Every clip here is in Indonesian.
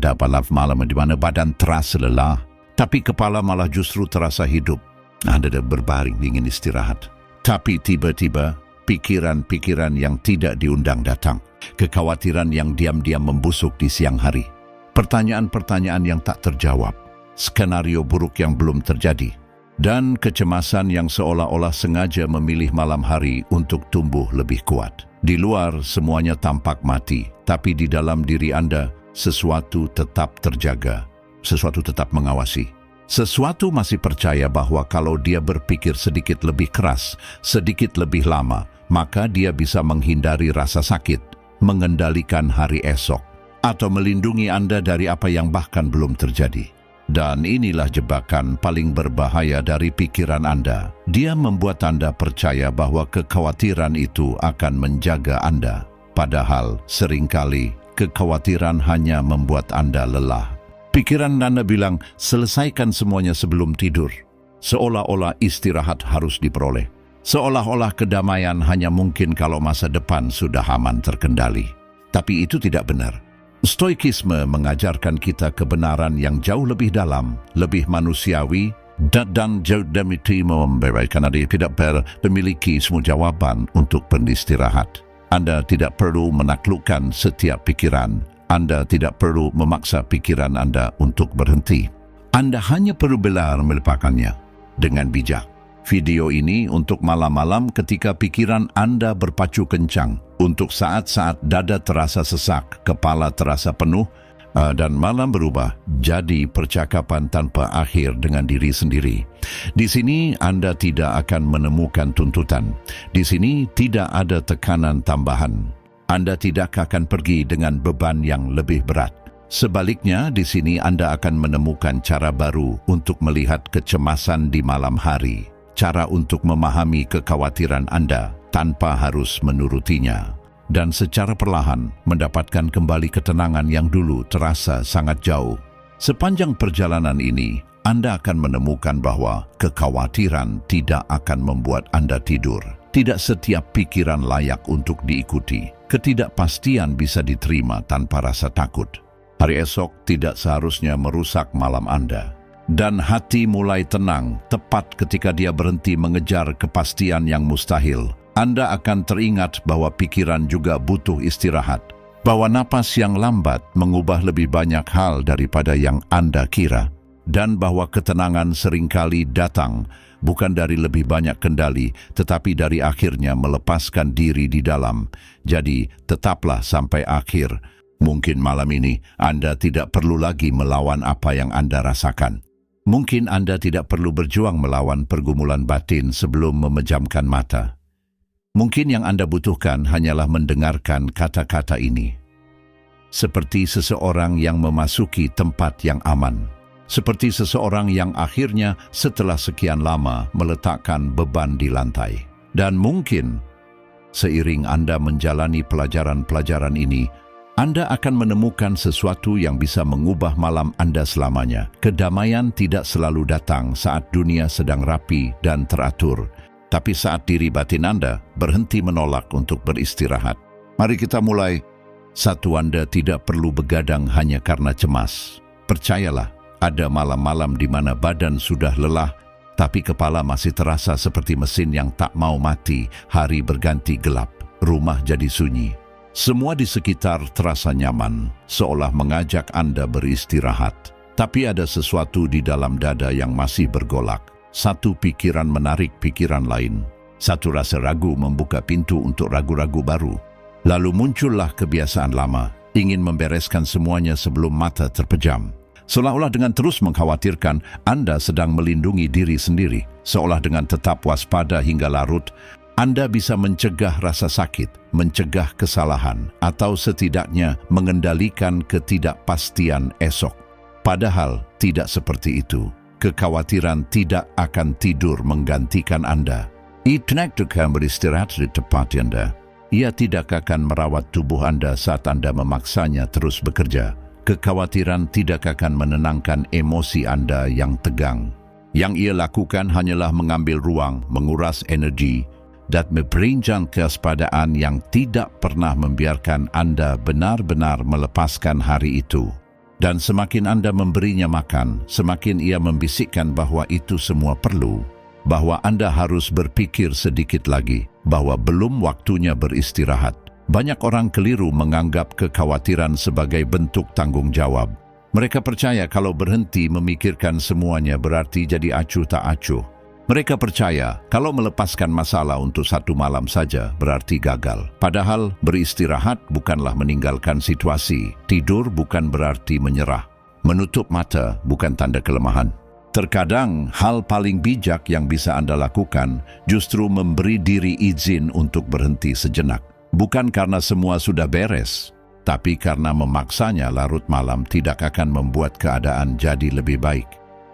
Ada malam di mana badan terasa lelah, tapi kepala malah justru terasa hidup. Anda berbaring ingin istirahat. Tapi tiba-tiba, pikiran-pikiran yang tidak diundang datang. Kekhawatiran yang diam-diam membusuk di siang hari. Pertanyaan-pertanyaan yang tak terjawab. Skenario buruk yang belum terjadi. Dan kecemasan yang seolah-olah sengaja memilih malam hari untuk tumbuh lebih kuat. Di luar semuanya tampak mati, tapi di dalam diri Anda, sesuatu tetap terjaga, sesuatu tetap mengawasi. Sesuatu masih percaya bahwa kalau dia berpikir sedikit lebih keras, sedikit lebih lama, maka dia bisa menghindari rasa sakit, mengendalikan hari esok, atau melindungi Anda dari apa yang bahkan belum terjadi. Dan inilah jebakan paling berbahaya dari pikiran Anda. Dia membuat Anda percaya bahwa kekhawatiran itu akan menjaga Anda. Padahal seringkali kekhawatiran hanya membuat Anda lelah. Pikiran Anda bilang, selesaikan semuanya sebelum tidur. Seolah-olah istirahat harus diperoleh. Seolah-olah kedamaian hanya mungkin kalau masa depan sudah aman terkendali. Tapi itu tidak benar. Stoikisme mengajarkan kita kebenaran yang jauh lebih dalam, lebih manusiawi, dan jauh demi memberi karena dia tidak memiliki semua jawaban untuk beristirahat. Anda tidak perlu menaklukkan setiap pikiran. Anda tidak perlu memaksa pikiran Anda untuk berhenti. Anda hanya perlu belajar melupakannya dengan bijak. Video ini untuk malam-malam ketika pikiran Anda berpacu kencang, untuk saat-saat dada terasa sesak, kepala terasa penuh, dan malam berubah jadi percakapan tanpa akhir dengan diri sendiri. Di sini Anda tidak akan menemukan tuntutan. Di sini tidak ada tekanan tambahan. Anda tidak akan pergi dengan beban yang lebih berat. Sebaliknya, di sini Anda akan menemukan cara baru untuk melihat kecemasan di malam hari. Cara untuk memahami kekhawatiran Anda tanpa harus menurutinya. Dan secara perlahan mendapatkan kembali ketenangan yang dulu terasa sangat jauh. Sepanjang perjalanan ini, Anda akan menemukan bahwa kekhawatiran tidak akan membuat Anda tidur. Tidak setiap pikiran layak untuk diikuti. Ketidakpastian bisa diterima tanpa rasa takut. Hari esok tidak seharusnya merusak malam Anda. Dan hati mulai tenang tepat ketika dia berhenti mengejar kepastian yang mustahil. Anda akan teringat bahwa pikiran juga butuh istirahat, bahwa napas yang lambat mengubah lebih banyak hal daripada yang Anda kira, dan bahwa ketenangan seringkali datang bukan dari lebih banyak kendali, tetapi dari akhirnya melepaskan diri di dalam. Jadi, tetaplah sampai akhir. Mungkin malam ini Anda tidak perlu lagi melawan apa yang Anda rasakan. Mungkin Anda tidak perlu berjuang melawan pergumulan batin sebelum memejamkan mata. Mungkin yang Anda butuhkan hanyalah mendengarkan kata-kata ini. Seperti seseorang yang memasuki tempat yang aman. Seperti seseorang yang akhirnya setelah sekian lama meletakkan beban di lantai. Dan mungkin, seiring Anda menjalani pelajaran-pelajaran ini, Anda akan menemukan sesuatu yang bisa mengubah malam Anda selamanya. Kedamaian tidak selalu datang saat dunia sedang rapi dan teratur. Tapi saat diri batin Anda berhenti menolak untuk beristirahat. Mari kita mulai. Satu, Anda tidak perlu begadang hanya karena cemas. Percayalah, ada malam-malam di mana badan sudah lelah, tapi kepala masih terasa seperti mesin yang tak mau mati. Hari berganti gelap, rumah jadi sunyi. Semua di sekitar terasa nyaman, seolah mengajak Anda beristirahat. Tapi ada sesuatu di dalam dada yang masih bergolak. Satu pikiran menarik pikiran lain. Satu rasa ragu membuka pintu untuk ragu-ragu baru. Lalu muncullah kebiasaan lama, ingin membereskan semuanya sebelum mata terpejam. Seolah-olah dengan terus mengkhawatirkan, Anda sedang melindungi diri sendiri. Seolah dengan tetap waspada hingga larut, Anda bisa mencegah rasa sakit, mencegah kesalahan, atau setidaknya mengendalikan ketidakpastian esok. Padahal tidak seperti itu. Kekhawatiran tidak akan tidur menggantikan Anda. Itu akan beristirahat di tempat Anda. Ia tidak akan merawat tubuh Anda saat Anda memaksanya terus bekerja. Kekhawatiran tidak akan menenangkan emosi Anda yang tegang. Yang ia lakukan hanyalah mengambil ruang, menguras energi, dan memperinjang kewaspadaan yang tidak pernah membiarkan Anda benar-benar melepaskan hari itu. Dan semakin Anda memberinya makan, semakin ia membisikkan bahwa itu semua perlu, bahwa Anda harus berpikir sedikit lagi, bahwa belum waktunya beristirahat. Banyak orang keliru menganggap kekhawatiran sebagai bentuk tanggung jawab. Mereka percaya kalau berhenti memikirkan semuanya berarti jadi acuh tak acuh. Mereka percaya kalau melepaskan masalah untuk satu malam saja berarti gagal. Padahal beristirahat bukanlah meninggalkan situasi. Tidur bukan berarti menyerah. Menutup mata bukan tanda kelemahan. Terkadang hal paling bijak yang bisa Anda lakukan justru memberi diri izin untuk berhenti sejenak. Bukan karena semua sudah beres, tapi karena memaksanya larut malam tidak akan membuat keadaan jadi lebih baik.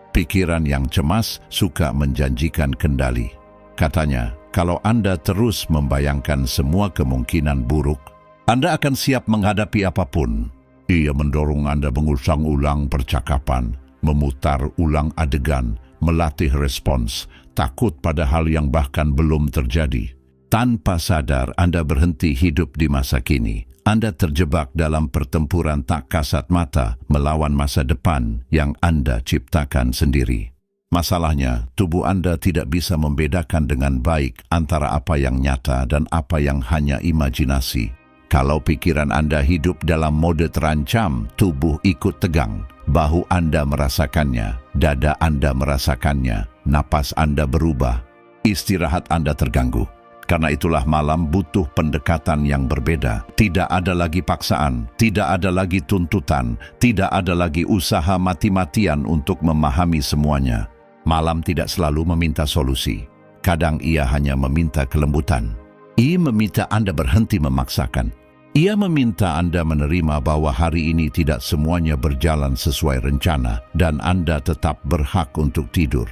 Pikiran yang cemas suka menjanjikan kendali. Katanya, kalau Anda terus membayangkan semua kemungkinan buruk, Anda akan siap menghadapi apapun. Ia mendorong Anda mengulang ulang percakapan, memutar ulang adegan, melatih respons, takut pada hal yang bahkan belum terjadi. Tanpa sadar, Anda berhenti hidup di masa kini. Anda terjebak dalam pertempuran tak kasat mata melawan masa depan yang Anda ciptakan sendiri. Masalahnya, tubuh Anda tidak bisa membedakan dengan baik antara apa yang nyata dan apa yang hanya imajinasi. Kalau pikiran Anda hidup dalam mode terancam, tubuh ikut tegang. Bahu Anda merasakannya, dada Anda merasakannya, napas Anda berubah, istirahat Anda terganggu. Karena itulah malam butuh pendekatan yang berbeda. Tidak ada lagi paksaan, tidak ada lagi tuntutan, tidak ada lagi usaha mati-matian untuk memahami semuanya. Malam tidak selalu meminta solusi. Kadang ia hanya meminta kelembutan. Ia meminta Anda berhenti memaksakan. Ia meminta Anda menerima bahwa hari ini tidak semuanya berjalan sesuai rencana dan Anda tetap berhak untuk tidur.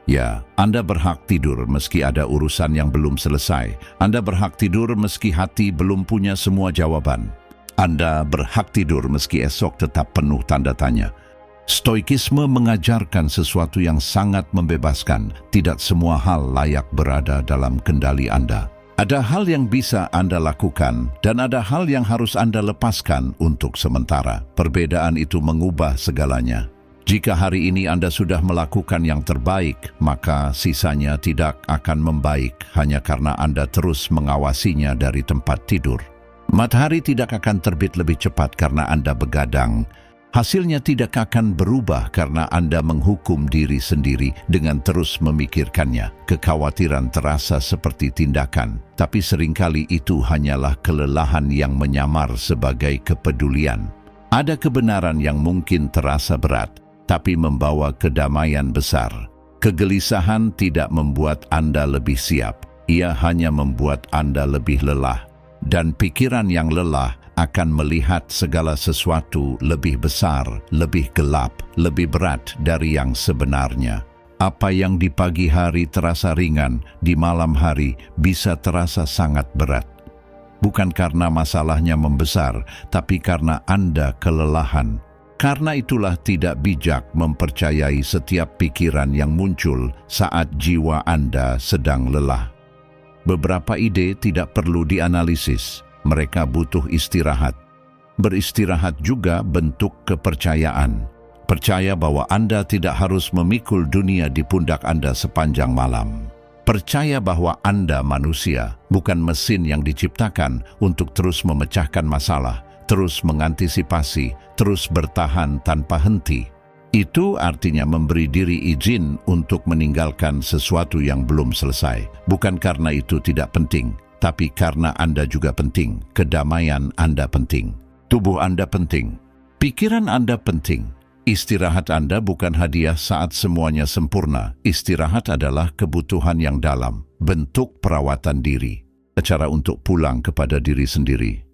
Ya, Anda berhak tidur meski ada urusan yang belum selesai. Anda berhak tidur meski hati belum punya semua jawaban. Anda berhak tidur meski esok tetap penuh tanda tanya. Stoikisme mengajarkan sesuatu yang sangat membebaskan. Tidak semua hal layak berada dalam kendali Anda. Ada hal yang bisa Anda lakukan dan ada hal yang harus Anda lepaskan untuk sementara. Perbedaan itu mengubah segalanya. Jika hari ini Anda sudah melakukan yang terbaik, maka sisanya tidak akan membaik hanya karena Anda terus mengawasinya dari tempat tidur. Matahari tidak akan terbit lebih cepat karena Anda begadang. Hasilnya tidak akan berubah karena Anda menghukum diri sendiri dengan terus memikirkannya. Kekhawatiran terasa seperti tindakan, tapi seringkali itu hanyalah kelelahan yang menyamar sebagai kepedulian. Ada kebenaran yang mungkin terasa berat, tapi membawa kedamaian besar. Kegelisahan tidak membuat Anda lebih siap, ia hanya membuat Anda lebih lelah. Dan pikiran yang lelah akan melihat segala sesuatu lebih besar, lebih gelap, lebih berat dari yang sebenarnya. Apa yang di pagi hari terasa ringan, di malam hari bisa terasa sangat berat. Bukan karena masalahnya membesar, tapi karena Anda kelelahan. Karena itulah tidak bijak mempercayai setiap pikiran yang muncul saat jiwa Anda sedang lelah. Beberapa ide tidak perlu dianalisis, mereka butuh istirahat. Beristirahat juga bentuk kepercayaan. Percaya bahwa Anda tidak harus memikul dunia di pundak Anda sepanjang malam. Percaya bahwa Anda manusia, bukan mesin yang diciptakan untuk terus memecahkan masalah, terus mengantisipasi, terus bertahan tanpa henti. Itu artinya memberi diri izin untuk meninggalkan sesuatu yang belum selesai. Bukan karena itu tidak penting, tapi karena Anda juga penting. Kedamaian Anda penting. Tubuh Anda penting. Pikiran Anda penting. Istirahat Anda bukan hadiah saat semuanya sempurna. Istirahat adalah kebutuhan yang dalam, bentuk perawatan diri. Cara untuk pulang kepada diri sendiri.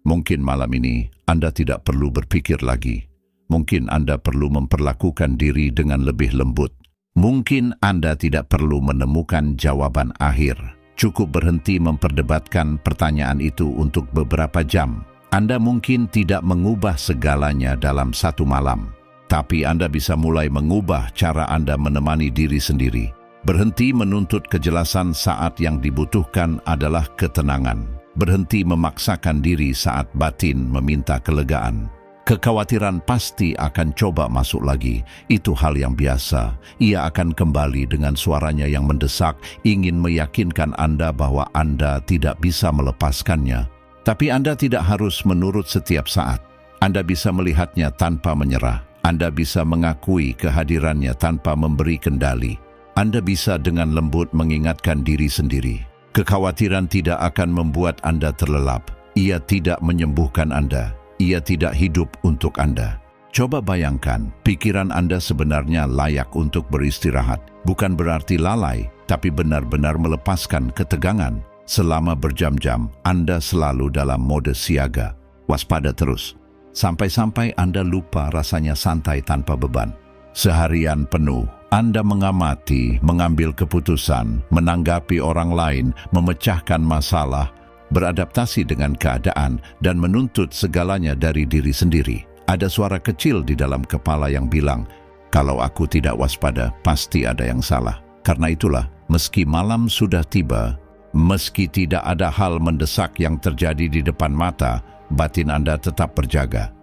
Mungkin malam ini Anda tidak perlu berpikir lagi. Mungkin Anda perlu memperlakukan diri dengan lebih lembut. Mungkin Anda tidak perlu menemukan jawaban akhir. Cukup berhenti memperdebatkan pertanyaan itu untuk beberapa jam. Anda mungkin tidak mengubah segalanya dalam satu malam, tapi Anda bisa mulai mengubah cara Anda menemani diri sendiri. Berhenti menuntut kejelasan saat yang dibutuhkan adalah ketenangan. Berhenti memaksakan diri saat batin meminta kelegaan. Kekhawatiran pasti akan coba masuk lagi. Itu hal yang biasa. Ia akan kembali dengan suaranya yang mendesak, ingin meyakinkan Anda bahwa Anda tidak bisa melepaskannya. Tapi Anda tidak harus menurut setiap saat. Anda bisa melihatnya tanpa menyerah. Anda bisa mengakui kehadirannya tanpa memberi kendali. Anda bisa dengan lembut mengingatkan diri sendiri. Kekhawatiran tidak akan membuat Anda terlelap. Ia tidak menyembuhkan Anda. Ia tidak hidup untuk Anda. Coba bayangkan, pikiran Anda sebenarnya layak untuk beristirahat. Bukan berarti lalai, tapi benar-benar melepaskan ketegangan. Selama berjam-jam, Anda selalu dalam mode siaga. Waspada terus. Sampai-sampai Anda lupa rasanya santai tanpa beban. Seharian penuh, Anda mengamati, mengambil keputusan, menanggapi orang lain, memecahkan masalah, beradaptasi dengan keadaan, dan menuntut segalanya dari diri sendiri. Ada suara kecil di dalam kepala yang bilang, kalau aku tidak waspada, pasti ada yang salah. Karena itulah, meski malam sudah tiba, meski tidak ada hal mendesak yang terjadi di depan mata, batin Anda tetap berjaga.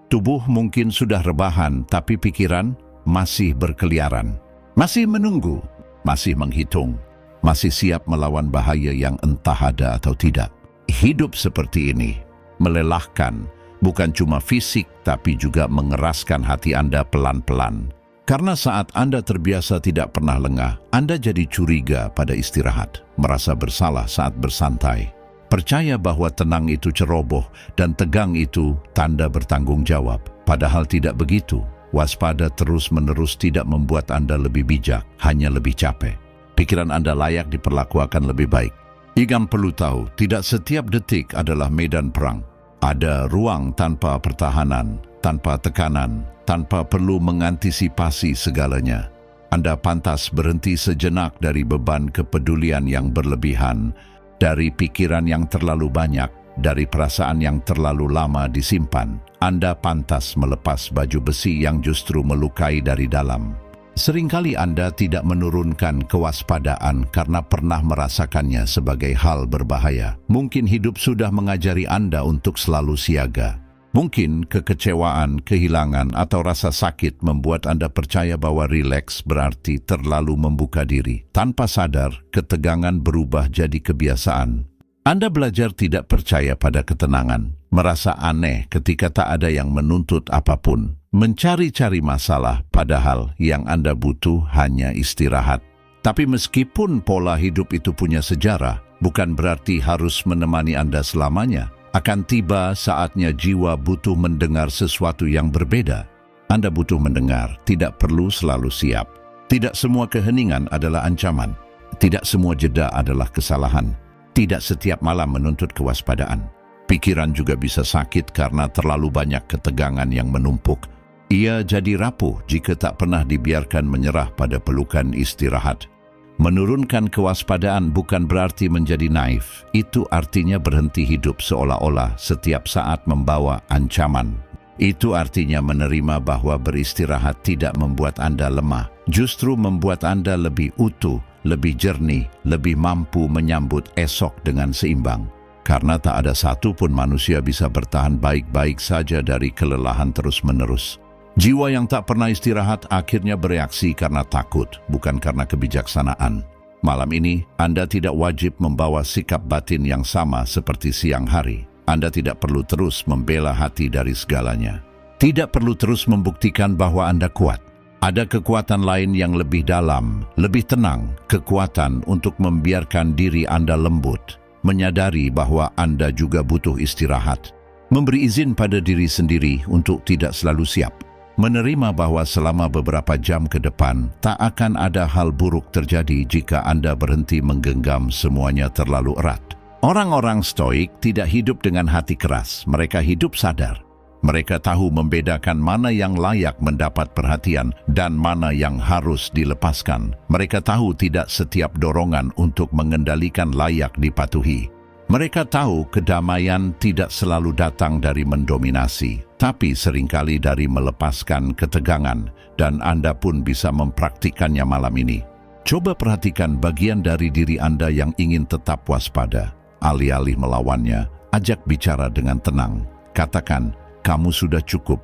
Tubuh mungkin sudah rebahan, tapi pikiran masih berkeliaran. Masih menunggu, masih menghitung, masih siap melawan bahaya yang entah ada atau tidak. Hidup seperti ini melelahkan, bukan cuma fisik tapi juga mengeraskan hati Anda pelan-pelan. Karena saat Anda terbiasa tidak pernah lengah, Anda jadi curiga pada istirahat, merasa bersalah saat bersantai. Percaya bahwa tenang itu ceroboh dan tegang itu tanda bertanggung jawab. Padahal tidak begitu. Waspada terus-menerus tidak membuat Anda lebih bijak, hanya lebih capek. Pikiran Anda layak diperlakukan lebih baik. Igan perlu tahu, tidak setiap detik adalah medan perang. Ada ruang tanpa pertahanan, tanpa tekanan, tanpa perlu mengantisipasi segalanya. Anda pantas berhenti sejenak dari beban kepedulian yang berlebihan, dari pikiran yang terlalu banyak, dari perasaan yang terlalu lama disimpan. Anda pantas melepas baju besi yang justru melukai dari dalam. Seringkali Anda tidak menurunkan kewaspadaan karena pernah merasakannya sebagai hal berbahaya. Mungkin hidup sudah mengajari Anda untuk selalu siaga. Mungkin kekecewaan, kehilangan, atau rasa sakit membuat Anda percaya bahwa rileks berarti terlalu membuka diri. Tanpa sadar, ketegangan berubah jadi kebiasaan. Anda belajar tidak percaya pada ketenangan, merasa aneh ketika tak ada yang menuntut apapun, mencari-cari masalah padahal yang Anda butuh hanya istirahat. Tapi meskipun pola hidup itu punya sejarah, bukan berarti harus menemani Anda selamanya. Akan tiba saatnya jiwa butuh mendengar sesuatu yang berbeda. Anda butuh mendengar, tidak perlu selalu siap. Tidak semua keheningan adalah ancaman. Tidak semua jeda adalah kesalahan. Tidak setiap malam menuntut kewaspadaan. Pikiran juga bisa sakit karena terlalu banyak ketegangan yang menumpuk. Ia jadi rapuh jika tak pernah dibiarkan menyerah pada pelukan istirahat. Menurunkan kewaspadaan bukan berarti menjadi naif. Itu artinya berhenti hidup seolah-olah setiap saat membawa ancaman. Itu artinya menerima bahwa beristirahat tidak membuat Anda lemah, justru membuat Anda lebih utuh, lebih jernih, lebih mampu menyambut esok dengan seimbang. Karena tak ada satu pun manusia bisa bertahan baik-baik saja dari kelelahan terus-menerus. Jiwa yang tak pernah istirahat akhirnya bereaksi karena takut, bukan karena kebijaksanaan. Malam ini, Anda tidak wajib membawa sikap batin yang sama seperti siang hari. Anda tidak perlu terus membela hati dari segalanya. Tidak perlu terus membuktikan bahwa Anda kuat. Ada kekuatan lain yang lebih dalam, lebih tenang, kekuatan untuk membiarkan diri Anda lembut, menyadari bahwa Anda juga butuh istirahat, memberi izin pada diri sendiri untuk tidak selalu siap, menerima bahwa selama beberapa jam ke depan tak akan ada hal buruk terjadi jika Anda berhenti menggenggam semuanya terlalu erat. Orang-orang stoik tidak hidup dengan hati keras, mereka hidup sadar. Mereka tahu membedakan mana yang layak mendapat perhatian dan mana yang harus dilepaskan. Mereka tahu tidak setiap dorongan untuk mengendalikan layak dipatuhi. Mereka tahu kedamaian tidak selalu datang dari mendominasi, tapi seringkali dari melepaskan ketegangan, dan Anda pun bisa mempraktikannya malam ini. Coba perhatikan bagian dari diri Anda yang ingin tetap waspada. Alih-alih melawannya, ajak bicara dengan tenang. Katakan, kamu sudah cukup.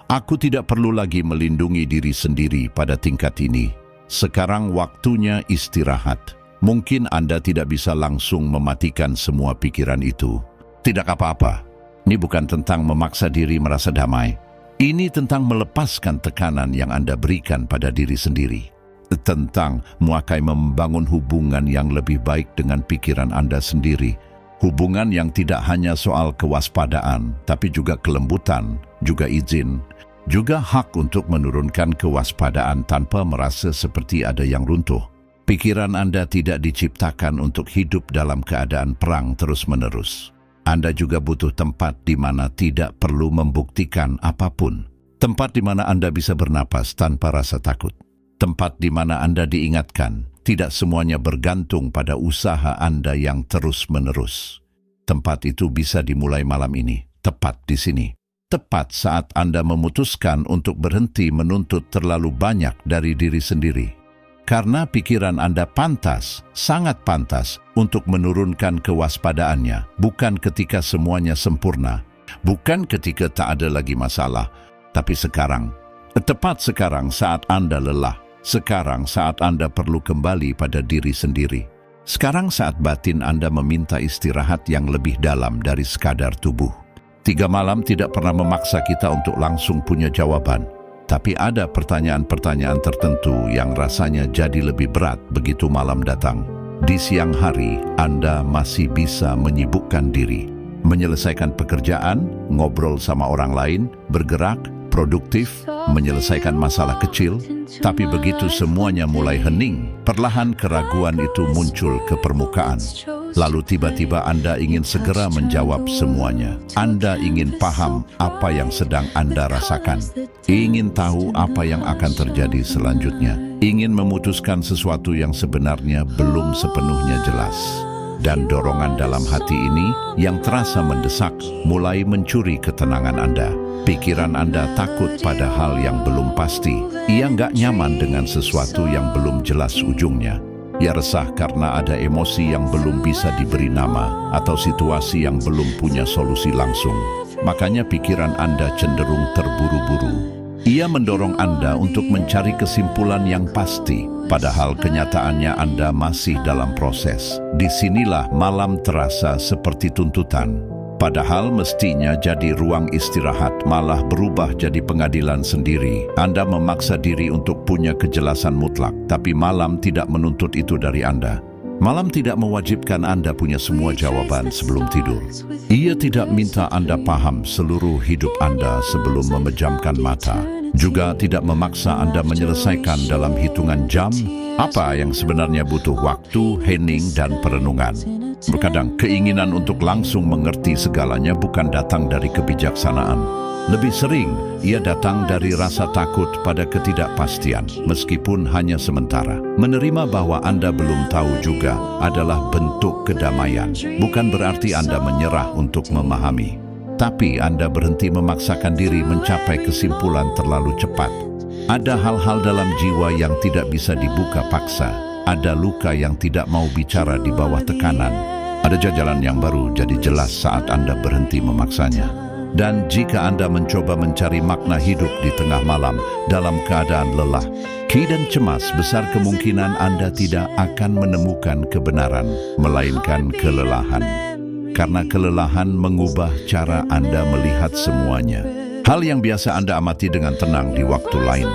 Aku tidak perlu lagi melindungi diri sendiri pada tingkat ini. Sekarang waktunya istirahat. Mungkin Anda tidak bisa langsung mematikan semua pikiran itu. Tidak apa-apa. Ini bukan tentang memaksa diri merasa damai. Ini tentang melepaskan tekanan yang Anda berikan pada diri sendiri. Tentang mulai membangun hubungan yang lebih baik dengan pikiran Anda sendiri. Hubungan yang tidak hanya soal kewaspadaan, tapi juga kelembutan, juga izin, juga hak untuk menurunkan kewaspadaan tanpa merasa seperti ada yang runtuh. Pikiran Anda tidak diciptakan untuk hidup dalam keadaan perang terus-menerus. Anda juga butuh tempat di mana tidak perlu membuktikan apapun. Tempat di mana Anda bisa bernapas tanpa rasa takut. Tempat di mana Anda diingatkan, tidak semuanya bergantung pada usaha Anda yang terus-menerus. Tempat itu bisa dimulai malam ini, tepat di sini. Tepat saat Anda memutuskan untuk berhenti menuntut terlalu banyak dari diri sendiri. Karena pikiran Anda pantas, sangat pantas, untuk menurunkan kewaspadaannya, bukan ketika semuanya sempurna, bukan ketika tak ada lagi masalah, tapi sekarang. Tepat sekarang saat Anda lelah. Sekarang saat Anda perlu kembali pada diri sendiri. Sekarang saat batin Anda meminta istirahat yang lebih dalam dari sekadar tubuh. 3 malam tidak pernah memaksa kita untuk langsung punya jawaban. Tapi ada pertanyaan-pertanyaan tertentu yang rasanya jadi lebih berat begitu malam datang. Di siang hari, Anda masih bisa menyibukkan diri. Menyelesaikan pekerjaan, ngobrol sama orang lain, bergerak, produktif, menyelesaikan masalah kecil, tapi begitu semuanya mulai hening, perlahan keraguan itu muncul ke permukaan. Lalu tiba-tiba Anda ingin segera menjawab semuanya. Anda ingin paham apa yang sedang Anda rasakan. Ingin tahu apa yang akan terjadi selanjutnya. Ingin memutuskan sesuatu yang sebenarnya belum sepenuhnya jelas. Dan dorongan dalam hati ini yang terasa mendesak mulai mencuri ketenangan Anda. Pikiran Anda takut pada hal yang belum pasti. Ia nggak nyaman dengan sesuatu yang belum jelas ujungnya. Ia resah karena ada emosi yang belum bisa diberi nama atau situasi yang belum punya solusi langsung. Makanya pikiran Anda cenderung terburu-buru. Ia mendorong Anda untuk mencari kesimpulan yang pasti, padahal kenyataannya Anda masih dalam proses. Disinilah malam terasa seperti tuntutan. Padahal mestinya jadi ruang istirahat, malah berubah jadi pengadilan sendiri. Anda memaksa diri untuk punya kejelasan mutlak, tapi malam tidak menuntut itu dari Anda. Malam tidak mewajibkan Anda punya semua jawaban sebelum tidur. Ia tidak minta Anda paham seluruh hidup Anda sebelum memejamkan mata. Juga tidak memaksa Anda menyelesaikan dalam hitungan jam apa yang sebenarnya butuh waktu, hening, dan perenungan. Terkadang keinginan untuk langsung mengerti segalanya bukan datang dari kebijaksanaan. Lebih sering, ia datang dari rasa takut pada ketidakpastian, meskipun hanya sementara. Menerima bahwa Anda belum tahu juga adalah bentuk kedamaian. Bukan berarti Anda menyerah untuk memahami. Tapi Anda berhenti memaksakan diri mencapai kesimpulan terlalu cepat. Ada hal-hal dalam jiwa yang tidak bisa dibuka paksa. Ada luka yang tidak mau bicara di bawah tekanan. Ada jalan yang baru jadi jelas saat Anda berhenti memaksanya. Dan jika Anda mencoba mencari makna hidup di tengah malam dalam keadaan lelah, dan cemas, besar kemungkinan Anda tidak akan menemukan kebenaran, melainkan kelelahan. Karena kelelahan mengubah cara Anda melihat semuanya. Hal yang biasa Anda amati dengan tenang di waktu lain.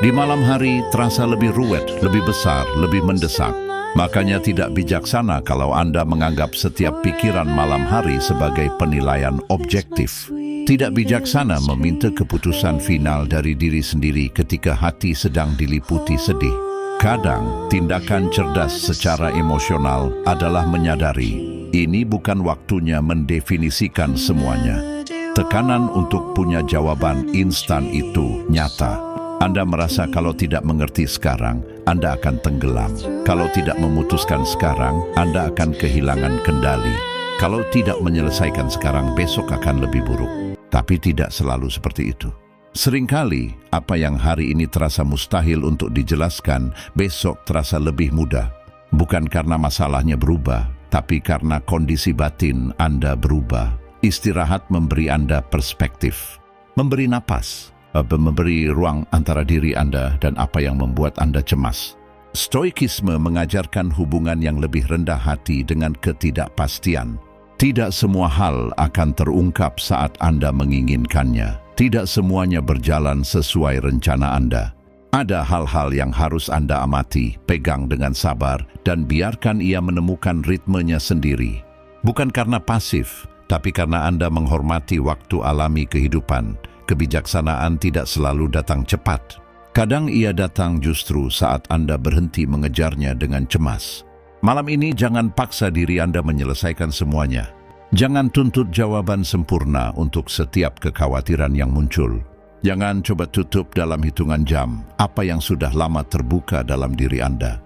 Di malam hari terasa lebih ruwet, lebih besar, lebih mendesak. Makanya tidak bijaksana kalau Anda menganggap setiap pikiran malam hari sebagai penilaian objektif. Tidak bijaksana meminta keputusan final dari diri sendiri ketika hati sedang diliputi sedih. Kadang, tindakan cerdas secara emosional adalah menyadari ini bukan waktunya mendefinisikan semuanya. Tekanan untuk punya jawaban instan itu nyata. Anda merasa kalau tidak mengerti sekarang, Anda akan tenggelam. Kalau tidak memutuskan sekarang, Anda akan kehilangan kendali. Kalau tidak menyelesaikan sekarang, besok akan lebih buruk. Tapi tidak selalu seperti itu. Seringkali, apa yang hari ini terasa mustahil untuk dijelaskan, besok terasa lebih mudah. Bukan karena masalahnya berubah, tapi karena kondisi batin Anda berubah. Istirahat memberi Anda perspektif. Memberi napas, memberi ruang antara diri Anda dan apa yang membuat Anda cemas. Stoikisme mengajarkan hubungan yang lebih rendah hati dengan ketidakpastian. Tidak semua hal akan terungkap saat Anda menginginkannya. Tidak semuanya berjalan sesuai rencana Anda. Ada hal-hal yang harus Anda amati, pegang dengan sabar, dan biarkan ia menemukan ritmenya sendiri. Bukan karena pasif, tapi karena Anda menghormati waktu alami kehidupan. Kebijaksanaan tidak selalu datang cepat. Kadang ia datang justru saat Anda berhenti mengejarnya dengan cemas. Malam ini jangan paksa diri Anda menyelesaikan semuanya. Jangan tuntut jawaban sempurna untuk setiap kekhawatiran yang muncul. Jangan coba tutup dalam hitungan jam apa yang sudah lama terbuka dalam diri Anda.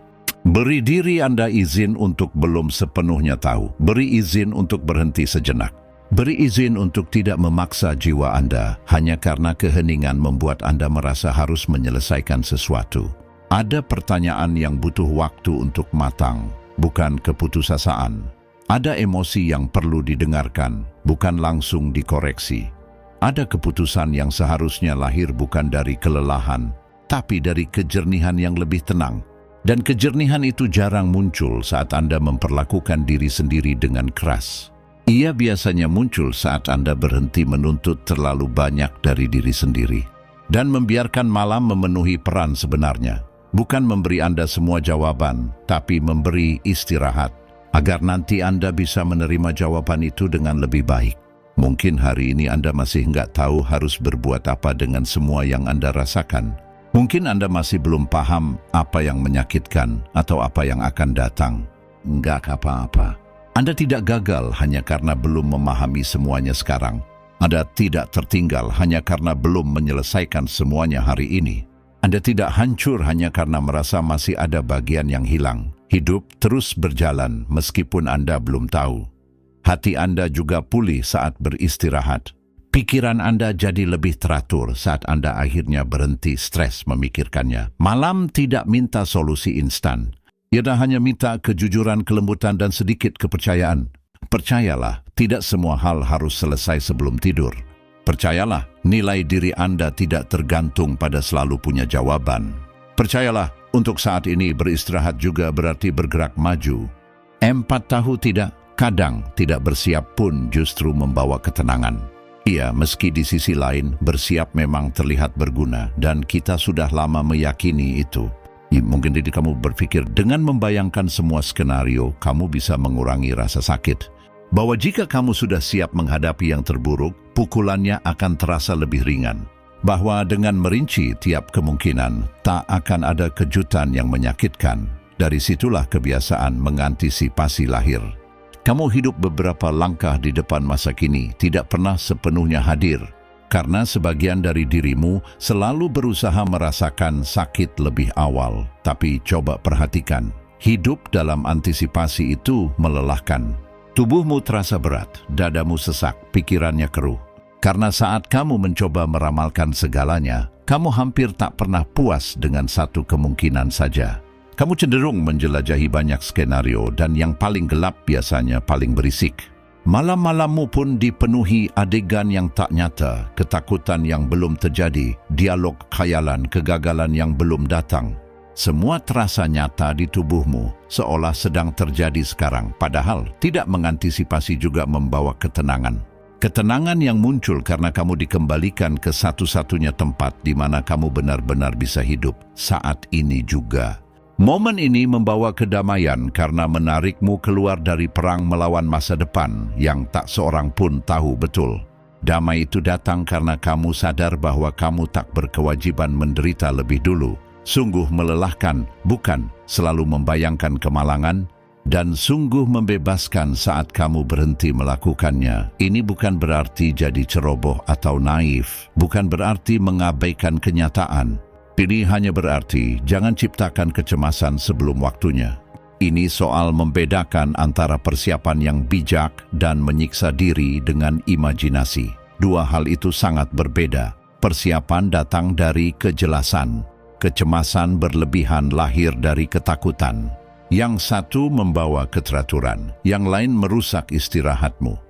Beri diri Anda izin untuk belum sepenuhnya tahu. Beri izin untuk berhenti sejenak. Beri izin untuk tidak memaksa jiwa Anda hanya karena keheningan membuat Anda merasa harus menyelesaikan sesuatu. Ada pertanyaan yang butuh waktu untuk matang, bukan keputusasaan. Ada emosi yang perlu didengarkan, bukan langsung dikoreksi. Ada keputusan yang seharusnya lahir bukan dari kelelahan, tapi dari kejernihan yang lebih tenang. Dan kejernihan itu jarang muncul saat Anda memperlakukan diri sendiri dengan keras. Ia biasanya muncul saat Anda berhenti menuntut terlalu banyak dari diri sendiri dan membiarkan malam memenuhi peran sebenarnya. Bukan memberi Anda semua jawaban, tapi memberi istirahat agar nanti Anda bisa menerima jawaban itu dengan lebih baik. Mungkin hari ini Anda masih nggak tahu harus berbuat apa dengan semua yang Anda rasakan. Mungkin Anda masih belum paham apa yang menyakitkan atau apa yang akan datang. Nggak apa-apa. Anda tidak gagal hanya karena belum memahami semuanya sekarang. Anda tidak tertinggal hanya karena belum menyelesaikan semuanya hari ini. Anda tidak hancur hanya karena merasa masih ada bagian yang hilang. Hidup terus berjalan meskipun Anda belum tahu. Hati Anda juga pulih saat beristirahat. Pikiran Anda jadi lebih teratur saat Anda akhirnya berhenti stres memikirkannya. Malam tidak minta solusi instan. Ia hanya minta kejujuran, kelembutan, dan sedikit kepercayaan. Percayalah, tidak semua hal harus selesai sebelum tidur. Percayalah, nilai diri Anda tidak tergantung pada selalu punya jawaban. Percayalah, untuk saat ini beristirahat juga berarti bergerak maju. 4 tahu tidak, kadang tidak bersiap pun justru membawa ketenangan. Iya, meski di sisi lain, bersiap memang terlihat berguna, dan kita sudah lama meyakini itu. Mungkin jadi kamu berpikir dengan membayangkan semua skenario, kamu bisa mengurangi rasa sakit. Bahwa jika kamu sudah siap menghadapi yang terburuk, pukulannya akan terasa lebih ringan. Bahwa dengan merinci tiap kemungkinan, tak akan ada kejutan yang menyakitkan. Dari situlah kebiasaan mengantisipasi lahir. Kamu hidup beberapa langkah di depan masa kini, tidak pernah sepenuhnya hadir. Karena sebagian dari dirimu selalu berusaha merasakan sakit lebih awal. Tapi coba perhatikan, hidup dalam antisipasi itu melelahkan. Tubuhmu terasa berat, dadamu sesak, pikirannya keruh. Karena saat kamu mencoba meramalkan segalanya, kamu hampir tak pernah puas dengan satu kemungkinan saja. Kamu cenderung menjelajahi banyak skenario dan yang paling gelap biasanya paling berisik. Malam-malammu pun dipenuhi adegan yang tak nyata, ketakutan yang belum terjadi, dialog khayalan, kegagalan yang belum datang. Semua terasa nyata di tubuhmu, seolah sedang terjadi sekarang, padahal tidak mengantisipasi juga membawa ketenangan. Ketenangan yang muncul karena kamu dikembalikan ke satu-satunya tempat di mana kamu benar-benar bisa hidup, saat ini juga. Momen ini membawa kedamaian karena menarikmu keluar dari perang melawan masa depan yang tak seorang pun tahu betul. Damai itu datang karena kamu sadar bahwa kamu tak berkewajiban menderita lebih dulu. Sungguh melelahkan, bukan selalu membayangkan kemalangan, dan sungguh membebaskan saat kamu berhenti melakukannya. Ini bukan berarti jadi ceroboh atau naif, bukan berarti mengabaikan kenyataan. Ini hanya berarti jangan ciptakan kecemasan sebelum waktunya. Ini soal membedakan antara persiapan yang bijak dan menyiksa diri dengan imajinasi. Dua hal itu sangat berbeda. Persiapan datang dari kejelasan. Kecemasan berlebihan lahir dari ketakutan. Yang satu membawa keteraturan, yang lain merusak istirahatmu.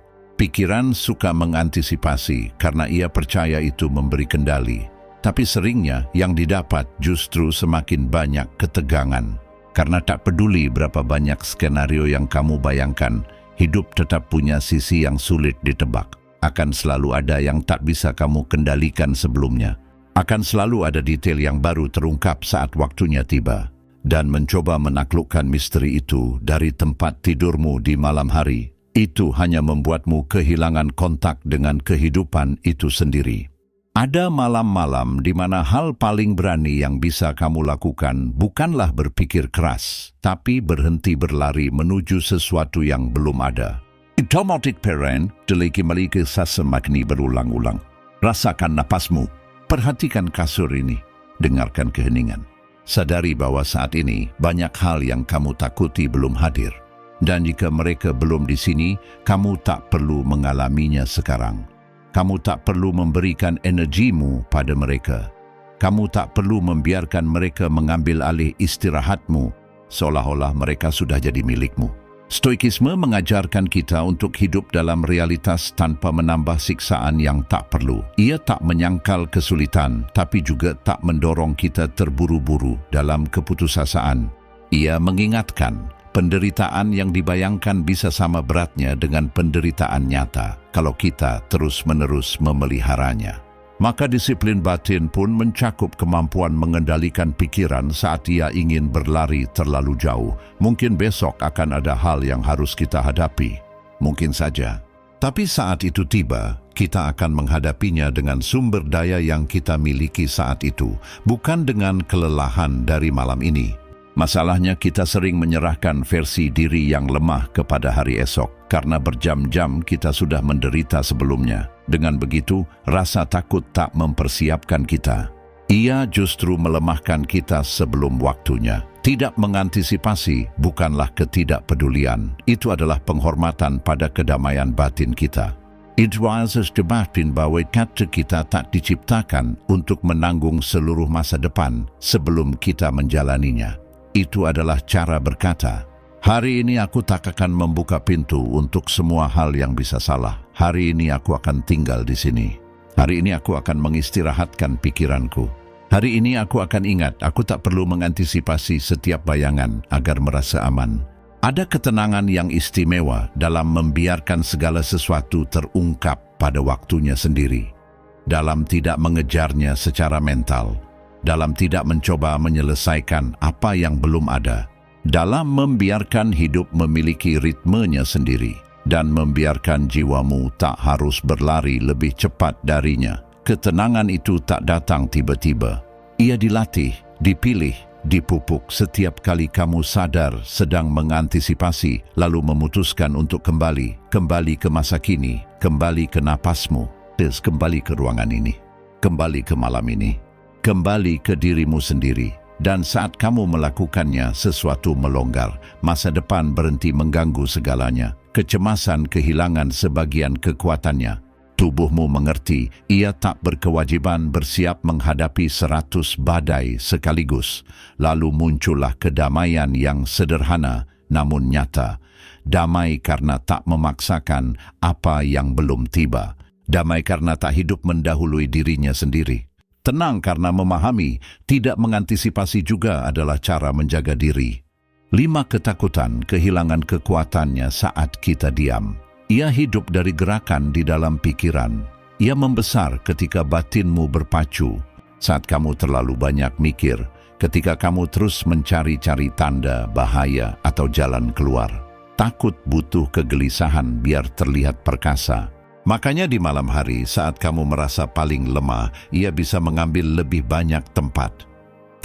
Pikiran suka mengantisipasi karena ia percaya itu memberi kendali. Tapi seringnya yang didapat justru semakin banyak ketegangan. Karena tak peduli berapa banyak skenario yang kamu bayangkan, hidup tetap punya sisi yang sulit ditebak. Akan selalu ada yang tak bisa kamu kendalikan sebelumnya. Akan selalu ada detail yang baru terungkap saat waktunya tiba. Dan mencoba menaklukkan misteri itu dari tempat tidurmu di malam hari, itu hanya membuatmu kehilangan kontak dengan kehidupan itu sendiri. Ada malam-malam di mana hal paling berani yang bisa kamu lakukan bukanlah berpikir keras, tapi berhenti berlari menuju sesuatu yang belum ada. Automatic parent deliki maliki sasemakni berulang-ulang. Rasakan napasmu, perhatikan kasur ini, dengarkan keheningan. Sadari bahwa saat ini banyak hal yang kamu takuti belum hadir. Dan jika mereka belum di sini, kamu tak perlu mengalaminya sekarang. Kamu tak perlu memberikan energimu pada mereka. Kamu tak perlu membiarkan mereka mengambil alih istirahatmu, seolah-olah mereka sudah jadi milikmu. Stoikisme mengajarkan kita untuk hidup dalam realitas tanpa menambah siksaan yang tak perlu. Ia tak menyangkal kesulitan, tapi juga tak mendorong kita terburu-buru dalam keputusasaan. Ia mengingatkan, penderitaan yang dibayangkan bisa sama beratnya dengan penderitaan nyata kalau kita terus-menerus memeliharanya. Maka disiplin batin pun mencakup kemampuan mengendalikan pikiran saat ia ingin berlari terlalu jauh. Mungkin besok akan ada hal yang harus kita hadapi. Mungkin saja. Tapi saat itu tiba, kita akan menghadapinya dengan sumber daya yang kita miliki saat itu, bukan dengan kelelahan dari malam ini. Masalahnya kita sering menyerahkan versi diri yang lemah kepada hari esok karena berjam-jam kita sudah menderita sebelumnya. Dengan begitu, rasa takut tak mempersiapkan kita. Ia justru melemahkan kita sebelum waktunya. Tidak mengantisipasi bukanlah ketidakpedulian. Itu adalah penghormatan pada kedamaian batin kita. It was debatin bahwa kata kita tak diciptakan untuk menanggung seluruh masa depan sebelum kita menjalaninya. Itu adalah cara berkata, hari ini aku tak akan membuka pintu untuk semua hal yang bisa salah. Hari ini aku akan tinggal di sini. Hari ini aku akan mengistirahatkan pikiranku. Hari ini aku akan ingat, aku tak perlu mengantisipasi setiap bayangan agar merasa aman. Ada ketenangan yang istimewa dalam membiarkan segala sesuatu terungkap pada waktunya sendiri. Dalam tidak mengejarnya secara mental. Dalam tidak mencoba menyelesaikan apa yang belum ada, dalam membiarkan hidup memiliki ritmenya sendiri, dan membiarkan jiwamu tak harus berlari lebih cepat darinya. Ketenangan itu tak datang tiba-tiba. Ia dilatih, dipilih, dipupuk setiap kali kamu sadar sedang mengantisipasi, lalu memutuskan untuk kembali ke masa kini, kembali ke napasmu, kembali ke ruangan ini, kembali ke malam ini. Kembali ke dirimu sendiri, dan saat kamu melakukannya sesuatu melonggar, masa depan berhenti mengganggu segalanya, kecemasan kehilangan sebagian kekuatannya, tubuhmu mengerti ia tak berkewajiban bersiap menghadapi 100 badai sekaligus, lalu muncullah kedamaian yang sederhana namun nyata, damai karena tak memaksakan apa yang belum tiba, damai karena tak hidup mendahului dirinya sendiri. Tenang karena memahami, tidak mengantisipasi juga adalah cara menjaga diri. 5 ketakutan kehilangan kekuatannya saat kita diam. Ia hidup dari gerakan di dalam pikiran. Ia membesar ketika batinmu berpacu. Saat kamu terlalu banyak mikir, ketika kamu terus mencari-cari tanda, bahaya, atau jalan keluar. Takut butuh kegelisahan biar terlihat perkasa. Makanya di malam hari saat kamu merasa paling lemah, ia bisa mengambil lebih banyak tempat.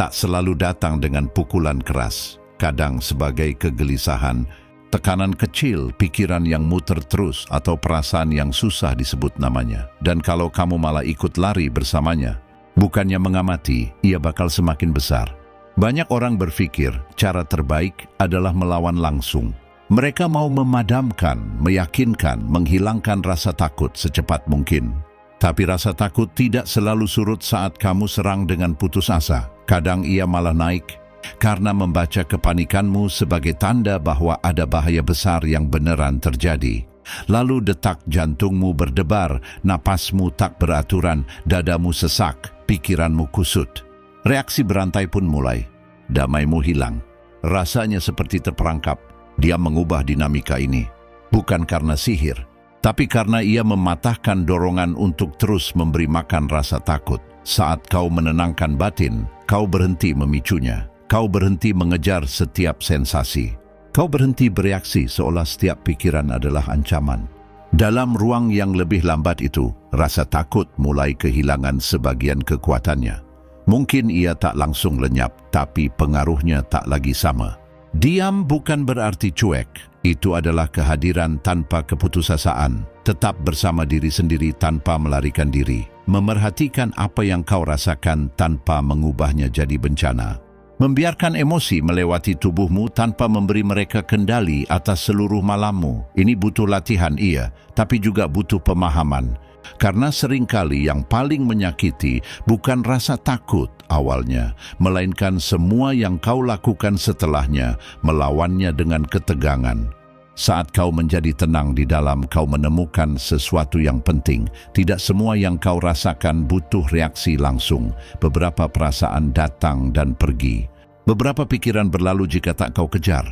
Tak selalu datang dengan pukulan keras, kadang sebagai kegelisahan, tekanan kecil, pikiran yang muter terus, atau perasaan yang susah disebut namanya. Dan kalau kamu malah ikut lari bersamanya, bukannya mengamati, ia bakal semakin besar. Banyak orang berpikir cara terbaik adalah melawan langsung. Mereka mau memadamkan, meyakinkan, menghilangkan rasa takut secepat mungkin. Tapi rasa takut tidak selalu surut saat kamu serang dengan putus asa. Kadang ia malah naik karena membaca kepanikanmu sebagai tanda bahwa ada bahaya besar yang beneran terjadi. Lalu detak jantungmu berdebar, napasmu tak beraturan, dadamu sesak, pikiranmu kusut. Reaksi berantai pun mulai. Damaimu hilang. Rasanya seperti terperangkap. Dia mengubah dinamika ini. Bukan karena sihir, tapi karena ia mematahkan dorongan untuk terus memberi makan rasa takut. Saat kau menenangkan batin, kau berhenti memicunya. Kau berhenti mengejar setiap sensasi. Kau berhenti bereaksi seolah setiap pikiran adalah ancaman. Dalam ruang yang lebih lambat itu, rasa takut mulai kehilangan sebagian kekuatannya. Mungkin ia tak langsung lenyap, tapi pengaruhnya tak lagi sama. Diam bukan berarti cuek. Itu adalah kehadiran tanpa keputusasaan. Tetap bersama diri sendiri tanpa melarikan diri. Memerhatikan apa yang kau rasakan tanpa mengubahnya jadi bencana. Membiarkan emosi melewati tubuhmu tanpa memberi mereka kendali atas seluruh malammu. Ini butuh latihan, iya, tapi juga butuh pemahaman. Karena seringkali yang paling menyakiti bukan rasa takut awalnya, melainkan semua yang kau lakukan setelahnya, melawannya dengan ketegangan. Saat kau menjadi tenang di dalam, kau menemukan sesuatu yang penting. Tidak semua yang kau rasakan butuh reaksi langsung. Beberapa perasaan datang dan pergi. Beberapa pikiran berlalu jika tak kau kejar.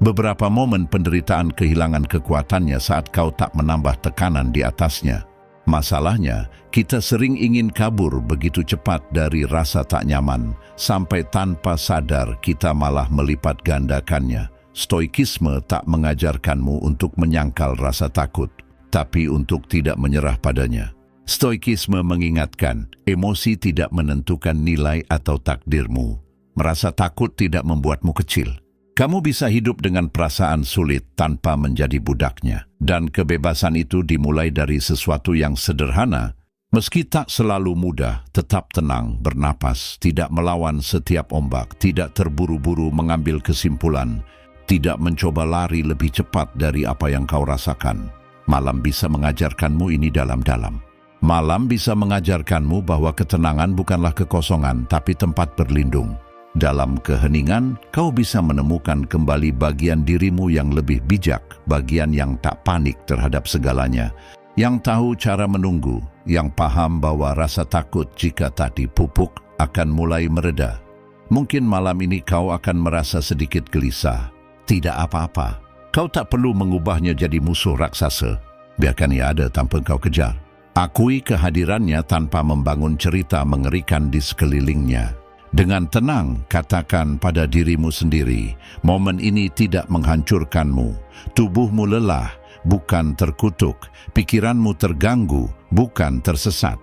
Beberapa momen penderitaan kehilangan kekuatannya saat kau tak menambah tekanan di atasnya. Masalahnya, kita sering ingin kabur begitu cepat dari rasa tak nyaman, sampai tanpa sadar kita malah melipat gandakannya. Stoikisme tak mengajarkanmu untuk menyangkal rasa takut, tapi untuk tidak menyerah padanya. Stoikisme mengingatkan, emosi tidak menentukan nilai atau takdirmu. Merasa takut tidak membuatmu kecil. Kamu bisa hidup dengan perasaan sulit tanpa menjadi budaknya. Dan kebebasan itu dimulai dari sesuatu yang sederhana. Meski tak selalu mudah, tetap tenang, bernapas, tidak melawan setiap ombak, tidak terburu-buru mengambil kesimpulan, tidak mencoba lari lebih cepat dari apa yang kau rasakan. Malam bisa mengajarkanmu ini dalam-dalam. Malam bisa mengajarkanmu bahwa ketenangan bukanlah kekosongan, tapi tempat berlindung. Dalam keheningan, kau bisa menemukan kembali bagian dirimu yang lebih bijak, bagian yang tak panik terhadap segalanya, yang tahu cara menunggu, yang paham bahwa rasa takut jika tak dipupuk akan mulai mereda. Mungkin malam ini kau akan merasa sedikit gelisah. Tidak apa-apa. Kau tak perlu mengubahnya jadi musuh raksasa. Biarkan ia ada tanpa kau kejar. Akui kehadirannya tanpa membangun cerita mengerikan di sekelilingnya. Dengan tenang, katakan pada dirimu sendiri, momen ini tidak menghancurkanmu. Tubuhmu lelah, bukan terkutuk. Pikiranmu terganggu, bukan tersesat.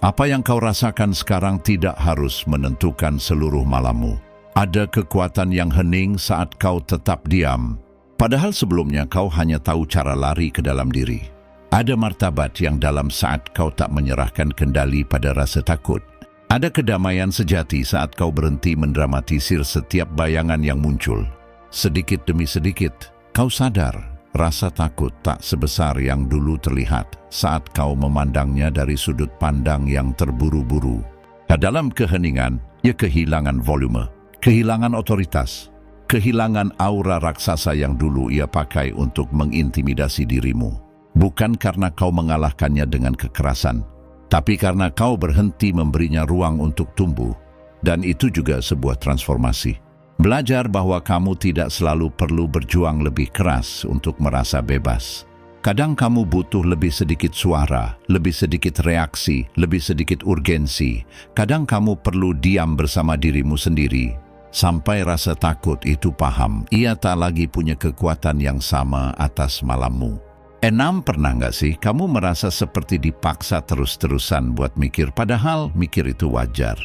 Apa yang kau rasakan sekarang tidak harus menentukan seluruh malammu. Ada kekuatan yang hening saat kau tetap diam. Padahal sebelumnya kau hanya tahu cara lari ke dalam diri. Ada martabat yang dalam saat kau tak menyerahkan kendali pada rasa takut. Ada kedamaian sejati saat kau berhenti mendramatisir setiap bayangan yang muncul. Sedikit demi sedikit, kau sadar rasa takut tak sebesar yang dulu terlihat saat kau memandangnya dari sudut pandang yang terburu-buru. Dalam keheningan, ia kehilangan volume, kehilangan otoritas, kehilangan aura raksasa yang dulu ia pakai untuk mengintimidasi dirimu. Bukan karena kau mengalahkannya dengan kekerasan, tapi karena kau berhenti memberinya ruang untuk tumbuh. Dan itu juga sebuah transformasi. Belajar bahwa kamu tidak selalu perlu berjuang lebih keras untuk merasa bebas. Kadang kamu butuh lebih sedikit suara, lebih sedikit reaksi, lebih sedikit urgensi. Kadang kamu perlu diam bersama dirimu sendiri, sampai rasa takut itu paham ia tak lagi punya kekuatan yang sama atas malammu. Pernah nggak sih kamu merasa seperti dipaksa terus-terusan buat mikir, padahal mikir itu wajar.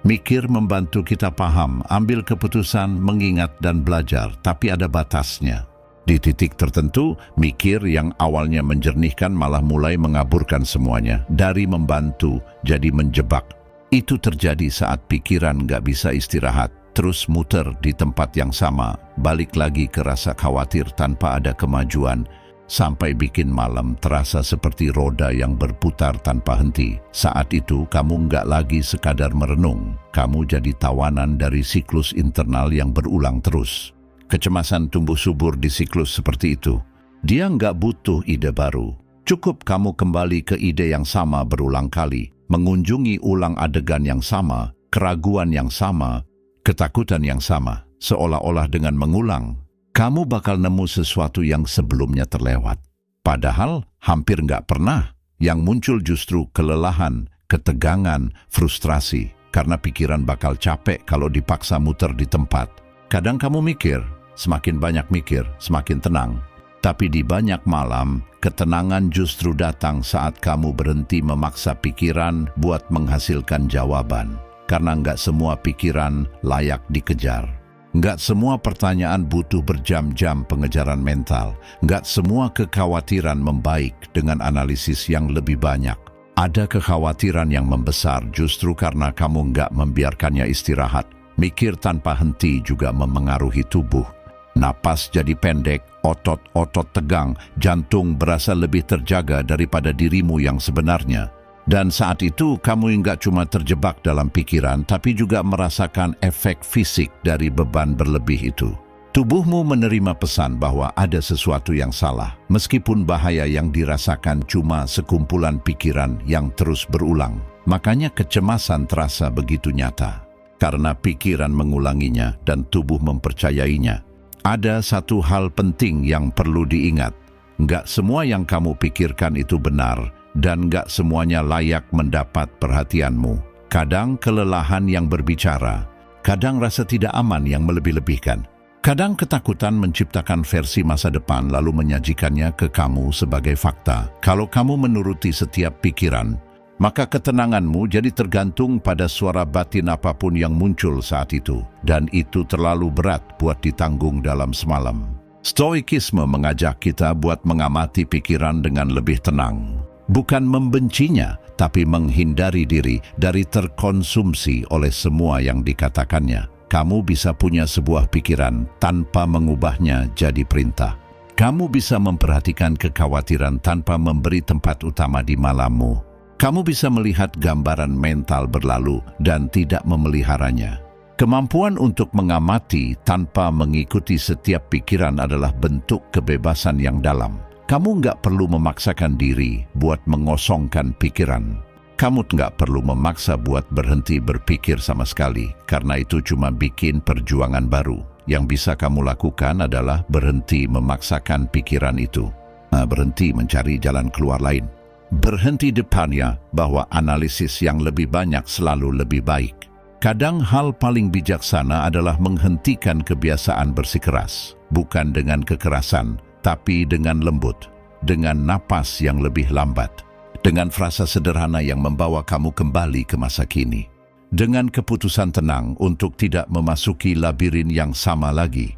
Mikir membantu kita paham, ambil keputusan, mengingat dan belajar, tapi ada batasnya. Di titik tertentu, mikir yang awalnya menjernihkan malah mulai mengaburkan semuanya, dari membantu jadi menjebak. Itu terjadi saat pikiran nggak bisa istirahat, terus muter di tempat yang sama, balik lagi ke rasa khawatir tanpa ada kemajuan, sampai bikin malam terasa seperti roda yang berputar tanpa henti. Saat itu kamu nggak lagi sekadar merenung, kamu jadi tawanan dari siklus internal yang berulang terus. Kecemasan tumbuh subur di siklus seperti itu. Dia nggak butuh ide baru. Cukup kamu kembali ke ide yang sama berulang kali, mengunjungi ulang adegan yang sama, keraguan yang sama, ketakutan yang sama, seolah-olah dengan mengulang, kamu bakal nemu sesuatu yang sebelumnya terlewat. Padahal hampir nggak pernah. Yang muncul justru kelelahan, ketegangan, frustrasi, karena pikiran bakal capek kalau dipaksa muter di tempat. Kadang kamu mikir, semakin banyak mikir, semakin tenang. Tapi di banyak malam, ketenangan justru datang saat kamu berhenti memaksa pikiran buat menghasilkan jawaban. Karena nggak semua pikiran layak dikejar. Nggak semua pertanyaan butuh berjam-jam pengejaran mental. Nggak semua kekhawatiran membaik dengan analisis yang lebih banyak. Ada kekhawatiran yang membesar justru karena kamu nggak membiarkannya istirahat. Mikir tanpa henti juga memengaruhi tubuh. Napas jadi pendek, otot-otot tegang, jantung berasa lebih terjaga daripada dirimu yang sebenarnya. Dan saat itu kamu nggak cuma terjebak dalam pikiran, tapi juga merasakan efek fisik dari beban berlebih itu. Tubuhmu menerima pesan bahwa ada sesuatu yang salah, meskipun bahaya yang dirasakan cuma sekumpulan pikiran yang terus berulang. Makanya kecemasan terasa begitu nyata, karena pikiran mengulanginya dan tubuh mempercayainya. Ada satu hal penting yang perlu diingat. Nggak semua yang kamu pikirkan itu benar, dan nggak semuanya layak mendapat perhatianmu. Kadang kelelahan yang berbicara, kadang rasa tidak aman yang melebih-lebihkan. Kadang ketakutan menciptakan versi masa depan lalu menyajikannya ke kamu sebagai fakta. Kalau kamu menuruti setiap pikiran, maka ketenanganmu jadi tergantung pada suara batin apapun yang muncul saat itu. Dan itu terlalu berat buat ditanggung dalam semalam. Stoikisme mengajak kita buat mengamati pikiran dengan lebih tenang. Bukan membencinya, tapi menghindari diri dari terkonsumsi oleh semua yang dikatakannya. Kamu bisa punya sebuah pikiran tanpa mengubahnya jadi perintah. Kamu bisa memperhatikan kekhawatiran tanpa memberi tempat utama di malammu. Kamu bisa melihat gambaran mental berlalu dan tidak memeliharanya. Kemampuan untuk mengamati tanpa mengikuti setiap pikiran adalah bentuk kebebasan yang dalam. Kamu nggak perlu memaksakan diri buat mengosongkan pikiran. Kamu nggak perlu memaksa buat berhenti berpikir sama sekali, karena itu cuma bikin perjuangan baru. Yang bisa kamu lakukan adalah berhenti memaksakan pikiran itu. Berhenti mencari jalan keluar lain. Berhenti depannya bahwa analisis yang lebih banyak selalu lebih baik. Kadang hal paling bijaksana adalah menghentikan kebiasaan bersikeras. Bukan dengan kekerasan, tapi dengan lembut. Dengan napas yang lebih lambat. Dengan frasa sederhana yang membawa kamu kembali ke masa kini. Dengan keputusan tenang untuk tidak memasuki labirin yang sama lagi.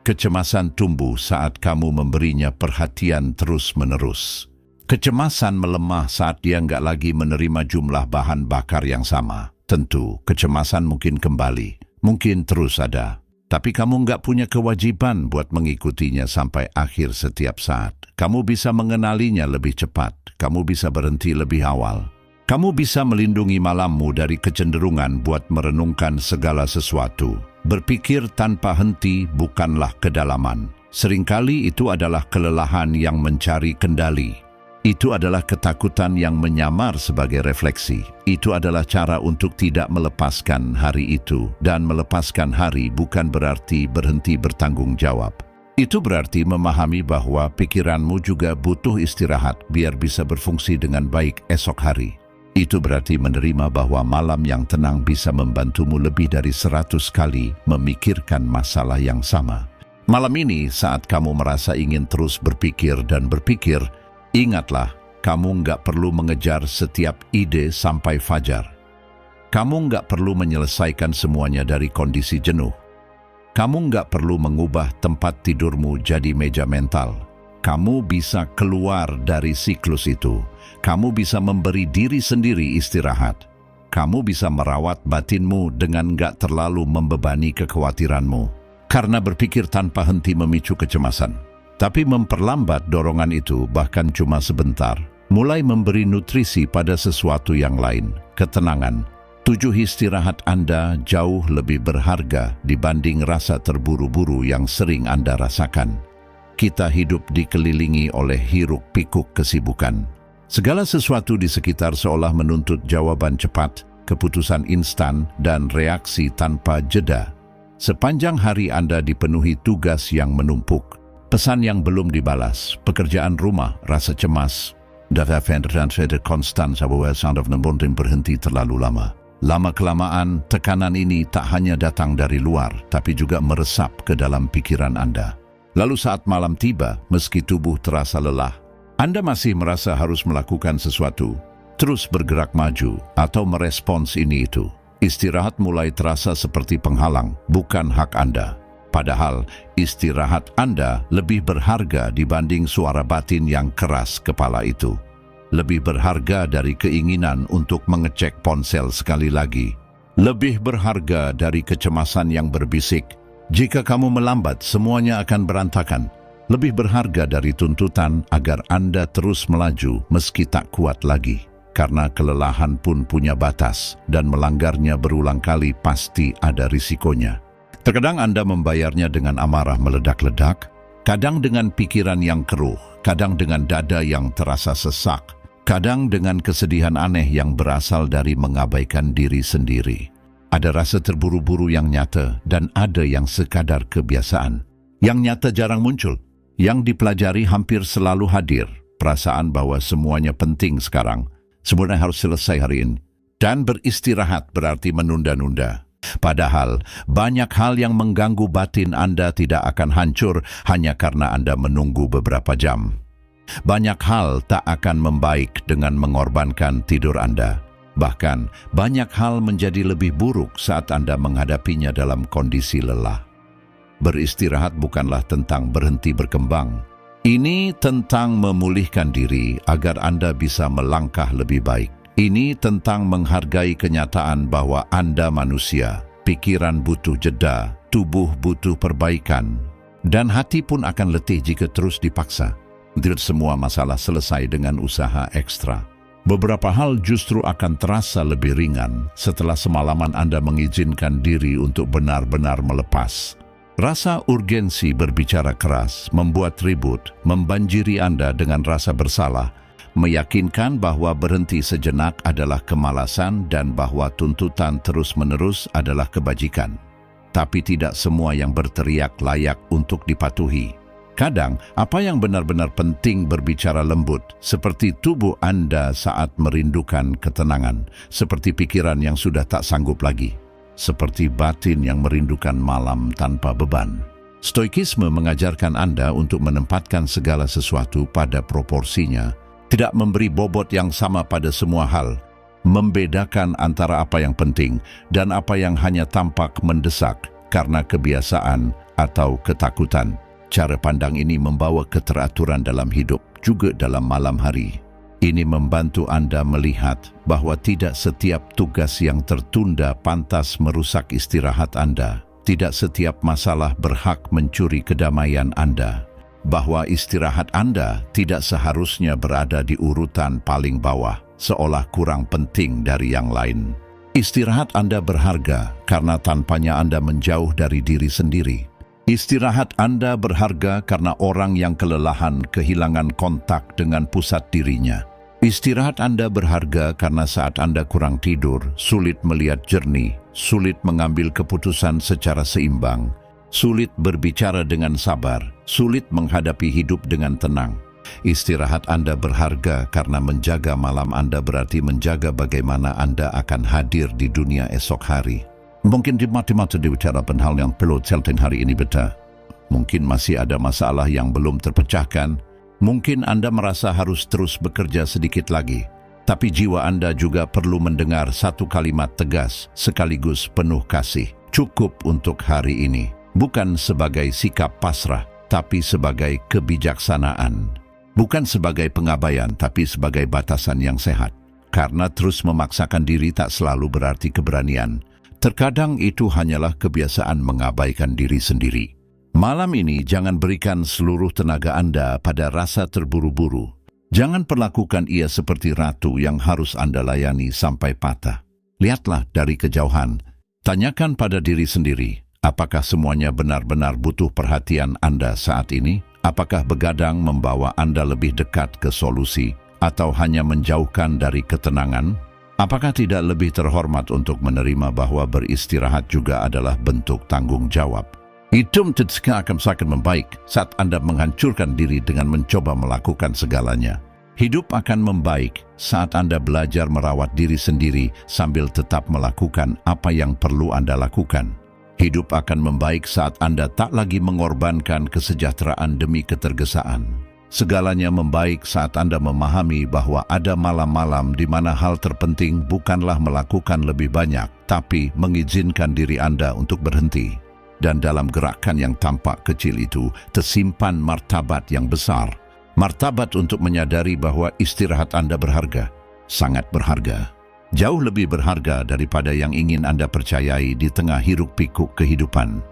Kecemasan tumbuh saat kamu memberinya perhatian terus-menerus. Kecemasan melemah saat dia nggak lagi menerima jumlah bahan bakar yang sama. Tentu, kecemasan mungkin kembali, mungkin terus ada. Tapi kamu nggak punya kewajiban buat mengikutinya sampai akhir setiap saat. Kamu bisa mengenalinya lebih cepat. Kamu bisa berhenti lebih awal. Kamu bisa melindungi malammu dari kecenderungan buat merenungkan segala sesuatu. Berpikir tanpa henti bukanlah kedalaman. Seringkali itu adalah kelelahan yang mencari kendali. Itu adalah ketakutan yang menyamar sebagai refleksi. Itu adalah cara untuk tidak melepaskan hari itu. Dan melepaskan hari bukan berarti berhenti bertanggung jawab. Itu berarti memahami bahwa pikiranmu juga butuh istirahat biar bisa berfungsi dengan baik esok hari. Itu berarti menerima bahwa malam yang tenang bisa membantumu lebih dari 100 kali memikirkan masalah yang sama. Malam ini saat kamu merasa ingin terus berpikir dan berpikir, ingatlah, kamu nggak perlu mengejar setiap ide sampai fajar. Kamu nggak perlu menyelesaikan semuanya dari kondisi jenuh. Kamu nggak perlu mengubah tempat tidurmu jadi meja mental. Kamu bisa keluar dari siklus itu. Kamu bisa memberi diri sendiri istirahat. Kamu bisa merawat batinmu dengan nggak terlalu membebani kekhawatiranmu. Karena berpikir tanpa henti memicu kecemasan. Tapi memperlambat dorongan itu bahkan cuma sebentar. Mulai memberi nutrisi pada sesuatu yang lain, ketenangan. 7 istirahat Anda jauh lebih berharga dibanding rasa terburu-buru yang sering Anda rasakan. Kita hidup dikelilingi oleh hiruk-pikuk kesibukan. Segala sesuatu di sekitar seolah menuntut jawaban cepat, keputusan instan, dan reaksi tanpa jeda. Sepanjang hari Anda dipenuhi tugas yang menumpuk, pesan yang belum dibalas, pekerjaan rumah, rasa cemas, data konstan berhenti terlalu lama. Lama-kelamaan, tekanan ini tak hanya datang dari luar, tapi juga meresap ke dalam pikiran Anda. Lalu saat malam tiba, meski tubuh terasa lelah, Anda masih merasa harus melakukan sesuatu, terus bergerak maju, atau merespons ini itu. Istirahat mulai terasa seperti penghalang, bukan hak Anda. Padahal, istirahat Anda lebih berharga dibanding suara batin yang keras kepala itu. Lebih berharga dari keinginan untuk mengecek ponsel sekali lagi. Lebih berharga dari kecemasan yang berbisik, jika kamu melambat, semuanya akan berantakan. Lebih berharga dari tuntutan agar Anda terus melaju meski tak kuat lagi. Karena kelelahan pun punya batas, dan melanggarnya berulang kali pasti ada risikonya. Terkadang Anda membayarnya dengan amarah meledak-ledak, kadang dengan pikiran yang keruh, kadang dengan dada yang terasa sesak, kadang dengan kesedihan aneh yang berasal dari mengabaikan diri sendiri. Ada rasa terburu-buru yang nyata dan ada yang sekadar kebiasaan. Yang nyata jarang muncul, yang dipelajari hampir selalu hadir. Perasaan bahwa semuanya penting sekarang, semuanya harus selesai hari ini. Dan beristirahat berarti menunda-nunda. Padahal banyak hal yang mengganggu batin Anda tidak akan hancur hanya karena Anda menunggu beberapa jam. Banyak hal tak akan membaik dengan mengorbankan tidur Anda. Bahkan, banyak hal menjadi lebih buruk saat Anda menghadapinya dalam kondisi lelah. Beristirahat bukanlah tentang berhenti berkembang. Ini tentang memulihkan diri agar Anda bisa melangkah lebih baik. Ini tentang menghargai kenyataan bahwa Anda manusia, pikiran butuh jeda, tubuh butuh perbaikan, dan hati pun akan letih jika terus dipaksa. Tidak semua masalah selesai dengan usaha ekstra. Beberapa hal justru akan terasa lebih ringan setelah semalaman Anda mengizinkan diri untuk benar-benar melepas. Rasa urgensi berbicara keras, membuat ribut, membanjiri Anda dengan rasa bersalah, meyakinkan bahwa berhenti sejenak adalah kemalasan dan bahwa tuntutan terus-menerus adalah kebajikan. Tapi tidak semua yang berteriak layak untuk dipatuhi. Kadang, apa yang benar-benar penting berbicara lembut, seperti tubuh Anda saat merindukan ketenangan, seperti pikiran yang sudah tak sanggup lagi, seperti batin yang merindukan malam tanpa beban. Stoikisme mengajarkan Anda untuk menempatkan segala sesuatu pada proporsinya, tidak memberi bobot yang sama pada semua hal, membedakan antara apa yang penting dan apa yang hanya tampak mendesak karena kebiasaan atau ketakutan. Cara pandang ini membawa keteraturan dalam hidup, juga dalam malam hari. Ini membantu Anda melihat bahwa tidak setiap tugas yang tertunda pantas merusak istirahat Anda. Tidak setiap masalah berhak mencuri kedamaian Anda. Bahwa istirahat Anda tidak seharusnya berada di urutan paling bawah, seolah kurang penting dari yang lain. Istirahat Anda berharga karena tanpanya Anda menjauh dari diri sendiri. Istirahat Anda berharga karena orang yang kelelahan kehilangan kontak dengan pusat dirinya. Istirahat Anda berharga karena saat Anda kurang tidur, sulit melihat jernih, sulit mengambil keputusan secara seimbang, sulit berbicara dengan sabar, sulit menghadapi hidup dengan tenang. Istirahat Anda berharga karena menjaga malam Anda berarti menjaga bagaimana Anda akan hadir di dunia esok hari. Mungkin di mata-mata dibicarakan hal yang perlu celtin hari ini betul. Mungkin masih ada masalah yang belum terpecahkan. Mungkin Anda merasa harus terus bekerja sedikit lagi. Tapi jiwa Anda juga perlu mendengar satu kalimat tegas sekaligus penuh kasih. Cukup untuk hari ini. Bukan sebagai sikap pasrah, tapi sebagai kebijaksanaan. Bukan sebagai pengabaian, tapi sebagai batasan yang sehat. Karena terus memaksakan diri tak selalu berarti keberanian. Terkadang itu hanyalah kebiasaan mengabaikan diri sendiri. Malam ini jangan berikan seluruh tenaga Anda pada rasa terburu-buru. Jangan perlakukan ia seperti ratu yang harus Anda layani sampai patah. Lihatlah dari kejauhan. Tanyakan pada diri sendiri, apakah semuanya benar-benar butuh perhatian Anda saat ini? Apakah begadang membawa Anda lebih dekat ke solusi atau hanya menjauhkan dari ketenangan? Apakah tidak lebih terhormat untuk menerima bahwa beristirahat juga adalah bentuk tanggung jawab? Hidup tidak akan membaik saat Anda menghancurkan diri dengan mencoba melakukan segalanya. Hidup akan membaik saat Anda belajar merawat diri sendiri sambil tetap melakukan apa yang perlu Anda lakukan. Hidup akan membaik saat Anda tak lagi mengorbankan kesejahteraan demi ketergesaan. Segalanya membaik saat Anda memahami bahwa ada malam-malam di mana hal terpenting bukanlah melakukan lebih banyak, tapi mengizinkan diri Anda untuk berhenti. Dan dalam gerakan yang tampak kecil itu, tersimpan martabat yang besar. Martabat untuk menyadari bahwa istirahat Anda berharga, sangat berharga. Jauh lebih berharga daripada yang ingin Anda percayai di tengah hiruk-pikuk kehidupan.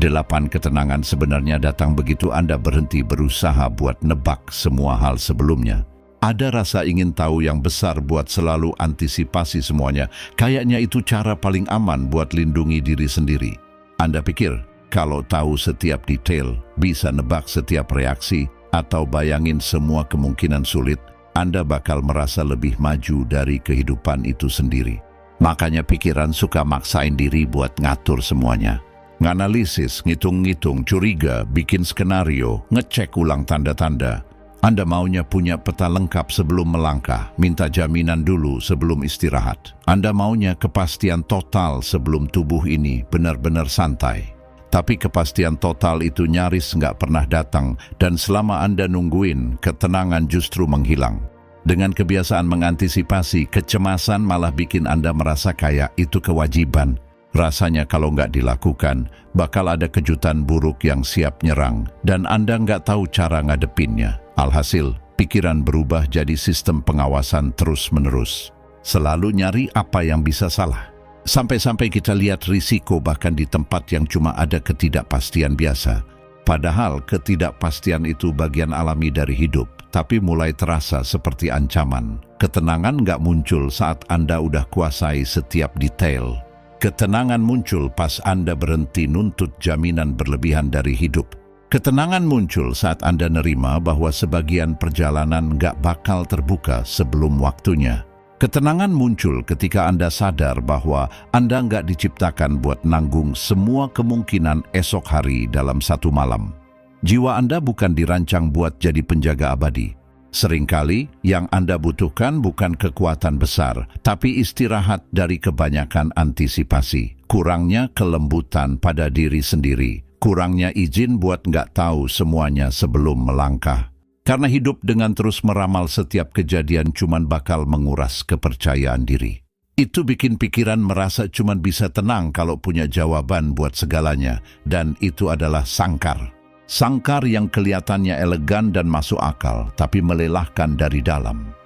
8 ketenangan sebenarnya datang begitu Anda berhenti berusaha buat nebak semua hal sebelumnya. Ada rasa ingin tahu yang besar buat selalu antisipasi semuanya. Kayaknya itu cara paling aman buat lindungi diri sendiri. Anda pikir kalau tahu setiap detail, bisa nebak setiap reaksi, atau bayangin semua kemungkinan sulit, Anda bakal merasa lebih maju dari kehidupan itu sendiri. Makanya pikiran suka maksain diri buat ngatur semuanya. Nganalisis, ngitung-ngitung, curiga, bikin skenario, ngecek ulang tanda-tanda. Anda maunya punya peta lengkap sebelum melangkah, minta jaminan dulu sebelum istirahat. Anda maunya kepastian total sebelum tubuh ini benar-benar santai. Tapi kepastian total itu nyaris nggak pernah datang, dan selama Anda nungguin, ketenangan justru menghilang. Dengan kebiasaan mengantisipasi, kecemasan malah bikin Anda merasa kayak itu kewajiban. Rasanya kalau nggak dilakukan, bakal ada kejutan buruk yang siap nyerang, dan Anda nggak tahu cara ngadepinnya. Alhasil, pikiran berubah jadi sistem pengawasan terus-menerus. Selalu nyari apa yang bisa salah. Sampai-sampai kita lihat risiko bahkan di tempat yang cuma ada ketidakpastian biasa. Padahal ketidakpastian itu bagian alami dari hidup, tapi mulai terasa seperti ancaman. Ketenangan nggak muncul saat Anda udah kuasai setiap detail. Ketenangan muncul pas Anda berhenti nuntut jaminan berlebihan dari hidup. Ketenangan muncul saat Anda nerima bahwa sebagian perjalanan nggak bakal terbuka sebelum waktunya. Ketenangan muncul ketika Anda sadar bahwa Anda nggak diciptakan buat nanggung semua kemungkinan esok hari dalam satu malam. Jiwa Anda bukan dirancang buat jadi penjaga abadi. Seringkali yang Anda butuhkan bukan kekuatan besar, tapi istirahat dari kebanyakan antisipasi. Kurangnya kelembutan pada diri sendiri, kurangnya izin buat nggak tahu semuanya sebelum melangkah. Karena hidup dengan terus meramal setiap kejadian cuman bakal menguras kepercayaan diri. Itu bikin pikiran merasa cuman bisa tenang kalau punya jawaban buat segalanya, dan itu adalah sangkar. Sangkar yang kelihatannya elegan dan masuk akal, tapi melelahkan dari dalam.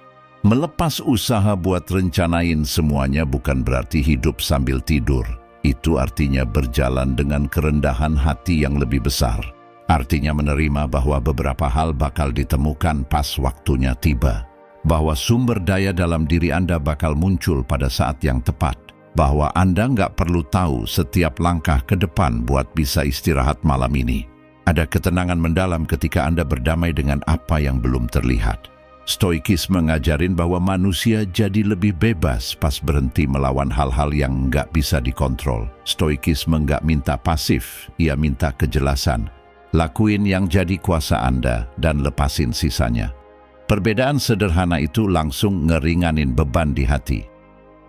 Melepas usaha buat rencanain semuanya bukan berarti hidup sambil tidur. Itu artinya berjalan dengan kerendahan hati yang lebih besar. Artinya menerima bahwa beberapa hal bakal ditemukan pas waktunya tiba. Bahwa sumber daya dalam diri Anda bakal muncul pada saat yang tepat. Bahwa Anda nggak perlu tahu setiap langkah ke depan buat bisa istirahat malam ini. Ada ketenangan mendalam ketika Anda berdamai dengan apa yang belum terlihat. Stoikisme ngajarin bahwa manusia jadi lebih bebas pas berhenti melawan hal-hal yang nggak bisa dikontrol. Stoikisme nggak minta pasif, ia minta kejelasan. Lakuin yang jadi kuasa Anda dan lepasin sisanya. Perbedaan sederhana itu langsung ngeringanin beban di hati.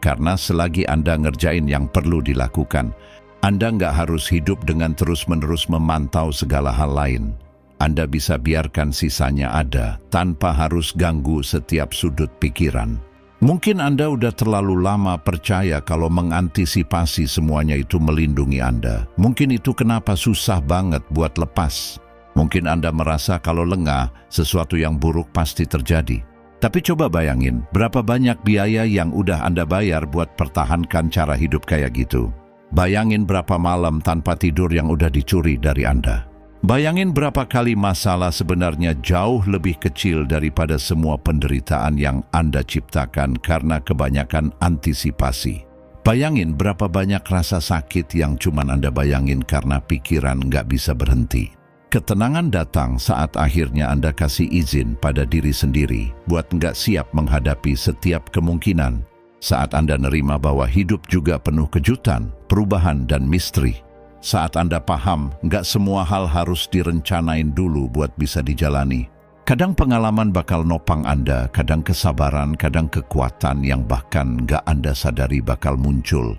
Karena selagi Anda ngerjain yang perlu dilakukan, Anda nggak harus hidup dengan terus-menerus memantau segala hal lain. Anda bisa biarkan sisanya ada tanpa harus ganggu setiap sudut pikiran. Mungkin Anda udah terlalu lama percaya kalau mengantisipasi semuanya itu melindungi Anda. Mungkin itu kenapa susah banget buat lepas. Mungkin Anda merasa kalau lengah, sesuatu yang buruk pasti terjadi. Tapi coba bayangin, berapa banyak biaya yang udah Anda bayar buat pertahankan cara hidup kayak gitu. Bayangin berapa malam tanpa tidur yang udah dicuri dari Anda. Bayangin berapa kali masalah sebenarnya jauh lebih kecil daripada semua penderitaan yang Anda ciptakan karena kebanyakan antisipasi. Bayangin berapa banyak rasa sakit yang cuman Anda bayangin karena pikiran nggak bisa berhenti. Ketenangan datang saat akhirnya Anda kasih izin pada diri sendiri buat nggak siap menghadapi setiap kemungkinan. Saat Anda nerima bahwa hidup juga penuh kejutan, perubahan, dan misteri. Saat Anda paham nggak semua hal harus direncanain dulu buat bisa dijalani. Kadang pengalaman bakal nopang Anda, kadang kesabaran, kadang kekuatan yang bahkan nggak Anda sadari bakal muncul.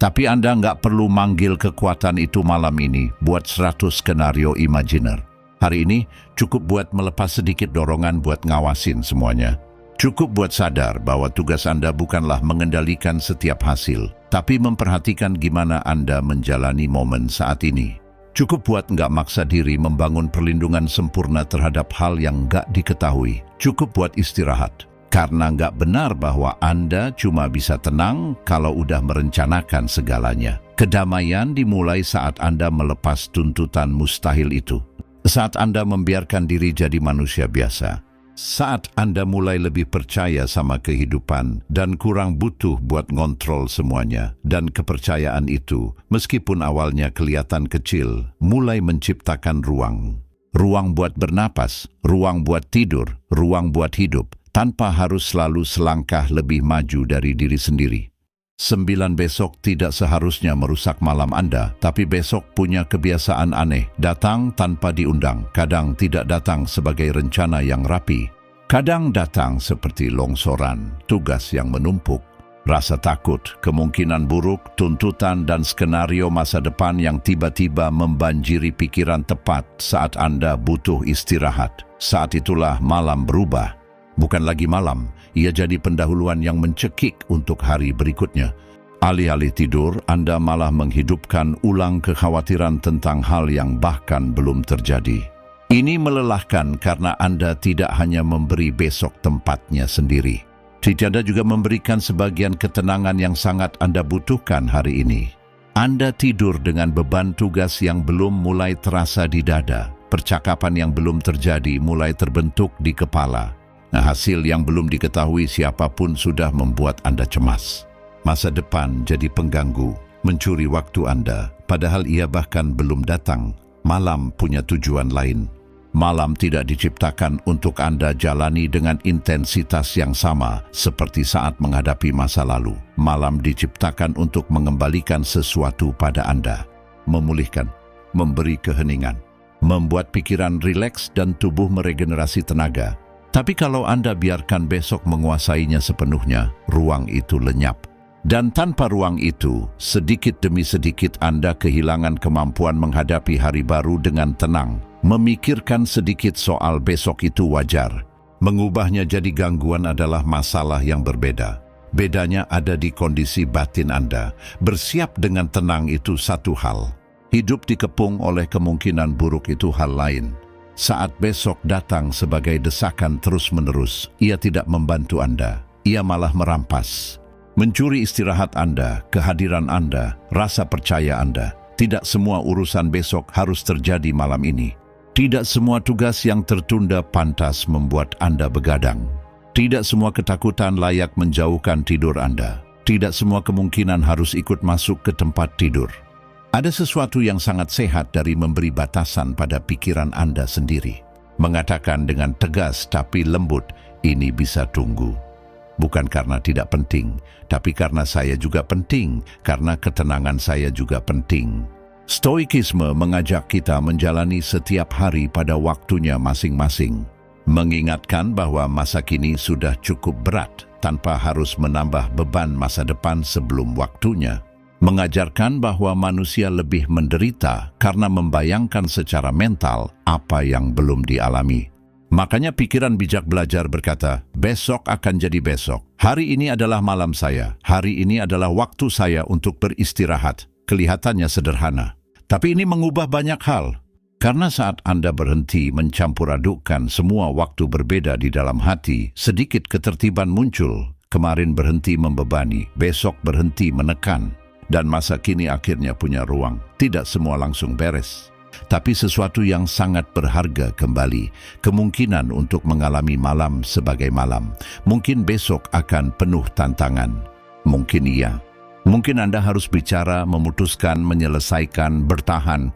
Tapi Anda nggak perlu manggil kekuatan itu malam ini buat 100 skenario imajiner. Hari ini cukup buat melepas sedikit dorongan buat ngawasin semuanya. Cukup buat sadar bahwa tugas Anda bukanlah mengendalikan setiap hasil, tapi memperhatikan gimana Anda menjalani momen saat ini. Cukup buat nggak maksa diri membangun perlindungan sempurna terhadap hal yang nggak diketahui. Cukup buat istirahat. Karena nggak benar bahwa Anda cuma bisa tenang kalau udah merencanakan segalanya. Kedamaian dimulai saat Anda melepas tuntutan mustahil itu. Saat Anda membiarkan diri jadi manusia biasa. Saat Anda mulai lebih percaya sama kehidupan dan kurang butuh buat ngontrol semuanya. Dan kepercayaan itu, meskipun awalnya kelihatan kecil, mulai menciptakan ruang. Ruang buat bernapas, ruang buat tidur, ruang buat hidup. Tanpa harus selalu selangkah lebih maju dari diri sendiri. 9 besok tidak seharusnya merusak malam Anda, tapi besok punya kebiasaan aneh, datang tanpa diundang, kadang tidak datang sebagai rencana yang rapi, kadang datang seperti longsoran, tugas yang menumpuk, rasa takut, kemungkinan buruk, tuntutan dan skenario masa depan yang tiba-tiba membanjiri pikiran tepat saat Anda butuh istirahat. Saat itulah malam berubah. Bukan lagi malam, ia jadi pendahuluan yang mencekik untuk hari berikutnya. Alih-alih tidur, Anda malah menghidupkan ulang kekhawatiran tentang hal yang bahkan belum terjadi. Ini melelahkan karena Anda tidak hanya memberi besok tempatnya sendiri. Anda juga memberikan sebagian ketenangan yang sangat Anda butuhkan hari ini. Anda tidur dengan beban tugas yang belum mulai terasa di dada, percakapan yang belum terjadi mulai terbentuk di kepala. Hasil yang belum diketahui siapapun sudah membuat Anda cemas. Masa depan jadi pengganggu, mencuri waktu Anda, padahal ia bahkan belum datang. Malam punya tujuan lain. Malam tidak diciptakan untuk Anda jalani dengan intensitas yang sama seperti saat menghadapi masa lalu. Malam diciptakan untuk mengembalikan sesuatu pada Anda. Memulihkan, memberi keheningan, membuat pikiran rileks dan tubuh meregenerasi tenaga. Tapi kalau Anda biarkan besok menguasainya sepenuhnya, ruang itu lenyap. Dan tanpa ruang itu, sedikit demi sedikit Anda kehilangan kemampuan menghadapi hari baru dengan tenang. Memikirkan sedikit soal besok itu wajar. Mengubahnya jadi gangguan adalah masalah yang berbeda. Bedanya ada di kondisi batin Anda. Bersiap dengan tenang itu satu hal. Hidup dikepung oleh kemungkinan buruk itu hal lain. Saat besok datang sebagai desakan terus-menerus, ia tidak membantu Anda. Ia malah merampas. Mencuri istirahat Anda, kehadiran Anda, rasa percaya Anda. Tidak semua urusan besok harus terjadi malam ini. Tidak semua tugas yang tertunda pantas membuat Anda begadang. Tidak semua ketakutan layak menjauhkan tidur Anda. Tidak semua kemungkinan harus ikut masuk ke tempat tidur. Ada sesuatu yang sangat sehat dari memberi batasan pada pikiran Anda sendiri. Mengatakan dengan tegas tapi lembut, ini bisa tunggu. Bukan karena tidak penting, tapi karena saya juga penting, karena ketenangan saya juga penting. Stoikisme mengajak kita menjalani setiap hari pada waktunya masing-masing. Mengingatkan bahwa masa kini sudah cukup berat, tanpa harus menambah beban masa depan sebelum waktunya. Mengajarkan bahwa manusia lebih menderita karena membayangkan secara mental apa yang belum dialami. Makanya pikiran bijak belajar berkata, besok akan jadi besok. Hari ini adalah malam saya. Hari ini adalah waktu saya untuk beristirahat. Kelihatannya sederhana. Tapi ini mengubah banyak hal. Karena saat Anda berhenti mencampur adukkan semua waktu berbeda di dalam hati, sedikit ketertiban muncul. Kemarin berhenti membebani, besok berhenti menekan. Dan masa kini akhirnya punya ruang. Tidak semua langsung beres. Tapi sesuatu yang sangat berharga kembali. Kemungkinan untuk mengalami malam sebagai malam. Mungkin besok akan penuh tantangan. Mungkin iya. Mungkin Anda harus bicara, memutuskan, menyelesaikan, bertahan.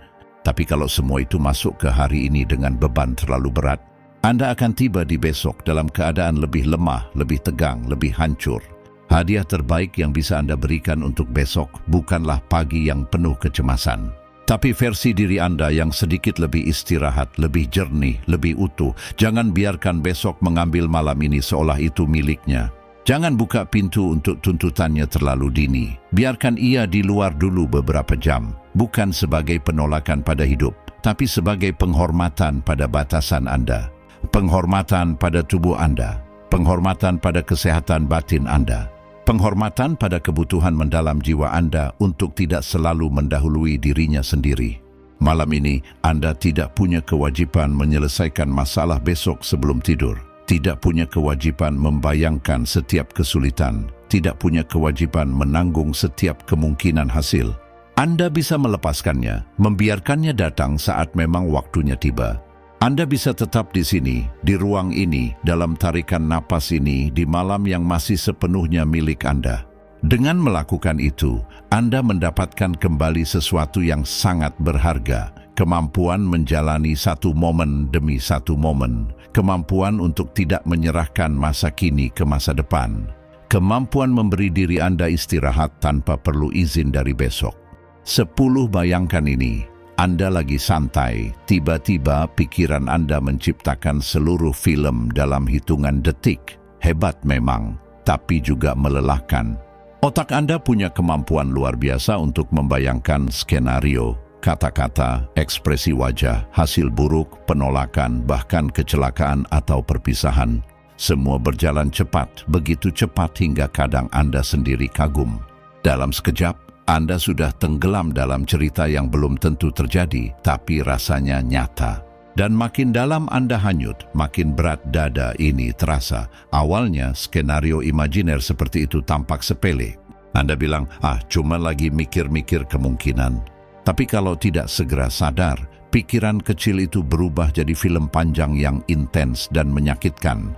Tapi kalau semua itu masuk ke hari ini dengan beban terlalu berat, Anda akan tiba di besok dalam keadaan lebih lemah, lebih tegang, lebih hancur. Hadiah terbaik yang bisa Anda berikan untuk besok bukanlah pagi yang penuh kecemasan, tapi versi diri Anda yang sedikit lebih istirahat, lebih jernih, lebih utuh. Jangan biarkan besok mengambil malam ini seolah itu miliknya. Jangan buka pintu untuk tuntutannya terlalu dini. Biarkan ia di luar dulu beberapa jam, bukan sebagai penolakan pada hidup, tapi sebagai penghormatan pada batasan Anda, penghormatan pada tubuh Anda, penghormatan pada kesehatan batin Anda, penghormatan pada kebutuhan mendalam jiwa Anda untuk tidak selalu mendahului dirinya sendiri. Malam ini, Anda tidak punya kewajiban menyelesaikan masalah besok sebelum tidur. Tidak punya kewajiban membayangkan setiap kesulitan, tidak punya kewajiban menanggung setiap kemungkinan hasil. Anda bisa melepaskannya, membiarkannya datang saat memang waktunya tiba. Anda bisa tetap di sini, di ruang ini, dalam tarikan napas ini, di malam yang masih sepenuhnya milik Anda. Dengan melakukan itu, Anda mendapatkan kembali sesuatu yang sangat berharga, kemampuan menjalani satu momen demi satu momen, kemampuan untuk tidak menyerahkan masa kini ke masa depan, kemampuan memberi diri Anda istirahat tanpa perlu izin dari besok. 10 bayangkan ini, Anda lagi santai, tiba-tiba pikiran Anda menciptakan seluruh film dalam hitungan detik. Hebat memang, tapi juga melelahkan. Otak Anda punya kemampuan luar biasa untuk membayangkan skenario, kata-kata, ekspresi wajah, hasil buruk, penolakan, bahkan kecelakaan atau perpisahan. Semua berjalan cepat, begitu cepat hingga kadang Anda sendiri kagum. Dalam sekejap, Anda sudah tenggelam dalam cerita yang belum tentu terjadi, tapi rasanya nyata. Dan makin dalam Anda hanyut, makin berat dada ini terasa. Awalnya, skenario imajiner seperti itu tampak sepele. Anda bilang, cuma lagi mikir-mikir kemungkinan. Tapi kalau tidak segera sadar, pikiran kecil itu berubah jadi film panjang yang intens dan menyakitkan.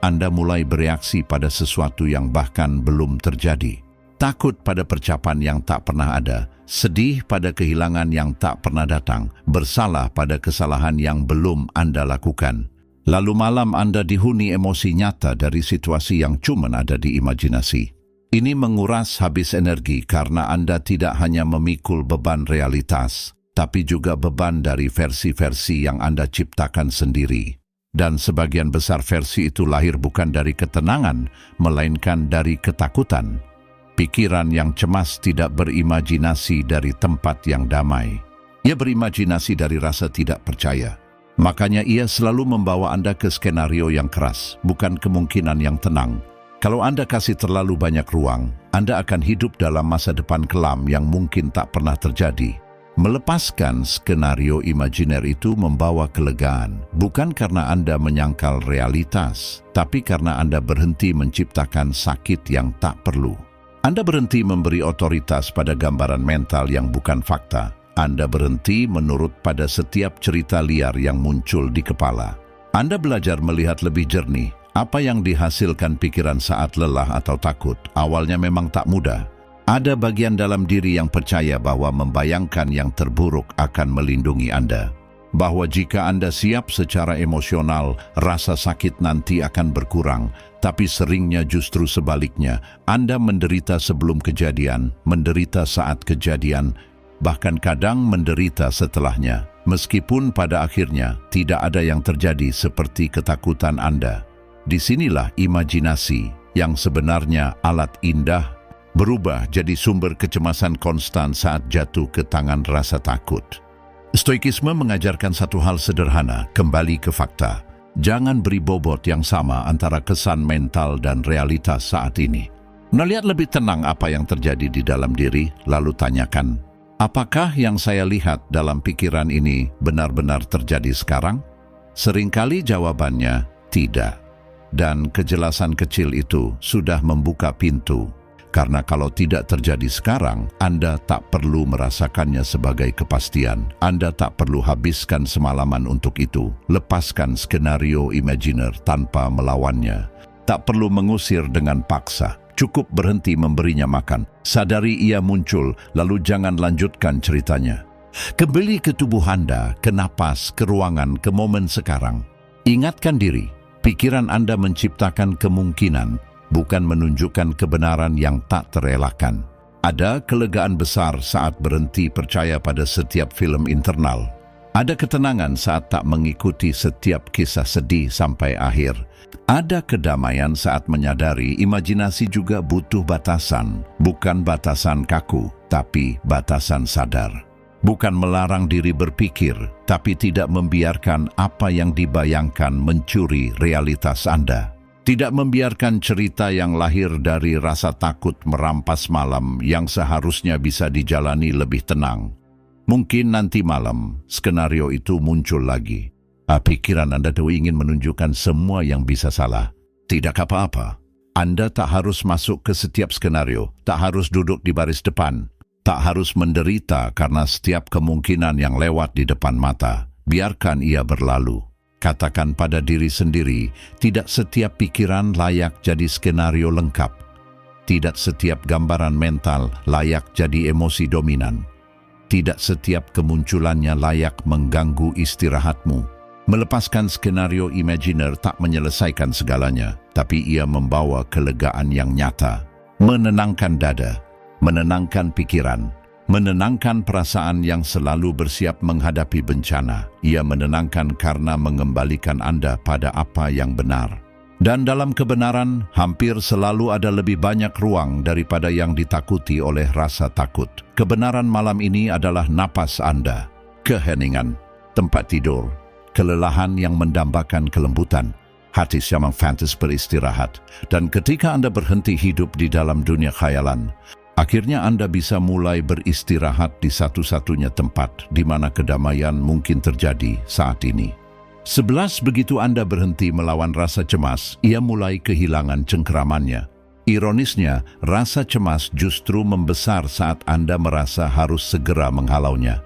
Anda mulai bereaksi pada sesuatu yang bahkan belum terjadi. Takut pada percakapan yang tak pernah ada, sedih pada kehilangan yang tak pernah datang, bersalah pada kesalahan yang belum Anda lakukan. Lalu malam Anda dihuni emosi nyata dari situasi yang cuma ada di imajinasi. Ini menguras habis energi karena Anda tidak hanya memikul beban realitas, tapi juga beban dari versi-versi yang Anda ciptakan sendiri. Dan sebagian besar versi itu lahir bukan dari ketenangan, melainkan dari ketakutan. Pikiran yang cemas tidak berimajinasi dari tempat yang damai. Ia berimajinasi dari rasa tidak percaya. Makanya ia selalu membawa Anda ke skenario yang keras, bukan kemungkinan yang tenang. Kalau Anda kasih terlalu banyak ruang, Anda akan hidup dalam masa depan kelam yang mungkin tak pernah terjadi. Melepaskan skenario imajiner itu membawa kelegaan, bukan karena Anda menyangkal realitas, tapi karena Anda berhenti menciptakan sakit yang tak perlu. Anda berhenti memberi otoritas pada gambaran mental yang bukan fakta. Anda berhenti menurut pada setiap cerita liar yang muncul di kepala. Anda belajar melihat lebih jernih. Apa yang dihasilkan pikiran saat lelah atau takut awalnya memang tak mudah. Ada bagian dalam diri yang percaya bahwa membayangkan yang terburuk akan melindungi Anda. Bahwa jika Anda siap secara emosional, rasa sakit nanti akan berkurang. Tapi seringnya justru sebaliknya. Anda menderita sebelum kejadian, menderita saat kejadian, bahkan kadang menderita setelahnya. Meskipun pada akhirnya tidak ada yang terjadi seperti ketakutan Anda. Disinilah imajinasi yang sebenarnya alat indah berubah jadi sumber kecemasan konstan saat jatuh ke tangan rasa takut. Stoikisme mengajarkan satu hal sederhana, kembali ke fakta. Jangan beri bobot yang sama antara kesan mental dan realitas saat ini. Melihat lebih tenang apa yang terjadi di dalam diri, lalu tanyakan, apakah yang saya lihat dalam pikiran ini benar-benar terjadi sekarang? Seringkali jawabannya tidak. Dan kejelasan kecil itu sudah membuka pintu. Karena kalau tidak terjadi sekarang, Anda tak perlu merasakannya sebagai kepastian. Anda tak perlu habiskan semalaman untuk itu. Lepaskan skenario imajiner tanpa melawannya. Tak perlu mengusir dengan paksa. Cukup berhenti memberinya makan. Sadari ia muncul, lalu jangan lanjutkan ceritanya. Kembali ke tubuh Anda, ke napas, ke ruangan, ke momen sekarang. Ingatkan diri, pikiran Anda menciptakan kemungkinan, bukan menunjukkan kebenaran yang tak terelakkan. Ada kelegaan besar saat berhenti percaya pada setiap film internal. Ada ketenangan saat tak mengikuti setiap kisah sedih sampai akhir. Ada kedamaian saat menyadari imajinasi juga butuh batasan, bukan batasan kaku, tapi batasan sadar. Bukan melarang diri berpikir, tapi tidak membiarkan apa yang dibayangkan mencuri realitas Anda. Tidak membiarkan cerita yang lahir dari rasa takut merampas malam yang seharusnya bisa dijalani lebih tenang. Mungkin nanti malam, skenario itu muncul lagi. Pikiran Anda tuh ingin menunjukkan semua yang bisa salah. Tidak apa-apa. Anda tak harus masuk ke setiap skenario, tak harus duduk di baris depan, tak harus menderita karena setiap kemungkinan yang lewat di depan mata. Biarkan ia berlalu. Katakan pada diri sendiri, tidak setiap pikiran layak jadi skenario lengkap. Tidak setiap gambaran mental layak jadi emosi dominan. Tidak setiap kemunculannya layak mengganggu istirahatmu. Melepaskan skenario imajiner tak menyelesaikan segalanya, tapi ia membawa kelegaan yang nyata. Menenangkan dada, menenangkan pikiran, menenangkan perasaan yang selalu bersiap menghadapi bencana. Ia menenangkan karena mengembalikan Anda pada apa yang benar. Dan dalam kebenaran, hampir selalu ada lebih banyak ruang daripada yang ditakuti oleh rasa takut. Kebenaran malam ini adalah napas Anda, keheningan, tempat tidur, kelelahan yang mendambakan kelembutan, hati yang fantas beristirahat. Dan ketika Anda berhenti hidup di dalam dunia khayalan, akhirnya Anda bisa mulai beristirahat di satu-satunya tempat di mana kedamaian mungkin terjadi saat ini. 11 begitu Anda berhenti melawan rasa cemas, ia mulai kehilangan cengkeramannya. Ironisnya, rasa cemas justru membesar saat Anda merasa harus segera menghalaunya.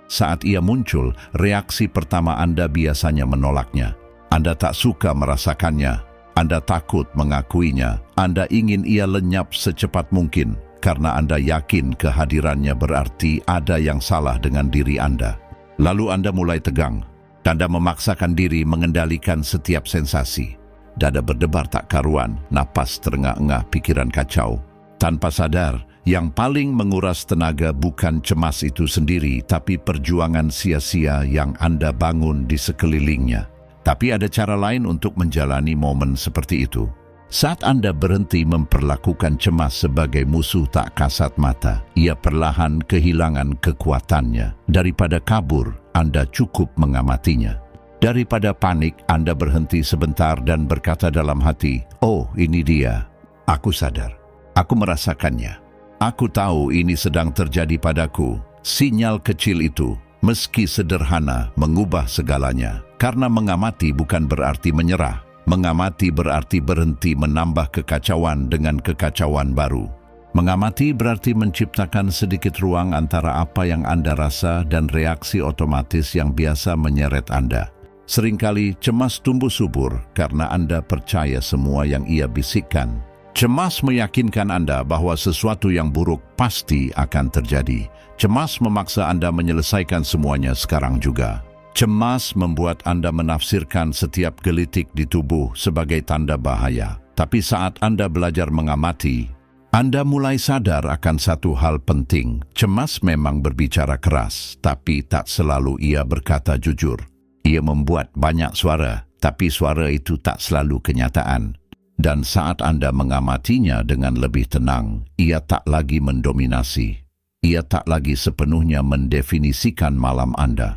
Saat ia muncul, reaksi pertama Anda biasanya menolaknya. Anda tak suka merasakannya. Anda takut mengakuinya. Anda ingin ia lenyap secepat mungkin, karena Anda yakin kehadirannya berarti ada yang salah dengan diri Anda. Lalu Anda mulai tegang. Anda memaksakan diri mengendalikan setiap sensasi. Dada berdebar tak karuan, napas terengah-engah, pikiran kacau. Tanpa sadar, yang paling menguras tenaga bukan cemas itu sendiri, tapi perjuangan sia-sia yang Anda bangun di sekelilingnya. Tapi ada cara lain untuk menjalani momen seperti itu. Saat Anda berhenti memperlakukan cemas sebagai musuh tak kasat mata, ia perlahan kehilangan kekuatannya. Daripada kabur, Anda cukup mengamatinya. Daripada panik, Anda berhenti sebentar dan berkata dalam hati, "Oh, ini dia. Aku sadar. Aku merasakannya. Aku tahu ini sedang terjadi padaku." Sinyal kecil itu, meski sederhana, mengubah segalanya. Karena mengamati bukan berarti menyerah. Mengamati berarti berhenti menambah kekacauan dengan kekacauan baru. Mengamati berarti menciptakan sedikit ruang antara apa yang Anda rasa dan reaksi otomatis yang biasa menyeret Anda. Seringkali cemas tumbuh subur karena Anda percaya semua yang ia bisikkan. Cemas meyakinkan Anda bahwa sesuatu yang buruk pasti akan terjadi. Cemas memaksa Anda menyelesaikan semuanya sekarang juga. Cemas membuat Anda menafsirkan setiap gelitik di tubuh sebagai tanda bahaya. Tapi saat Anda belajar mengamati, Anda mulai sadar akan satu hal penting. Cemas memang berbicara keras, tapi tak selalu ia berkata jujur. Ia membuat banyak suara, tapi suara itu tak selalu kenyataan. Dan saat Anda mengamatinya dengan lebih tenang, ia tak lagi mendominasi. Ia tak lagi sepenuhnya mendefinisikan malam Anda.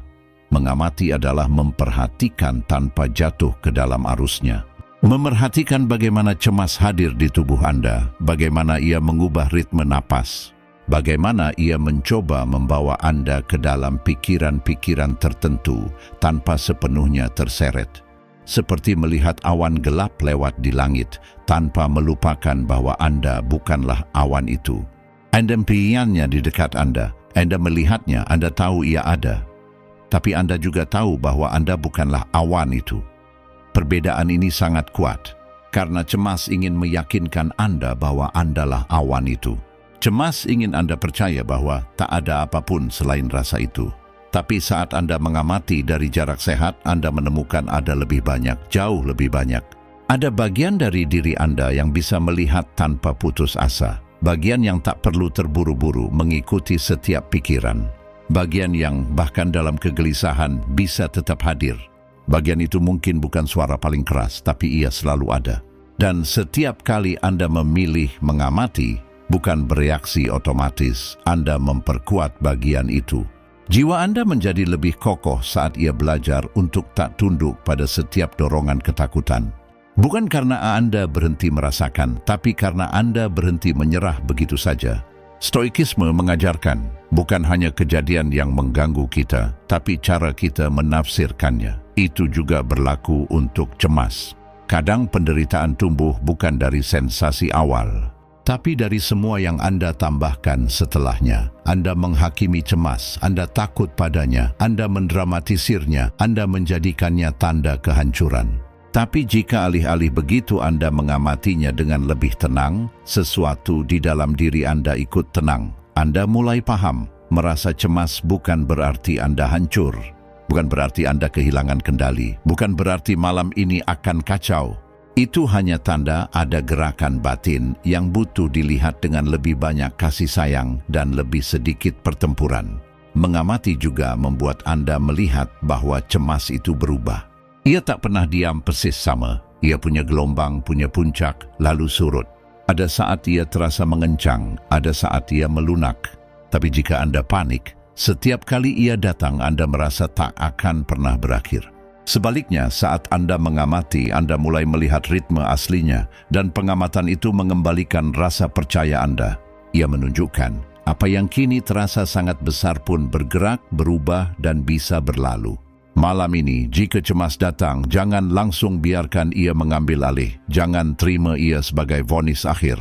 Mengamati adalah memperhatikan tanpa jatuh ke dalam arusnya. Memerhatikan bagaimana cemas hadir di tubuh Anda, bagaimana ia mengubah ritme napas, bagaimana ia mencoba membawa Anda ke dalam pikiran-pikiran tertentu tanpa sepenuhnya terseret. Seperti melihat awan gelap lewat di langit tanpa melupakan bahwa Anda bukanlah awan itu. Anda melihatnya di dekat Anda, Anda melihatnya, Anda tahu ia ada. Tapi Anda juga tahu bahwa Anda bukanlah awan itu. Perbedaan ini sangat kuat, karena cemas ingin meyakinkan Anda bahwa Andalah awan itu. Cemas ingin Anda percaya bahwa tak ada apapun selain rasa itu. Tapi saat Anda mengamati dari jarak sehat, Anda menemukan ada lebih banyak, jauh lebih banyak. Ada bagian dari diri Anda yang bisa melihat tanpa putus asa. Bagian yang tak perlu terburu-buru mengikuti setiap pikiran. Bagian yang bahkan dalam kegelisahan bisa tetap hadir. Bagian itu mungkin bukan suara paling keras, tapi ia selalu ada. Dan setiap kali Anda memilih mengamati, bukan bereaksi otomatis, Anda memperkuat bagian itu. Jiwa Anda menjadi lebih kokoh saat ia belajar untuk tak tunduk pada setiap dorongan ketakutan. Bukan karena Anda berhenti merasakan, tapi karena Anda berhenti menyerah begitu saja. Stoikisme mengajarkan, bukan hanya kejadian yang mengganggu kita, tapi cara kita menafsirkannya. Itu juga berlaku untuk cemas. Kadang penderitaan tumbuh bukan dari sensasi awal, tapi dari semua yang Anda tambahkan setelahnya. Anda menghakimi cemas, Anda takut padanya, Anda mendramatisirnya, Anda menjadikannya tanda kehancuran. Tapi jika alih-alih begitu Anda mengamatinya dengan lebih tenang, sesuatu di dalam diri Anda ikut tenang. Anda mulai paham, merasa cemas bukan berarti Anda hancur, bukan berarti Anda kehilangan kendali, bukan berarti malam ini akan kacau. Itu hanya tanda ada gerakan batin yang butuh dilihat dengan lebih banyak kasih sayang dan lebih sedikit pertempuran. Mengamati juga membuat Anda melihat bahwa cemas itu berubah. Ia tak pernah diam persis sama. Ia punya gelombang, punya puncak, lalu surut. Ada saat ia terasa mengencang, ada saat ia melunak. Tapi jika Anda panik, setiap kali ia datang Anda merasa tak akan pernah berakhir. Sebaliknya, saat Anda mengamati, Anda mulai melihat ritme aslinya, dan pengamatan itu mengembalikan rasa percaya Anda. Ia menunjukkan, apa yang kini terasa sangat besar pun bergerak, berubah, dan bisa berlalu. Malam ini, jika cemas datang, jangan langsung biarkan ia mengambil alih. Jangan terima ia sebagai vonis akhir.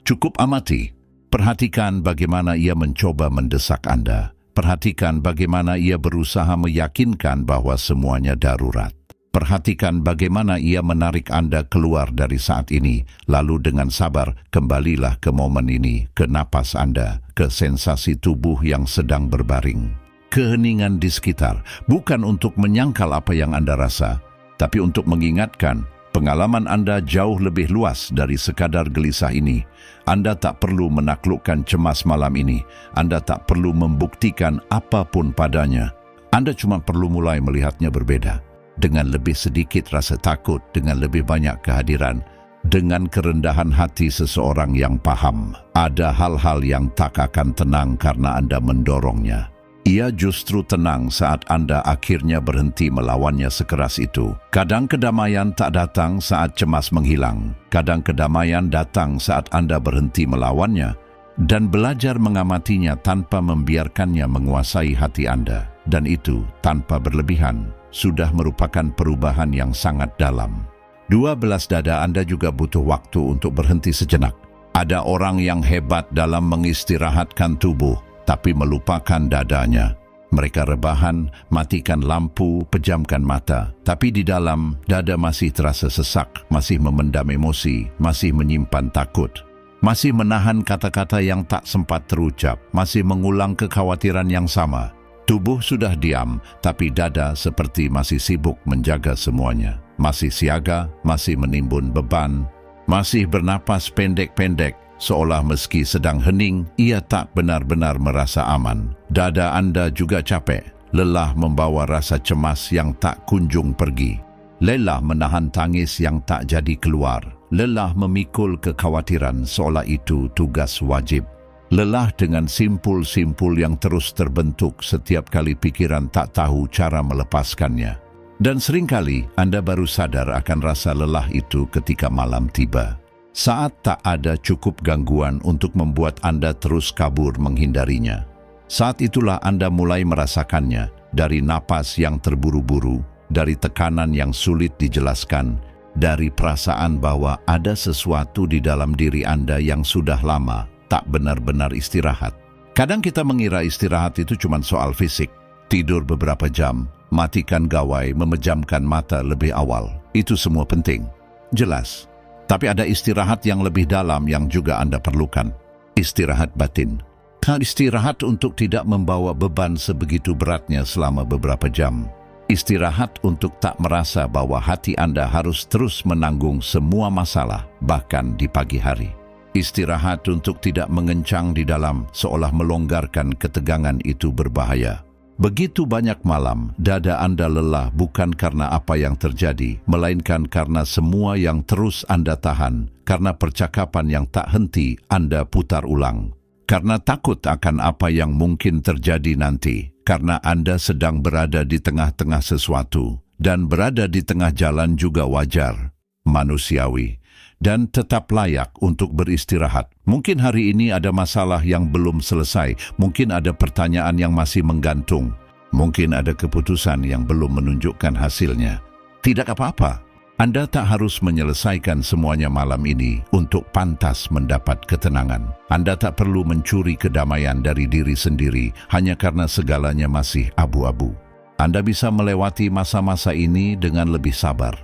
Cukup amati. Perhatikan bagaimana ia mencoba mendesak Anda. Perhatikan bagaimana ia berusaha meyakinkan bahwa semuanya darurat. Perhatikan bagaimana ia menarik Anda keluar dari saat ini. Lalu dengan sabar, kembalilah ke momen ini, ke napas Anda, ke sensasi tubuh yang sedang berbaring. Keheningan di sekitar, bukan untuk menyangkal apa yang Anda rasa, tapi untuk mengingatkan, pengalaman Anda jauh lebih luas dari sekadar gelisah ini. Anda tak perlu menaklukkan cemas malam ini. Anda tak perlu membuktikan apapun padanya. Anda cuma perlu mulai melihatnya berbeda. Dengan lebih sedikit rasa takut, dengan lebih banyak kehadiran, dengan kerendahan hati seseorang yang paham. Ada hal-hal yang tak akan tenang karena Anda mendorongnya. Ia justru tenang saat Anda akhirnya berhenti melawannya sekeras itu. Kadang kedamaian tak datang saat cemas menghilang. Kadang kedamaian datang saat Anda berhenti melawannya dan belajar mengamatinya tanpa membiarkannya menguasai hati Anda. Dan itu, tanpa berlebihan, sudah merupakan perubahan yang sangat dalam. 12 dada Anda juga butuh waktu untuk berhenti sejenak. Ada orang yang hebat dalam mengistirahatkan tubuh, tapi melupakan dadanya. Mereka rebahan, matikan lampu, pejamkan mata. Tapi di dalam, dada masih terasa sesak, masih memendam emosi, masih menyimpan takut. Masih menahan kata-kata yang tak sempat terucap, masih mengulang kekhawatiran yang sama. Tubuh sudah diam, tapi dada seperti masih sibuk menjaga semuanya. Masih siaga, masih menimbun beban, masih bernapas pendek-pendek, seolah meski sedang hening, ia tak benar-benar merasa aman. Dada Anda juga capek, lelah membawa rasa cemas yang tak kunjung pergi. Lelah menahan tangis yang tak jadi keluar. Lelah memikul kekhawatiran seolah itu tugas wajib. Lelah dengan simpul-simpul yang terus terbentuk setiap kali pikiran tak tahu cara melepaskannya. Dan seringkali Anda baru sadar akan rasa lelah itu ketika malam tiba. Saat tak ada cukup gangguan untuk membuat Anda terus kabur menghindarinya. Saat itulah Anda mulai merasakannya, dari napas yang terburu-buru, dari tekanan yang sulit dijelaskan, dari perasaan bahwa ada sesuatu di dalam diri Anda yang sudah lama tak benar-benar istirahat. Kadang kita mengira istirahat itu cuma soal fisik, tidur beberapa jam, matikan gawai, memejamkan mata lebih awal. Itu semua penting, jelas. Tapi ada istirahat yang lebih dalam yang juga Anda perlukan. Istirahat batin. Istirahat untuk tidak membawa beban sebegitu beratnya selama beberapa jam. Istirahat untuk tak merasa bahwa hati Anda harus terus menanggung semua masalah, bahkan di pagi hari. Istirahat untuk tidak mengencang di dalam, seolah melonggarkan ketegangan itu berbahaya. Begitu banyak malam, dada Anda lelah bukan karena apa yang terjadi, melainkan karena semua yang terus Anda tahan, karena percakapan yang tak henti Anda putar ulang. Karena takut akan apa yang mungkin terjadi nanti, karena Anda sedang berada di tengah-tengah sesuatu, dan berada di tengah jalan juga wajar, manusiawi, dan tetap layak untuk beristirahat. Mungkin hari ini ada masalah yang belum selesai, mungkin ada pertanyaan yang masih menggantung, mungkin ada keputusan yang belum menunjukkan hasilnya. Tidak apa-apa. Anda tak harus menyelesaikan semuanya malam ini untuk pantas mendapat ketenangan. Anda tak perlu mencuri kedamaian dari diri sendiri hanya karena segalanya masih abu-abu. Anda bisa melewati masa-masa ini dengan lebih sabar.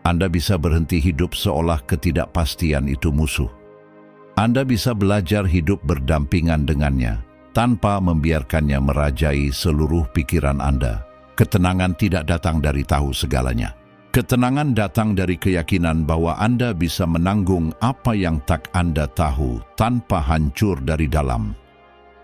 Anda bisa berhenti hidup seolah ketidakpastian itu musuh. Anda bisa belajar hidup berdampingan dengannya, tanpa membiarkannya merajai seluruh pikiran Anda. Ketenangan tidak datang dari tahu segalanya. Ketenangan datang dari keyakinan bahwa Anda bisa menanggung apa yang tak Anda tahu tanpa hancur dari dalam.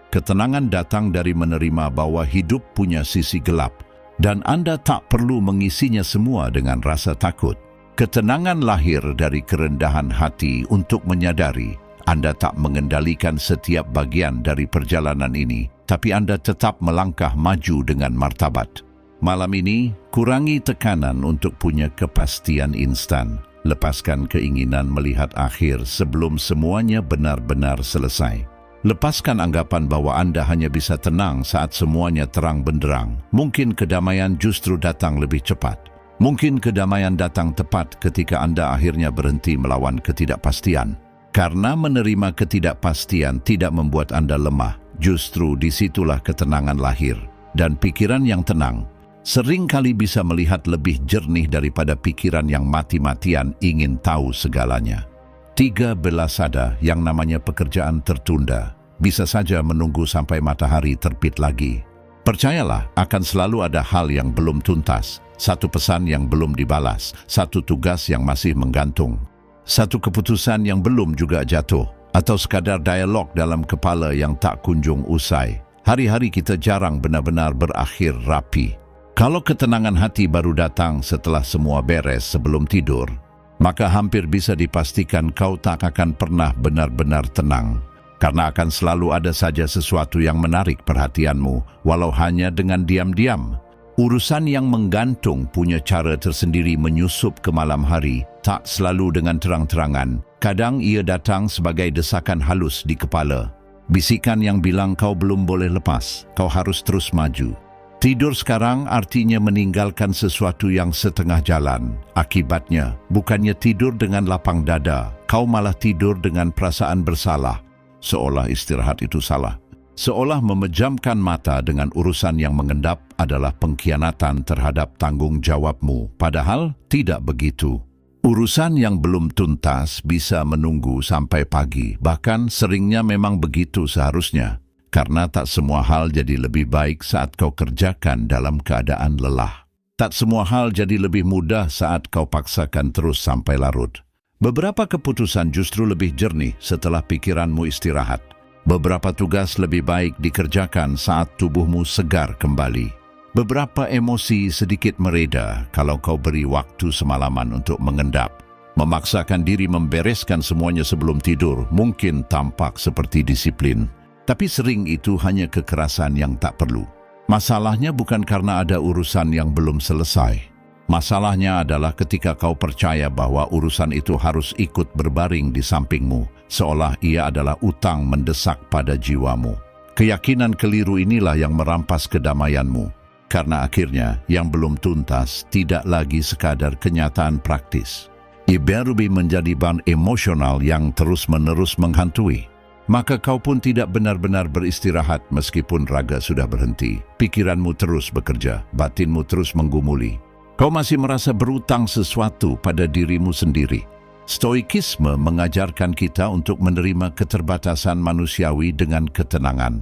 Ketenangan datang dari menerima bahwa hidup punya sisi gelap dan Anda tak perlu mengisinya semua dengan rasa takut. Ketenangan lahir dari kerendahan hati untuk menyadari Anda tak mengendalikan setiap bagian dari perjalanan ini, tapi Anda tetap melangkah maju dengan martabat. Malam ini, kurangi tekanan untuk punya kepastian instan. Lepaskan keinginan melihat akhir sebelum semuanya benar-benar selesai. Lepaskan anggapan bahwa Anda hanya bisa tenang saat semuanya terang benderang. Mungkin kedamaian justru datang lebih cepat. Mungkin kedamaian datang tepat ketika Anda akhirnya berhenti melawan ketidakpastian. Karena menerima ketidakpastian tidak membuat Anda lemah, justru disitulah ketenangan lahir. Dan pikiran yang tenang sering kali bisa melihat lebih jernih daripada pikiran yang mati-matian ingin tahu segalanya. 3 belasada yang namanya pekerjaan tertunda bisa saja menunggu sampai matahari terbit lagi. Percayalah, akan selalu ada hal yang belum tuntas, satu pesan yang belum dibalas, satu tugas yang masih menggantung, satu keputusan yang belum juga jatuh, atau sekadar dialog dalam kepala yang tak kunjung usai. Hari-hari kita jarang benar-benar berakhir rapi. Kalau ketenangan hati baru datang setelah semua beres sebelum tidur, maka hampir bisa dipastikan kau tak akan pernah benar-benar tenang. Karena akan selalu ada saja sesuatu yang menarik perhatianmu, walau hanya dengan diam-diam. Urusan yang menggantung punya cara tersendiri menyusup ke malam hari, tak selalu dengan terang-terangan. Kadang ia datang sebagai desakan halus di kepala. Bisikan yang bilang kau belum boleh lepas, kau harus terus maju. Tidur sekarang artinya meninggalkan sesuatu yang setengah jalan. Akibatnya, bukannya tidur dengan lapang dada, kau malah tidur dengan perasaan bersalah. Seolah istirahat itu salah. Seolah memejamkan mata dengan urusan yang mengendap adalah pengkhianatan terhadap tanggung jawabmu. Padahal tidak begitu. Urusan yang belum tuntas bisa menunggu sampai pagi. Bahkan seringnya memang begitu seharusnya. Karena tak semua hal jadi lebih baik saat kau kerjakan dalam keadaan lelah. Tak semua hal jadi lebih mudah saat kau paksakan terus sampai larut. Beberapa keputusan justru lebih jernih setelah pikiranmu istirahat. Beberapa tugas lebih baik dikerjakan saat tubuhmu segar kembali. Beberapa emosi sedikit mereda kalau kau beri waktu semalaman untuk mengendap. Memaksakan diri membereskan semuanya sebelum tidur mungkin tampak seperti disiplin. Tapi sering itu hanya kekerasan yang tak perlu. Masalahnya bukan karena ada urusan yang belum selesai. Masalahnya adalah ketika kau percaya bahwa urusan itu harus ikut berbaring di sampingmu, seolah ia adalah utang mendesak pada jiwamu. Keyakinan keliru inilah yang merampas kedamaianmu. Karena akhirnya yang belum tuntas tidak lagi sekadar kenyataan praktis. Ia berubah menjadi beban emosional yang terus-menerus menghantui. Maka kau pun tidak benar-benar beristirahat meskipun raga sudah berhenti. Pikiranmu terus bekerja, batinmu terus menggumuli. Kau masih merasa berutang sesuatu pada dirimu sendiri. Stoikisme mengajarkan kita untuk menerima keterbatasan manusiawi dengan ketenangan.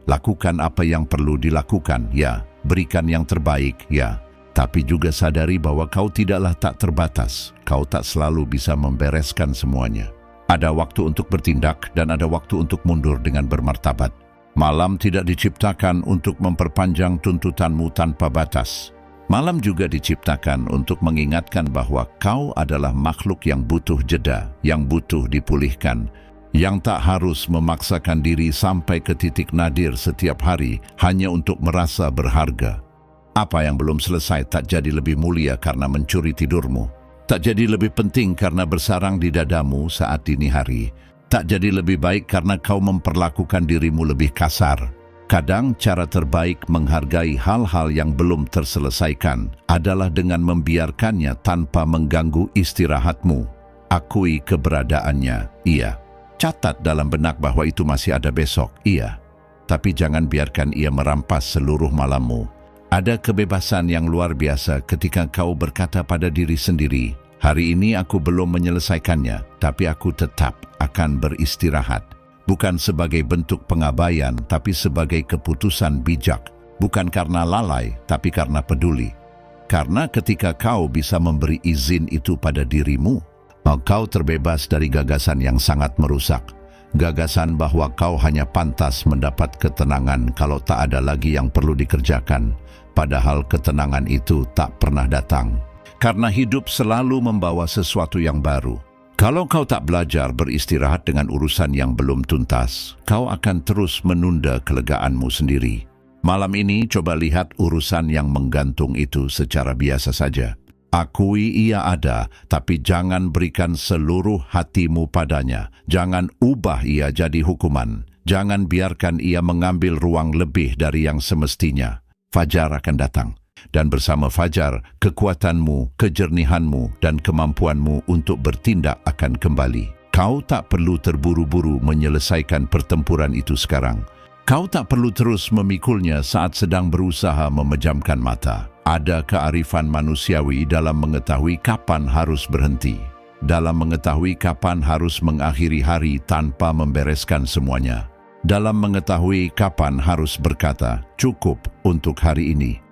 Lakukan apa yang perlu dilakukan, ya. Berikan yang terbaik, ya. Tapi juga sadari bahwa kau tidaklah tak terbatas. Kau tak selalu bisa membereskan semuanya. Ada waktu untuk bertindak dan ada waktu untuk mundur dengan bermartabat. Malam tidak diciptakan untuk memperpanjang tuntutanmu tanpa batas. Malam juga diciptakan untuk mengingatkan bahwa kau adalah makhluk yang butuh jeda, yang butuh dipulihkan, yang tak harus memaksakan diri sampai ke titik nadir setiap hari hanya untuk merasa berharga. Apa yang belum selesai tak jadi lebih mulia karena mencuri tidurmu. Tak jadi lebih penting karena bersarang di dadamu saat dini hari. Tak jadi lebih baik karena kau memperlakukan dirimu lebih kasar. Kadang cara terbaik menghargai hal-hal yang belum terselesaikan adalah dengan membiarkannya tanpa mengganggu istirahatmu. Akui keberadaannya, iya. Catat dalam benak bahwa itu masih ada besok, iya. Tapi jangan biarkan ia merampas seluruh malammu. Ada kebebasan yang luar biasa ketika kau berkata pada diri sendiri, hari ini aku belum menyelesaikannya, tapi aku tetap akan beristirahat. Bukan sebagai bentuk pengabaian, tapi sebagai keputusan bijak. Bukan karena lalai, tapi karena peduli. Karena ketika kau bisa memberi izin itu pada dirimu, kau terbebas dari gagasan yang sangat merusak. Gagasan bahwa kau hanya pantas mendapat ketenangan kalau tak ada lagi yang perlu dikerjakan. Padahal ketenangan itu tak pernah datang. Karena hidup selalu membawa sesuatu yang baru. Kalau kau tak belajar beristirahat dengan urusan yang belum tuntas, kau akan terus menunda kelegaanmu sendiri. Malam ini coba lihat urusan yang menggantung itu secara biasa saja. Akui ia ada, tapi jangan berikan seluruh hatimu padanya. Jangan ubah ia jadi hukuman. Jangan biarkan ia mengambil ruang lebih dari yang semestinya. Fajar akan datang. Dan bersama fajar, kekuatanmu, kejernihanmu, dan kemampuanmu untuk bertindak akan kembali. Kau tak perlu terburu-buru menyelesaikan pertempuran itu sekarang. Kau tak perlu terus memikulnya saat sedang berusaha memejamkan mata. Ada kearifan manusiawi dalam mengetahui kapan harus berhenti. Dalam mengetahui kapan harus mengakhiri hari tanpa membereskan semuanya. Dalam mengetahui kapan harus berkata, cukup untuk hari ini.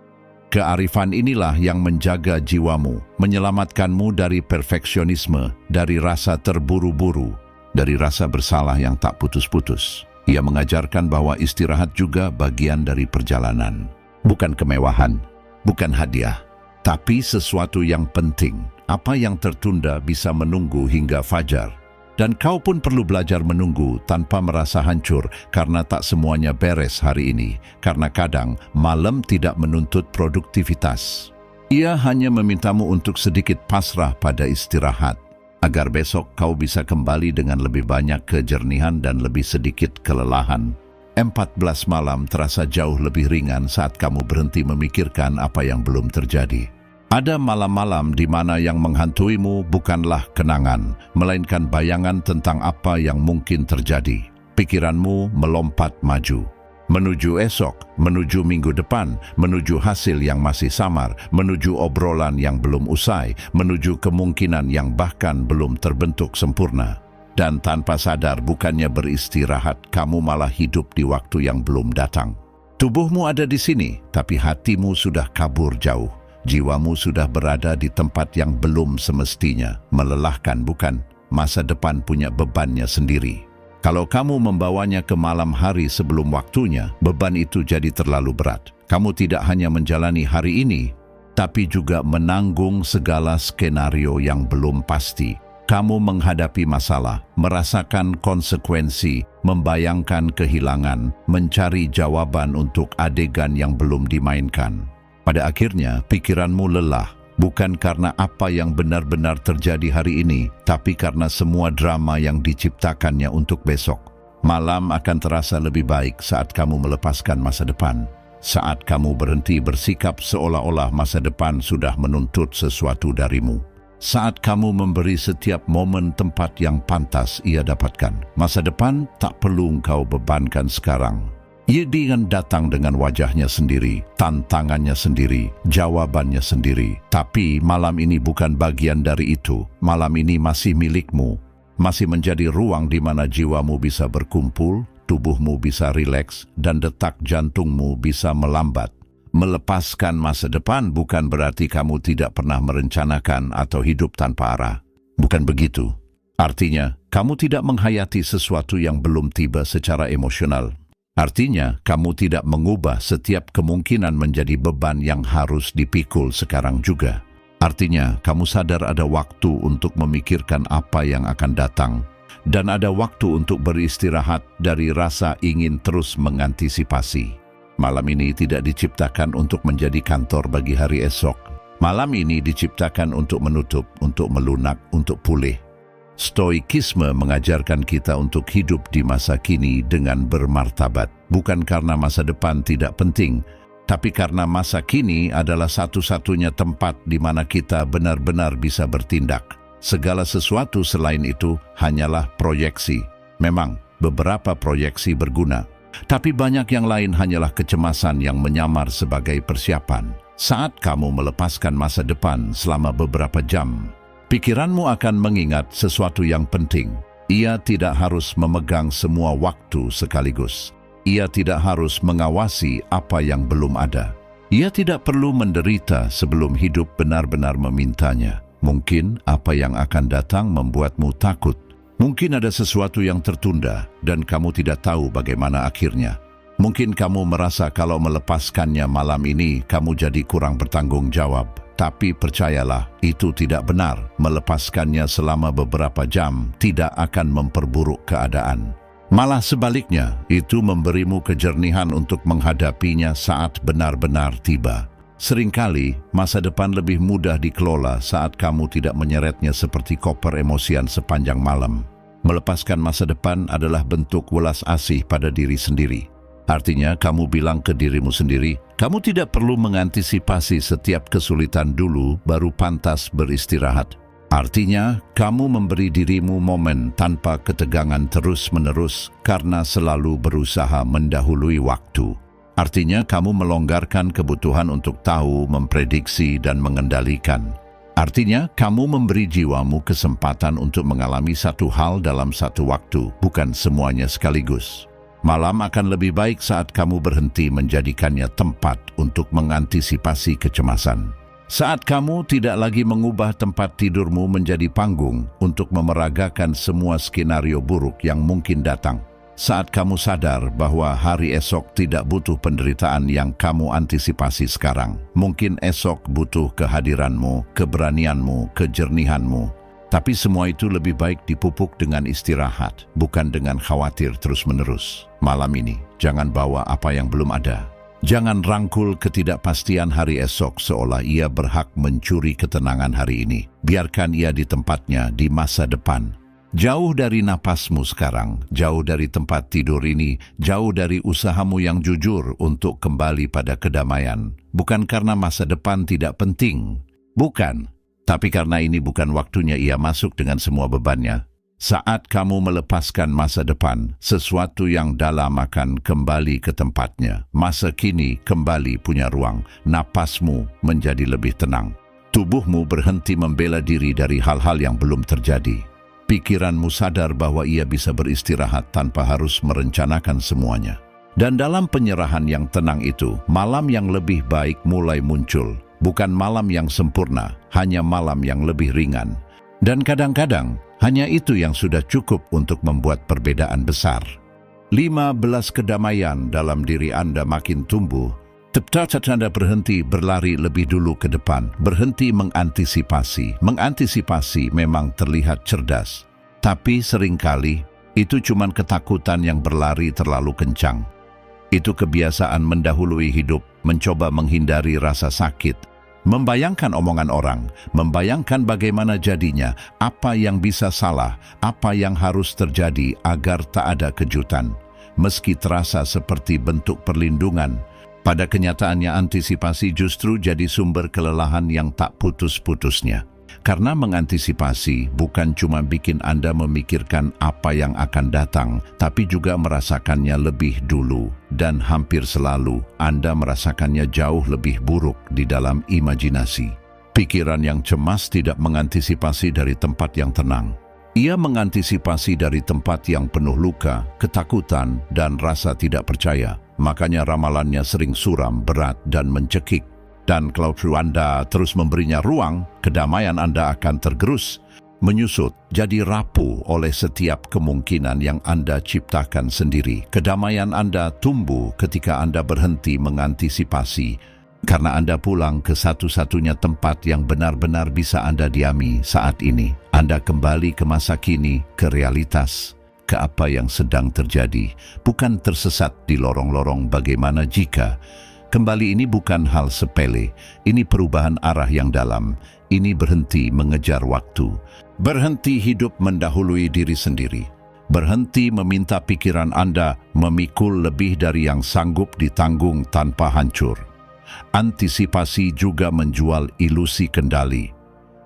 Kearifan inilah yang menjaga jiwamu, menyelamatkanmu dari perfeksionisme, dari rasa terburu-buru, dari rasa bersalah yang tak putus-putus. Ia mengajarkan bahwa istirahat juga bagian dari perjalanan. Bukan kemewahan, bukan hadiah, tapi sesuatu yang penting. Apa yang tertunda bisa menunggu hingga fajar. Dan kau pun perlu belajar menunggu tanpa merasa hancur karena tak semuanya beres hari ini. Karena kadang malam tidak menuntut produktivitas. Ia hanya memintamu untuk sedikit pasrah pada istirahat. Agar besok kau bisa kembali dengan lebih banyak kejernihan dan lebih sedikit kelelahan. 14 malam terasa jauh lebih ringan saat kamu berhenti memikirkan apa yang belum terjadi. Ada malam-malam di mana yang menghantuimu bukanlah kenangan, melainkan bayangan tentang apa yang mungkin terjadi. Pikiranmu melompat maju. Menuju esok, menuju minggu depan, menuju hasil yang masih samar, menuju obrolan yang belum usai, menuju kemungkinan yang bahkan belum terbentuk sempurna. Dan tanpa sadar bukannya beristirahat, kamu malah hidup di waktu yang belum datang. Tubuhmu ada di sini, tapi hatimu sudah kabur jauh. Jiwamu sudah berada di tempat yang belum semestinya. Melelahkan bukan? Masa depan punya bebannya sendiri. Kalau kamu membawanya ke malam hari sebelum waktunya, beban itu jadi terlalu berat. Kamu tidak hanya menjalani hari ini, tapi juga menanggung segala skenario yang belum pasti. Kamu menghadapi masalah, merasakan konsekuensi, membayangkan kehilangan, mencari jawaban untuk adegan yang belum dimainkan. Pada akhirnya, pikiranmu lelah, bukan karena apa yang benar-benar terjadi hari ini, tapi karena semua drama yang diciptakannya untuk besok. Malam akan terasa lebih baik saat kamu melepaskan masa depan. Saat kamu berhenti bersikap seolah-olah masa depan sudah menuntut sesuatu darimu. Saat kamu memberi setiap momen tempat yang pantas ia dapatkan. Masa depan tak perlu engkau bebankan sekarang. Ia datang dengan wajahnya sendiri, tantangannya sendiri, jawabannya sendiri. Tapi malam ini bukan bagian dari itu. Malam ini masih milikmu. Masih menjadi ruang di mana jiwamu bisa berkumpul, tubuhmu bisa rileks, dan detak jantungmu bisa melambat. Melepaskan masa depan bukan berarti kamu tidak pernah merencanakan atau hidup tanpa arah. Bukan begitu. Artinya, kamu tidak menghayati sesuatu yang belum tiba secara emosional. Artinya, kamu tidak mengubah setiap kemungkinan menjadi beban yang harus dipikul sekarang juga. Artinya, kamu sadar ada waktu untuk memikirkan apa yang akan datang, dan ada waktu untuk beristirahat dari rasa ingin terus mengantisipasi. Malam ini tidak diciptakan untuk menjadi kantor bagi hari esok. Malam ini diciptakan untuk menutup, untuk melunak, untuk pulih. Stoikisme mengajarkan kita untuk hidup di masa kini dengan bermartabat, bukan karena masa depan tidak penting, tapi karena masa kini adalah satu-satunya tempat di mana kita benar-benar bisa bertindak. Segala sesuatu selain itu hanyalah proyeksi. Memang, beberapa proyeksi berguna, tapi banyak yang lain hanyalah kecemasan yang menyamar sebagai persiapan. Saat kamu melepaskan masa depan selama beberapa jam, pikiranmu akan mengingat sesuatu yang penting. Ia tidak harus memegang semua waktu sekaligus. Ia tidak harus mengawasi apa yang belum ada. Ia tidak perlu menderita sebelum hidup benar-benar memintanya. Mungkin apa yang akan datang membuatmu takut. Mungkin ada sesuatu yang tertunda dan kamu tidak tahu bagaimana akhirnya. Mungkin kamu merasa kalau melepaskannya malam ini, kamu jadi kurang bertanggung jawab. Tapi percayalah, itu tidak benar. Melepaskannya selama beberapa jam tidak akan memperburuk keadaan. Malah sebaliknya, itu memberimu kejernihan untuk menghadapinya saat benar-benar tiba. Seringkali, masa depan lebih mudah dikelola saat kamu tidak menyeretnya seperti koper emosian sepanjang malam. Melepaskan masa depan adalah bentuk welas asih pada diri sendiri. Artinya, kamu bilang ke dirimu sendiri, kamu tidak perlu mengantisipasi setiap kesulitan dulu baru pantas beristirahat. Artinya, kamu memberi dirimu momen tanpa ketegangan terus-menerus karena selalu berusaha mendahului waktu. Artinya, kamu melonggarkan kebutuhan untuk tahu, memprediksi, dan mengendalikan. Artinya, kamu memberi jiwamu kesempatan untuk mengalami satu hal dalam satu waktu, bukan semuanya sekaligus. Malam akan lebih baik saat kamu berhenti menjadikannya tempat untuk mengantisipasi kecemasan. Saat kamu tidak lagi mengubah tempat tidurmu menjadi panggung untuk memeragakan semua skenario buruk yang mungkin datang. Saat kamu sadar bahwa hari esok tidak butuh penderitaan yang kamu antisipasi sekarang. Mungkin esok butuh kehadiranmu, keberanianmu, kejernihanmu. Tapi semua itu lebih baik dipupuk dengan istirahat, bukan dengan khawatir terus-menerus. Malam ini, jangan bawa apa yang belum ada. Jangan rangkul ketidakpastian hari esok seolah ia berhak mencuri ketenangan hari ini. Biarkan ia di tempatnya di masa depan. Jauh dari napasmu sekarang, jauh dari tempat tidur ini, jauh dari usahamu yang jujur untuk kembali pada kedamaian. Bukan karena masa depan tidak penting, bukan. Tapi karena ini bukan waktunya ia masuk dengan semua bebannya. Saat kamu melepaskan masa depan, sesuatu yang dalam akan kembali ke tempatnya. Masa kini kembali punya ruang, napasmu menjadi lebih tenang. Tubuhmu berhenti membela diri dari hal-hal yang belum terjadi. Pikiranmu sadar bahwa ia bisa beristirahat tanpa harus merencanakan semuanya. Dan dalam penyerahan yang tenang itu, malam yang lebih baik mulai muncul. Bukan malam yang sempurna, hanya malam yang lebih ringan. Dan kadang-kadang, hanya itu yang sudah cukup untuk membuat perbedaan besar. 15 kedamaian dalam diri Anda makin tumbuh. Tepat Anda berhenti berlari lebih dulu ke depan, berhenti mengantisipasi. Mengantisipasi memang terlihat cerdas, tapi seringkali itu cuma ketakutan yang berlari terlalu kencang. Itu kebiasaan mendahului hidup, mencoba menghindari rasa sakit, membayangkan omongan orang, membayangkan bagaimana jadinya, apa yang bisa salah, apa yang harus terjadi agar tak ada kejutan. Meski terasa seperti bentuk perlindungan, pada kenyataannya antisipasi justru jadi sumber kelelahan yang tak putus-putusnya. Karena mengantisipasi bukan cuma bikin Anda memikirkan apa yang akan datang, tapi juga merasakannya lebih dulu. Dan hampir selalu Anda merasakannya jauh lebih buruk di dalam imajinasi. Pikiran yang cemas tidak mengantisipasi dari tempat yang tenang. Ia mengantisipasi dari tempat yang penuh luka, ketakutan, dan rasa tidak percaya. Makanya ramalannya sering suram, berat, dan mencekik. Dan kalau Anda terus memberinya ruang, kedamaian Anda akan tergerus, menyusut, jadi rapuh oleh setiap kemungkinan yang Anda ciptakan sendiri. Kedamaian Anda tumbuh ketika Anda berhenti mengantisipasi, karena Anda pulang ke satu-satunya tempat yang benar-benar bisa Anda diami saat ini. Anda kembali ke masa kini, ke realitas, ke apa yang sedang terjadi, bukan tersesat di lorong-lorong bagaimana jika. Kembali ini bukan hal sepele, ini perubahan arah yang dalam, ini berhenti mengejar waktu, berhenti hidup mendahului diri sendiri, berhenti meminta pikiran Anda memikul lebih dari yang sanggup ditanggung tanpa hancur. Antisipasi juga menjual ilusi kendali.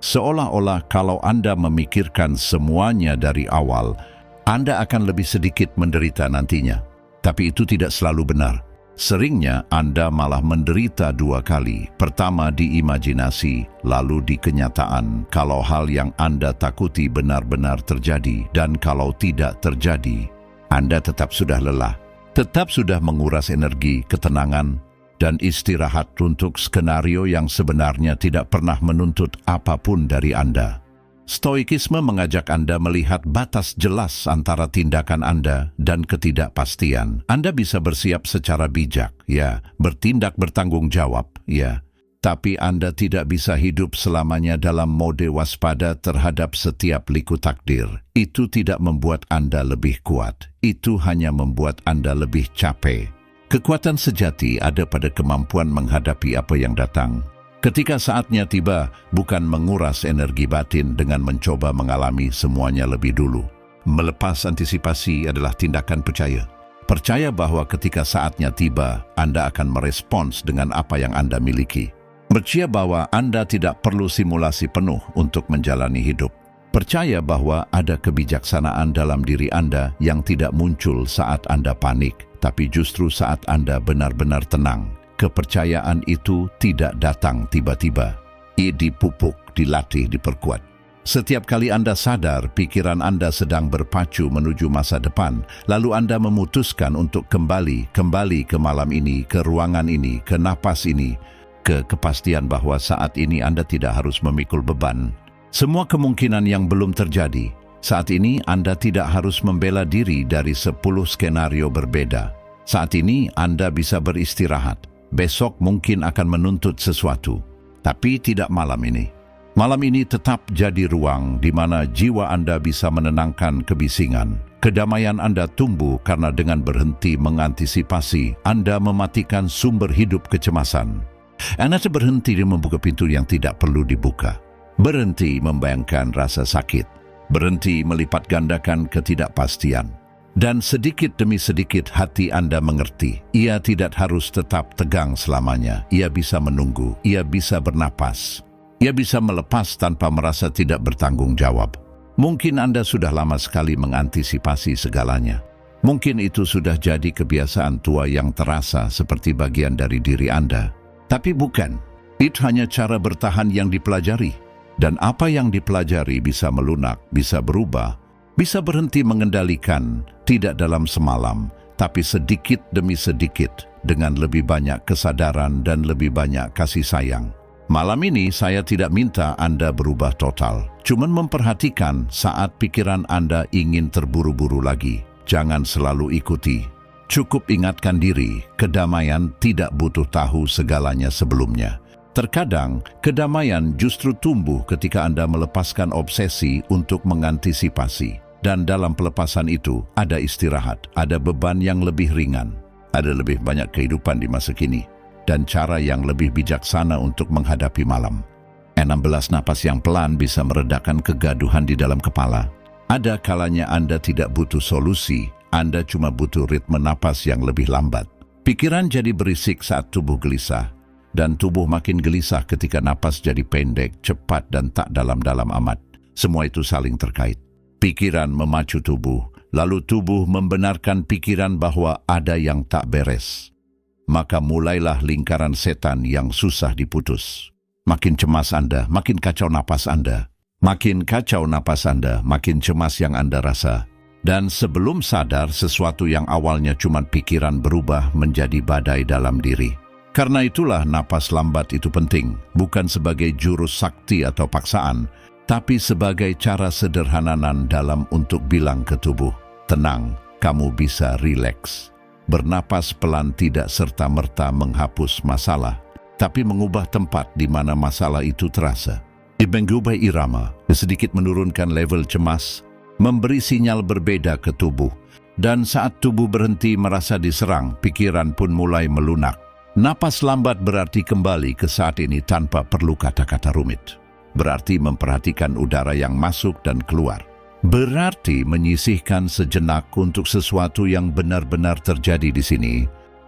Seolah-olah kalau Anda memikirkan semuanya dari awal, Anda akan lebih sedikit menderita nantinya. Tapi itu tidak selalu benar. Seringnya Anda malah menderita dua kali. Pertama di imajinasi, lalu di kenyataan. Kalau hal yang Anda takuti benar-benar terjadi, dan kalau tidak terjadi, Anda tetap sudah lelah, tetap sudah menguras energi, ketenangan, dan istirahat untuk skenario yang sebenarnya tidak pernah menuntut apapun dari Anda. Stoikisme mengajak Anda melihat batas jelas antara tindakan Anda dan ketidakpastian. Anda bisa bersiap secara bijak, ya, bertindak bertanggung jawab, ya. Tapi Anda tidak bisa hidup selamanya dalam mode waspada terhadap setiap liku takdir. Itu tidak membuat Anda lebih kuat. Itu hanya membuat Anda lebih capek. Kekuatan sejati ada pada kemampuan menghadapi apa yang datang. Ketika saatnya tiba, bukan menguras energi batin dengan mencoba mengalami semuanya lebih dulu. Melepas antisipasi adalah tindakan percaya. Percaya bahwa ketika saatnya tiba, Anda akan merespons dengan apa yang Anda miliki. Percaya bahwa Anda tidak perlu simulasi penuh untuk menjalani hidup. Percaya bahwa ada kebijaksanaan dalam diri Anda yang tidak muncul saat Anda panik, tapi justru saat Anda benar-benar tenang. Kepercayaan itu tidak datang tiba-tiba. Ia dipupuk, dilatih, diperkuat. Setiap kali Anda sadar pikiran Anda sedang berpacu menuju masa depan, lalu Anda memutuskan untuk kembali ke malam ini, ke ruangan ini, ke napas ini, ke kepastian bahwa saat ini Anda tidak harus memikul beban. Semua kemungkinan yang belum terjadi. Saat ini Anda tidak harus membela diri dari 10 skenario berbeda. Saat ini Anda bisa beristirahat. Besok mungkin akan menuntut sesuatu, tapi tidak malam ini. Malam ini tetap jadi ruang di mana jiwa Anda bisa menenangkan kebisingan. Kedamaian Anda tumbuh karena dengan berhenti mengantisipasi, Anda mematikan sumber hidup kecemasan. Anda berhenti membuka pintu yang tidak perlu dibuka. Berhenti membayangkan rasa sakit. Berhenti melipat gandakan ketidakpastian. Dan sedikit demi sedikit hati Anda mengerti, ia tidak harus tetap tegang selamanya. Ia bisa menunggu, ia bisa bernapas. Ia bisa melepas tanpa merasa tidak bertanggung jawab. Mungkin Anda sudah lama sekali mengantisipasi segalanya. Mungkin itu sudah jadi kebiasaan tua yang terasa seperti bagian dari diri Anda. Tapi bukan. Itu hanya cara bertahan yang dipelajari. Dan apa yang dipelajari bisa melunak, bisa berubah, bisa berhenti mengendalikan, tidak dalam semalam, tapi sedikit demi sedikit, dengan lebih banyak kesadaran dan lebih banyak kasih sayang. Malam ini saya tidak minta Anda berubah total, cuman memperhatikan saat pikiran Anda ingin terburu-buru lagi. Jangan selalu ikuti. Cukup ingatkan diri, kedamaian tidak butuh tahu segalanya sebelumnya. Terkadang, kedamaian justru tumbuh ketika Anda melepaskan obsesi untuk mengantisipasi. Dan dalam pelepasan itu, ada istirahat, ada beban yang lebih ringan, ada lebih banyak kehidupan di masa kini, dan cara yang lebih bijaksana untuk menghadapi malam. 16 napas yang pelan bisa meredakan kegaduhan di dalam kepala. Ada kalanya Anda tidak butuh solusi, Anda cuma butuh ritme napas yang lebih lambat. Pikiran jadi berisik saat tubuh gelisah. dan tubuh makin gelisah ketika napas jadi pendek, cepat, dan tak dalam-dalam amat. Semua itu saling terkait. Pikiran memacu tubuh, lalu tubuh membenarkan pikiran bahwa ada yang tak beres. Maka mulailah lingkaran setan yang susah diputus. Makin cemas Anda, makin kacau napas Anda. Makin kacau napas Anda, makin cemas yang Anda rasa. Dan sebelum sadar, sesuatu yang awalnya cuma pikiran berubah menjadi badai dalam diri. Karena itulah napas lambat itu penting, bukan sebagai jurus sakti atau paksaan, tapi sebagai cara sederhananan dalam untuk bilang ke tubuh, tenang, kamu bisa rileks. Bernapas pelan tidak serta-merta menghapus masalah, tapi mengubah tempat di mana masalah itu terasa. Mengubah irama, sedikit menurunkan level cemas, memberi sinyal berbeda ke tubuh, dan saat tubuh berhenti merasa diserang, pikiran pun mulai melunak. Napas lambat berarti kembali ke saat ini tanpa perlu kata-kata rumit. Berarti memperhatikan udara yang masuk dan keluar. Berarti menyisihkan sejenak untuk sesuatu yang benar-benar terjadi di sini,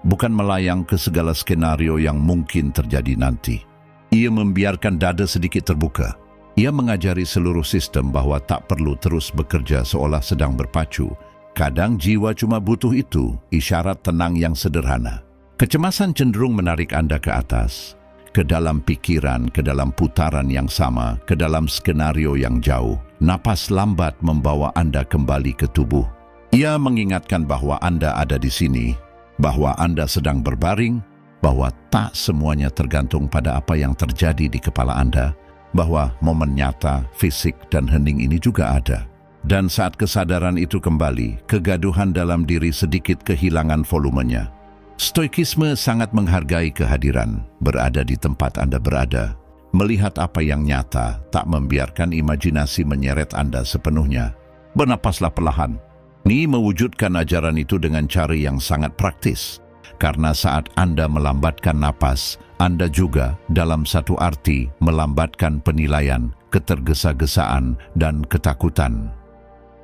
bukan melayang ke segala skenario yang mungkin terjadi nanti. Ia membiarkan dada sedikit terbuka. Ia mengajari seluruh sistem bahwa tak perlu terus bekerja seolah sedang berpacu. Kadang jiwa cuma butuh itu, isyarat tenang yang sederhana. Kecemasan cenderung menarik Anda ke atas, ke dalam pikiran, ke dalam putaran yang sama, ke dalam skenario yang jauh. Napas lambat membawa Anda kembali ke tubuh. Ia mengingatkan bahwa Anda ada di sini, bahwa Anda sedang berbaring, bahwa tak semuanya tergantung pada apa yang terjadi di kepala Anda, bahwa momen nyata, fisik, dan hening ini juga ada. Dan saat kesadaran itu kembali, kegaduhan dalam diri sedikit kehilangan volumenya. Stoikisme sangat menghargai kehadiran, berada di tempat Anda berada, melihat apa yang nyata, tak membiarkan imajinasi menyeret Anda sepenuhnya. Bernapaslah perlahan. Ni mewujudkan ajaran itu dengan cara yang sangat praktis. Karena saat Anda melambatkan napas, Anda juga dalam satu arti melambatkan penilaian, ketergesa-gesaan, dan ketakutan.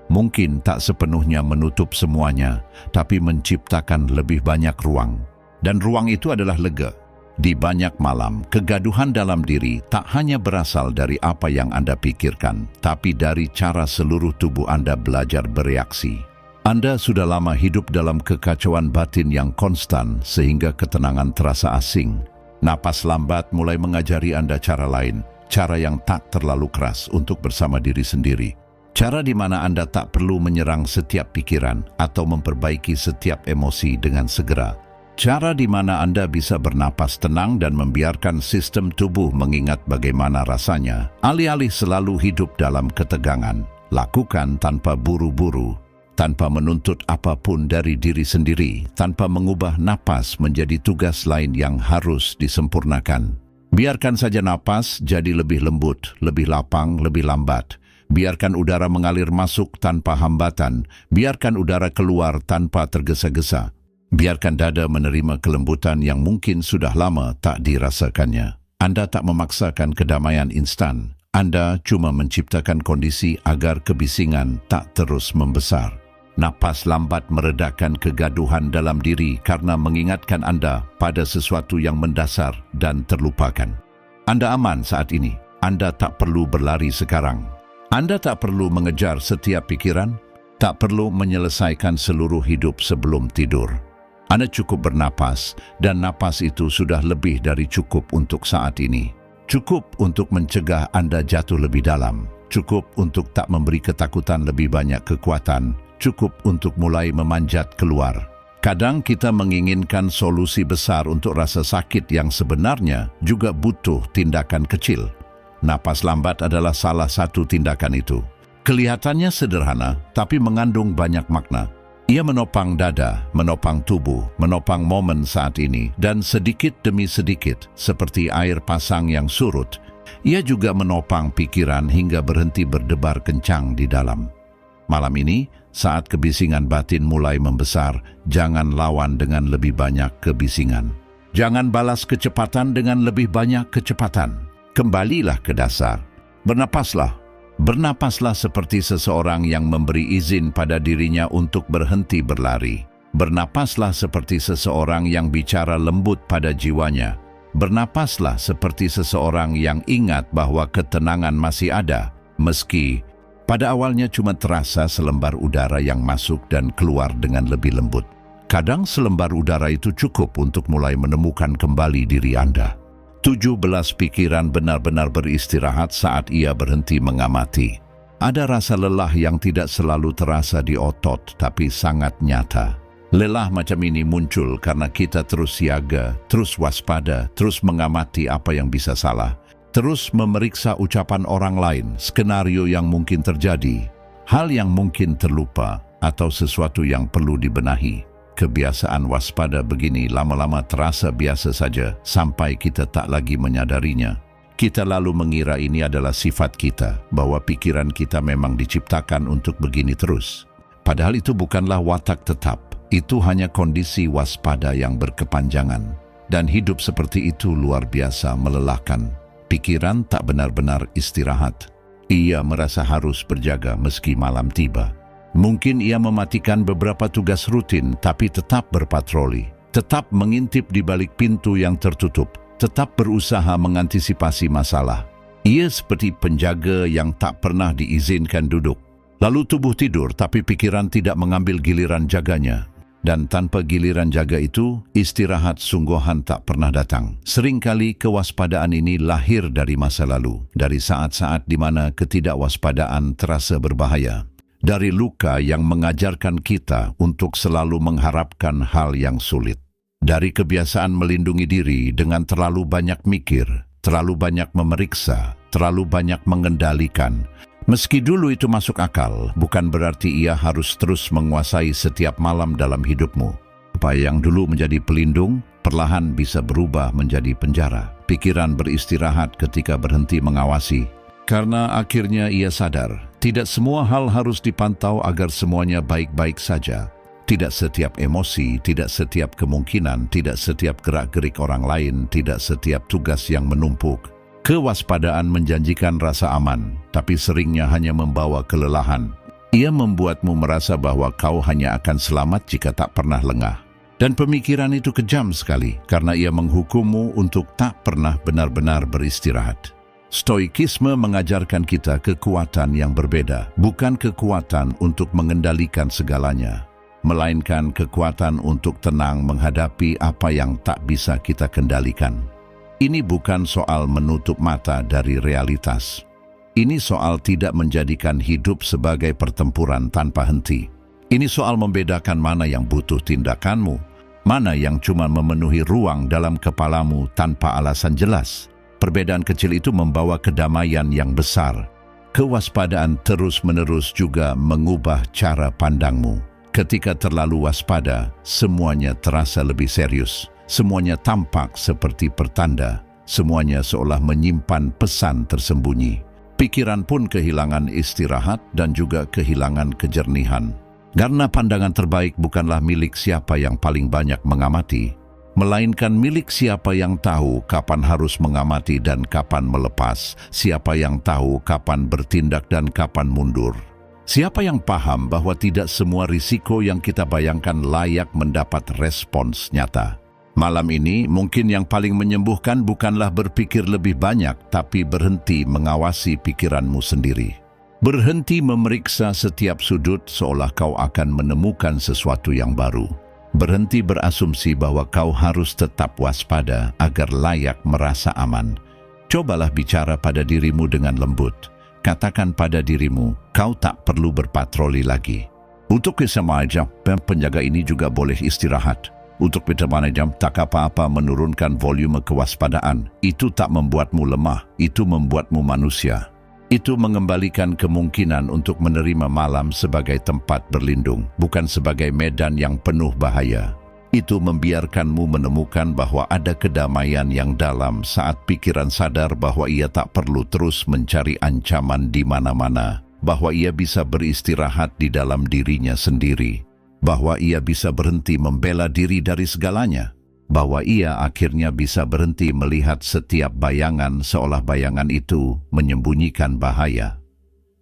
Mungkin tak sepenuhnya menutup semuanya, tapi menciptakan lebih banyak ruang. Dan ruang itu adalah lega. Di banyak malam, kegaduhan dalam diri tak hanya berasal dari apa yang Anda pikirkan, tapi dari cara seluruh tubuh Anda belajar bereaksi. Anda sudah lama hidup dalam kekacauan batin yang konstan sehingga ketenangan terasa asing. Napas lambat mulai mengajari Anda cara lain, cara yang tak terlalu keras untuk bersama diri sendiri. Cara di mana Anda tak perlu menyerang setiap pikiran atau memperbaiki setiap emosi dengan segera. Cara di mana Anda bisa bernapas tenang dan membiarkan sistem tubuh mengingat bagaimana rasanya, alih-alih selalu hidup dalam ketegangan. Lakukan tanpa buru-buru, tanpa menuntut apapun dari diri sendiri, tanpa mengubah napas menjadi tugas lain yang harus disempurnakan. Biarkan saja napas jadi lebih lembut, lebih lapang, lebih lambat. Biarkan udara mengalir masuk tanpa hambatan. Biarkan udara keluar tanpa tergesa-gesa. Biarkan dada menerima kelembutan yang mungkin sudah lama tak dirasakannya. Anda tak memaksakan kedamaian instan. Anda cuma menciptakan kondisi agar kebisingan tak terus membesar. Napas lambat meredakan kegaduhan dalam diri karena mengingatkan Anda pada sesuatu yang mendasar dan terlupakan. Anda aman saat ini. Anda tak perlu berlari sekarang. Anda tak perlu mengejar setiap pikiran, tak perlu menyelesaikan seluruh hidup sebelum tidur. Anda cukup bernapas, dan napas itu sudah lebih dari cukup untuk saat ini. Cukup untuk mencegah Anda jatuh lebih dalam. Cukup untuk tak memberi ketakutan lebih banyak kekuatan. Cukup untuk mulai memanjat keluar. Kadang kita menginginkan solusi besar untuk rasa sakit yang sebenarnya juga butuh tindakan kecil. Napas lambat adalah salah satu tindakan itu. Kelihatannya sederhana, tapi mengandung banyak makna. Ia menopang dada, menopang tubuh, menopang momen saat ini, dan sedikit demi sedikit, seperti air pasang yang surut, ia juga menopang pikiran hingga berhenti berdebar kencang di dalam. Malam ini, saat kebisingan batin mulai membesar, jangan lawan dengan lebih banyak kebisingan. Jangan balas kecepatan dengan lebih banyak kecepatan. Kembalilah ke dasar. Bernapaslah. Bernapaslah seperti seseorang yang memberi izin pada dirinya untuk berhenti berlari. Bernapaslah seperti seseorang yang bicara lembut pada jiwanya. Bernapaslah seperti seseorang yang ingat bahwa ketenangan masih ada, meski pada awalnya cuma terasa selembar udara yang masuk dan keluar dengan lebih lembut. Kadang selembar udara itu cukup untuk mulai menemukan kembali diri Anda. 17 pikiran benar-benar beristirahat saat ia berhenti mengamati. Ada rasa lelah yang tidak selalu terasa di otot, tapi sangat nyata. Lelah macam ini muncul karena kita terus siaga, terus waspada, terus mengamati apa yang bisa salah, terus memeriksa ucapan orang lain, skenario yang mungkin terjadi, hal yang mungkin terlupa, atau sesuatu yang perlu dibenahi. Kebiasaan waspada begini lama-lama terasa biasa saja sampai kita tak lagi menyadarinya. Kita lalu mengira ini adalah sifat kita, bahwa pikiran kita memang diciptakan untuk begini terus. Padahal itu bukanlah watak tetap, itu hanya kondisi waspada yang berkepanjangan. Dan hidup seperti itu luar biasa melelahkan. Pikiran tak benar-benar istirahat. Ia merasa harus berjaga meski malam tiba. Mungkin ia mematikan beberapa tugas rutin, tapi tetap berpatroli, tetap mengintip di balik pintu yang tertutup, tetap berusaha mengantisipasi masalah. Ia seperti penjaga yang tak pernah diizinkan duduk. Lalu tubuh tidur, tapi pikiran tidak mengambil giliran jaganya. Dan tanpa giliran jaga itu, istirahat sungguhan tak pernah datang. Seringkali kewaspadaan ini lahir dari masa lalu, dari saat-saat di mana ketidakwaspadaan terasa berbahaya. Dari luka yang mengajarkan kita untuk selalu mengharapkan hal yang sulit. Dari kebiasaan melindungi diri dengan terlalu banyak mikir, terlalu banyak memeriksa, terlalu banyak mengendalikan. Meski dulu itu masuk akal, bukan berarti ia harus terus menguasai setiap malam dalam hidupmu. Apa yang dulu menjadi pelindung, perlahan bisa berubah menjadi penjara. Pikiran beristirahat ketika berhenti mengawasi. Karena akhirnya ia sadar, tidak semua hal harus dipantau agar semuanya baik-baik saja. Tidak setiap emosi, tidak setiap kemungkinan, tidak setiap gerak-gerik orang lain, tidak setiap tugas yang menumpuk. Kewaspadaan menjanjikan rasa aman, tapi seringnya hanya membawa kelelahan. Ia membuatmu merasa bahwa kau hanya akan selamat jika tak pernah lengah. Dan pemikiran itu kejam sekali, karena ia menghukummu untuk tak pernah benar-benar beristirahat. Stoikisme mengajarkan kita kekuatan yang berbeda, bukan kekuatan untuk mengendalikan segalanya, melainkan kekuatan untuk tenang menghadapi apa yang tak bisa kita kendalikan. Ini bukan soal menutup mata dari realitas. Ini soal tidak menjadikan hidup sebagai pertempuran tanpa henti. Ini soal membedakan mana yang butuh tindakanmu, mana yang cuma memenuhi ruang dalam kepalamu tanpa alasan jelas. Perbedaan kecil itu membawa kedamaian yang besar. Kewaspadaan terus-menerus juga mengubah cara pandangmu. Ketika terlalu waspada, semuanya terasa lebih serius. Semuanya tampak seperti pertanda. Semuanya seolah menyimpan pesan tersembunyi. Pikiran pun kehilangan istirahat dan juga kehilangan kejernihan. Karena pandangan terbaik bukanlah milik siapa yang paling banyak mengamati, melainkan milik siapa yang tahu kapan harus mengamati dan kapan melepas, siapa yang tahu kapan bertindak dan kapan mundur. Siapa yang paham bahwa tidak semua risiko yang kita bayangkan layak mendapat respons nyata. Malam ini mungkin yang paling menyembuhkan bukanlah berpikir lebih banyak, tapi berhenti mengawasi pikiranmu sendiri. Berhenti memeriksa setiap sudut seolah kau akan menemukan sesuatu yang baru. Berhenti berasumsi bahwa kau harus tetap waspada agar layak merasa aman. Cobalah bicara pada dirimu dengan lembut. Katakan pada dirimu, kau tak perlu berpatroli lagi. Untuk bersama jam, penjaga ini juga boleh istirahat. Untuk bersama jam, tak apa-apa menurunkan volume kewaspadaan. Itu tak membuatmu lemah, itu membuatmu manusia. Itu mengembalikan kemungkinan untuk menerima malam sebagai tempat berlindung, bukan sebagai medan yang penuh bahaya. Itu membiarkanmu menemukan bahwa ada kedamaian yang dalam saat pikiran sadar bahwa ia tak perlu terus mencari ancaman di mana-mana, bahwa ia bisa beristirahat di dalam dirinya sendiri, bahwa ia bisa berhenti membela diri dari segalanya, bahwa ia akhirnya bisa berhenti melihat setiap bayangan seolah bayangan itu menyembunyikan bahaya.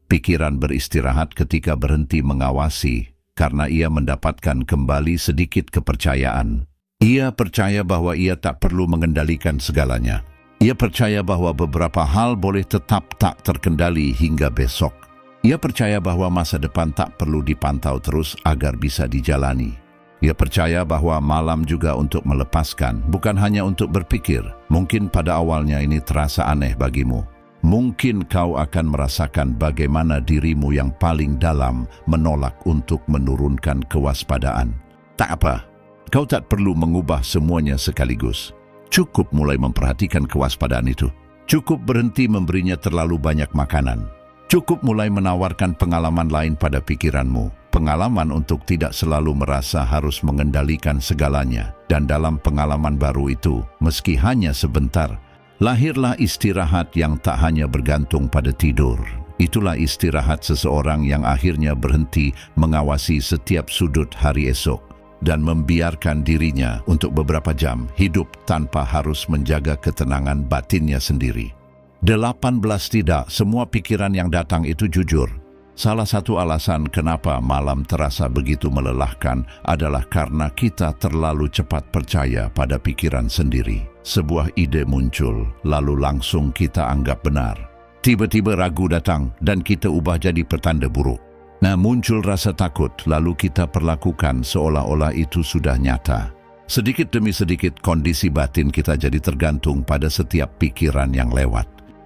Pikiran beristirahat ketika berhenti mengawasi, karena ia mendapatkan kembali sedikit kepercayaan. Ia percaya bahwa ia tak perlu mengendalikan segalanya. Ia percaya bahwa beberapa hal boleh tetap tak terkendali hingga besok. Ia percaya bahwa masa depan tak perlu dipantau terus agar bisa dijalani. Ia percaya bahwa malam juga untuk melepaskan, bukan hanya untuk berpikir. Mungkin pada awalnya ini terasa aneh bagimu. Mungkin kau akan merasakan bagaimana dirimu yang paling dalam menolak untuk menurunkan kewaspadaan. Tak apa, kau tak perlu mengubah semuanya sekaligus. Cukup mulai memperhatikan kewaspadaan itu. Cukup berhenti memberinya terlalu banyak makanan. Cukup mulai menawarkan pengalaman lain pada pikiranmu. Pengalaman untuk tidak selalu merasa harus mengendalikan segalanya. Dan dalam pengalaman baru itu, meski hanya sebentar, lahirlah istirahat yang tak hanya bergantung pada tidur. Itulah istirahat seseorang yang akhirnya berhenti mengawasi setiap sudut hari esok dan membiarkan dirinya untuk beberapa jam hidup tanpa harus menjaga ketenangan batinnya sendiri. 18 Tidak semua pikiran yang datang itu jujur. Salah satu alasan kenapa malam terasa begitu melelahkan adalah karena kita terlalu cepat percaya pada pikiran sendiri. Sebuah ide muncul, lalu langsung kita anggap benar. Tiba-tiba ragu datang dan kita ubah jadi pertanda buruk. Nah, muncul rasa takut, lalu kita perlakukan seolah-olah itu sudah nyata. Sedikit demi sedikit kondisi batin kita jadi tergantung pada setiap pikiran yang lewat.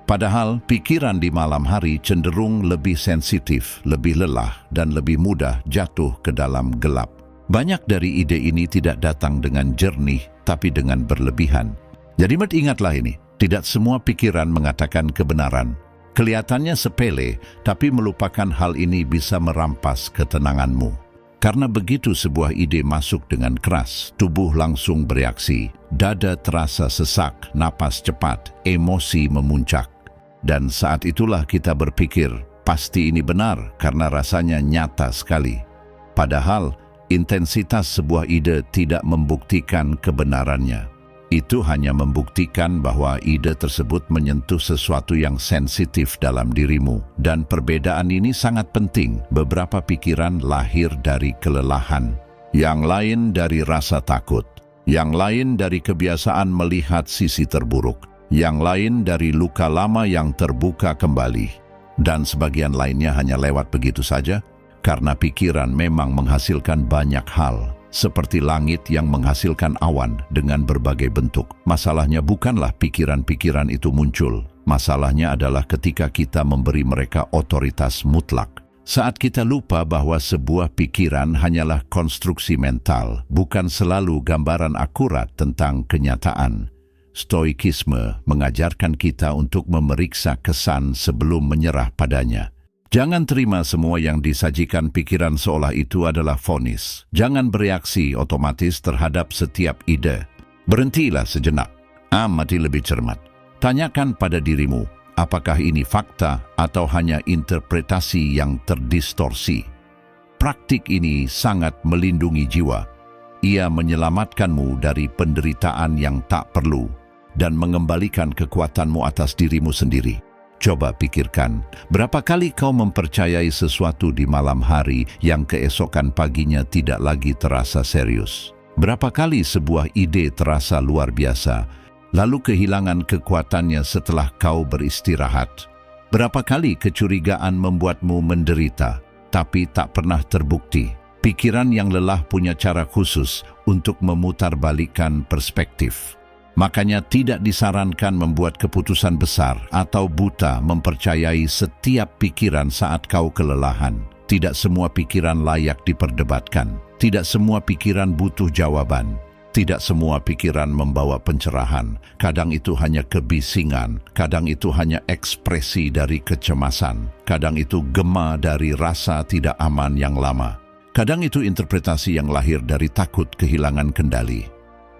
Padahal pikiran di malam hari cenderung lebih sensitif, lebih lelah, dan lebih mudah jatuh ke dalam gelap. Banyak dari ide ini tidak datang dengan jernih, tapi dengan berlebihan. Jadi ingatlah ini, tidak semua pikiran mengatakan kebenaran. Kelihatannya sepele, tapi melupakan hal ini bisa merampas ketenanganmu. Karena begitu sebuah ide masuk dengan keras, tubuh langsung bereaksi, dada terasa sesak, napas cepat, emosi memuncak. Dan saat itulah kita berpikir, pasti ini benar karena rasanya nyata sekali. Padahal, intensitas sebuah ide tidak membuktikan kebenarannya. Itu hanya membuktikan bahwa ide tersebut menyentuh sesuatu yang sensitif dalam dirimu. Dan perbedaan ini sangat penting. Beberapa pikiran lahir dari kelelahan, yang lain dari rasa takut, yang lain dari kebiasaan melihat sisi terburuk, yang lain dari luka lama yang terbuka kembali, dan sebagian lainnya hanya lewat begitu saja, karena pikiran memang menghasilkan banyak hal, seperti langit yang menghasilkan awan dengan berbagai bentuk. Masalahnya bukanlah pikiran-pikiran itu muncul, masalahnya adalah ketika kita memberi mereka otoritas mutlak. Saat kita lupa bahwa sebuah pikiran hanyalah konstruksi mental, bukan selalu gambaran akurat tentang kenyataan. Stoikisme mengajarkan kita untuk memeriksa kesan sebelum menyerah padanya. Jangan terima semua yang disajikan pikiran seolah itu adalah vonis. Jangan bereaksi otomatis terhadap setiap ide. Berhentilah sejenak. Amati lebih cermat. Tanyakan pada dirimu, apakah ini fakta atau hanya interpretasi yang terdistorsi? Praktik ini sangat melindungi jiwa. Ia menyelamatkanmu dari penderitaan yang tak perlu dan mengembalikan kekuatanmu atas dirimu sendiri. Coba pikirkan, berapa kali kau mempercayai sesuatu di malam hari yang keesokan paginya tidak lagi terasa serius? Berapa kali sebuah ide terasa luar biasa, lalu kehilangan kekuatannya setelah kau beristirahat? Berapa kali kecurigaan membuatmu menderita, tapi tak pernah terbukti? Pikiran yang lelah punya cara khusus untuk memutarbalikkan perspektif. Makanya tidak disarankan membuat keputusan besar atau buta mempercayai setiap pikiran saat kau kelelahan. Tidak semua pikiran layak diperdebatkan. Tidak semua pikiran butuh jawaban. Tidak semua pikiran membawa pencerahan. Kadang itu hanya kebisingan. Kadang itu hanya ekspresi dari kecemasan. Kadang itu gema dari rasa tidak aman yang lama. Kadang itu interpretasi yang lahir dari takut kehilangan kendali.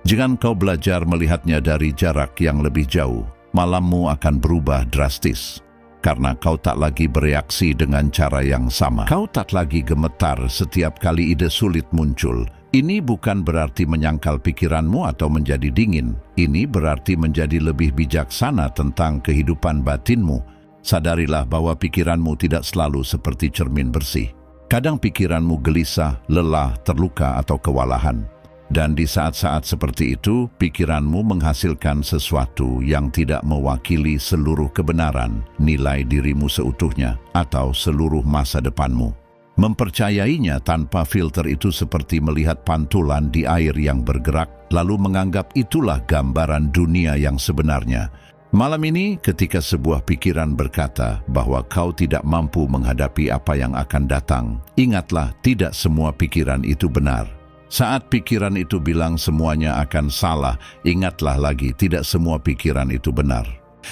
Jika kau belajar melihatnya dari jarak yang lebih jauh, malammu akan berubah drastis. Karena kau tak lagi bereaksi dengan cara yang sama. Kau tak lagi gemetar setiap kali ide sulit muncul. Ini bukan berarti menyangkal pikiranmu atau menjadi dingin. Ini berarti menjadi lebih bijaksana tentang kehidupan batinmu. Sadarilah bahwa pikiranmu tidak selalu seperti cermin bersih. Kadang pikiranmu gelisah, lelah, terluka, atau kewalahan. Dan di saat-saat seperti itu, pikiranmu menghasilkan sesuatu yang tidak mewakili seluruh kebenaran, nilai dirimu seutuhnya, atau seluruh masa depanmu. Mempercayainya tanpa filter itu seperti melihat pantulan di air yang bergerak, lalu menganggap itulah gambaran dunia yang sebenarnya. Malam ini, ketika sebuah pikiran berkata bahwa kau tidak mampu menghadapi apa yang akan datang, ingatlah, tidak semua pikiran itu benar. Saat pikiran itu bilang semuanya akan salah, ingatlah lagi, tidak semua pikiran itu benar.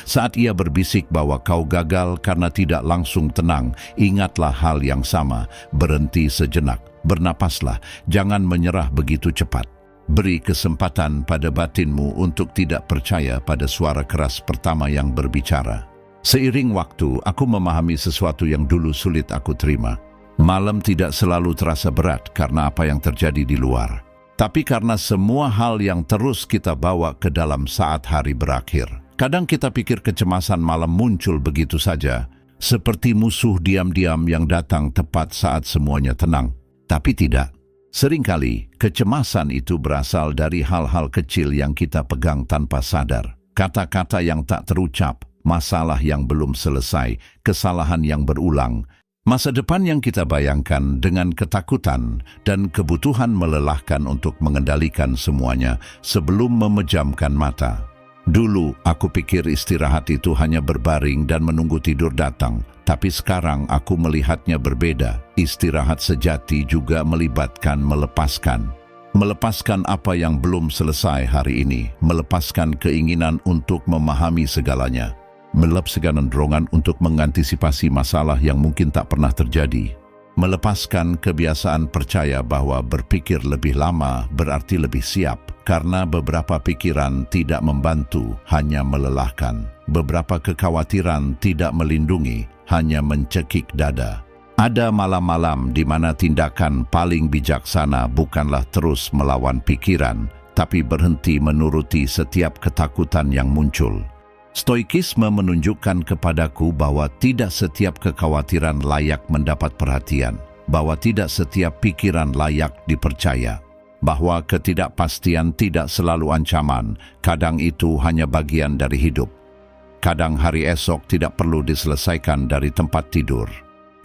Saat ia berbisik bahwa kau gagal karena tidak langsung tenang, ingatlah hal yang sama. Berhenti sejenak, bernapaslah, jangan menyerah begitu cepat. Beri kesempatan pada batinmu untuk tidak percaya pada suara keras pertama yang berbicara. Seiring waktu, aku memahami sesuatu yang dulu sulit aku terima. Malam tidak selalu terasa berat karena apa yang terjadi di luar, tapi karena semua hal yang terus kita bawa ke dalam saat hari berakhir. Kadang kita pikir kecemasan malam muncul begitu saja, seperti musuh diam-diam yang datang tepat saat semuanya tenang. Tapi tidak. Seringkali, kecemasan itu berasal dari hal-hal kecil yang kita pegang tanpa sadar. Kata-kata yang tak terucap, masalah yang belum selesai, kesalahan yang berulang, masa depan yang kita bayangkan dengan ketakutan dan kebutuhan melelahkan untuk mengendalikan semuanya sebelum memejamkan mata. Dulu, aku pikir istirahat itu hanya berbaring dan menunggu tidur datang. Tapi sekarang aku melihatnya berbeda. Istirahat sejati juga melibatkan melepaskan. Melepaskan apa yang belum selesai hari ini. Melepaskan keinginan untuk memahami segalanya. Melepaskan dorongan untuk mengantisipasi masalah yang mungkin tak pernah terjadi. Melepaskan kebiasaan percaya bahwa berpikir lebih lama berarti lebih siap. Karena beberapa pikiran tidak membantu, hanya melelahkan. Beberapa kekhawatiran tidak melindungi, hanya mencekik dada. Ada malam-malam di mana tindakan paling bijaksana bukanlah terus melawan pikiran, tapi berhenti menuruti setiap ketakutan yang muncul. Stoikisme menunjukkan kepadaku bahwa tidak setiap kekhawatiran layak mendapat perhatian, bahwa tidak setiap pikiran layak dipercaya, bahwa ketidakpastian tidak selalu ancaman, kadang itu hanya bagian dari hidup. Kadang hari esok tidak perlu diselesaikan dari tempat tidur.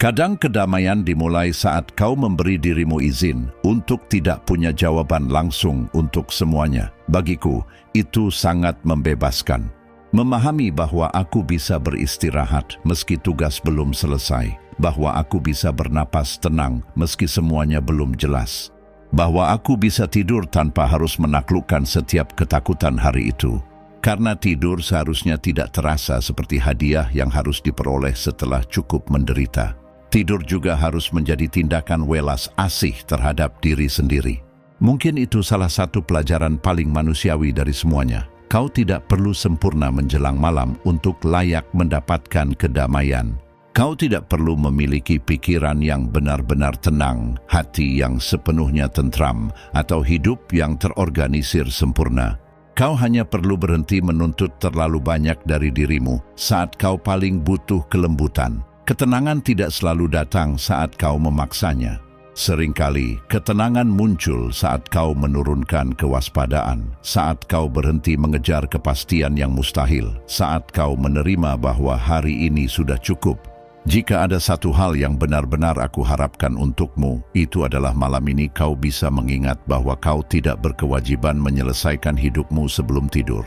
Kadang kedamaian dimulai saat kau memberi dirimu izin untuk tidak punya jawaban langsung untuk semuanya. Bagiku, itu sangat membebaskan. Memahami bahwa aku bisa beristirahat meski tugas belum selesai, bahwa aku bisa bernapas tenang meski semuanya belum jelas, bahwa aku bisa tidur tanpa harus menaklukkan setiap ketakutan hari itu. Karena tidur seharusnya tidak terasa seperti hadiah yang harus diperoleh setelah cukup menderita. Tidur juga harus menjadi tindakan welas asih terhadap diri sendiri. Mungkin itu salah satu pelajaran paling manusiawi dari semuanya. Kau tidak perlu sempurna menjelang malam untuk layak mendapatkan kedamaian. Kau tidak perlu memiliki pikiran yang benar-benar tenang, hati yang sepenuhnya tentram, atau hidup yang terorganisir sempurna. Kau hanya perlu berhenti menuntut terlalu banyak dari dirimu saat kau paling butuh kelembutan. Ketenangan tidak selalu datang saat kau memaksanya. Seringkali, ketenangan muncul saat kau menurunkan kewaspadaan, saat kau berhenti mengejar kepastian yang mustahil, saat kau menerima bahwa hari ini sudah cukup. Jika ada satu hal yang benar-benar aku harapkan untukmu, itu adalah malam ini kau bisa mengingat bahwa kau tidak berkewajiban menyelesaikan hidupmu sebelum tidur.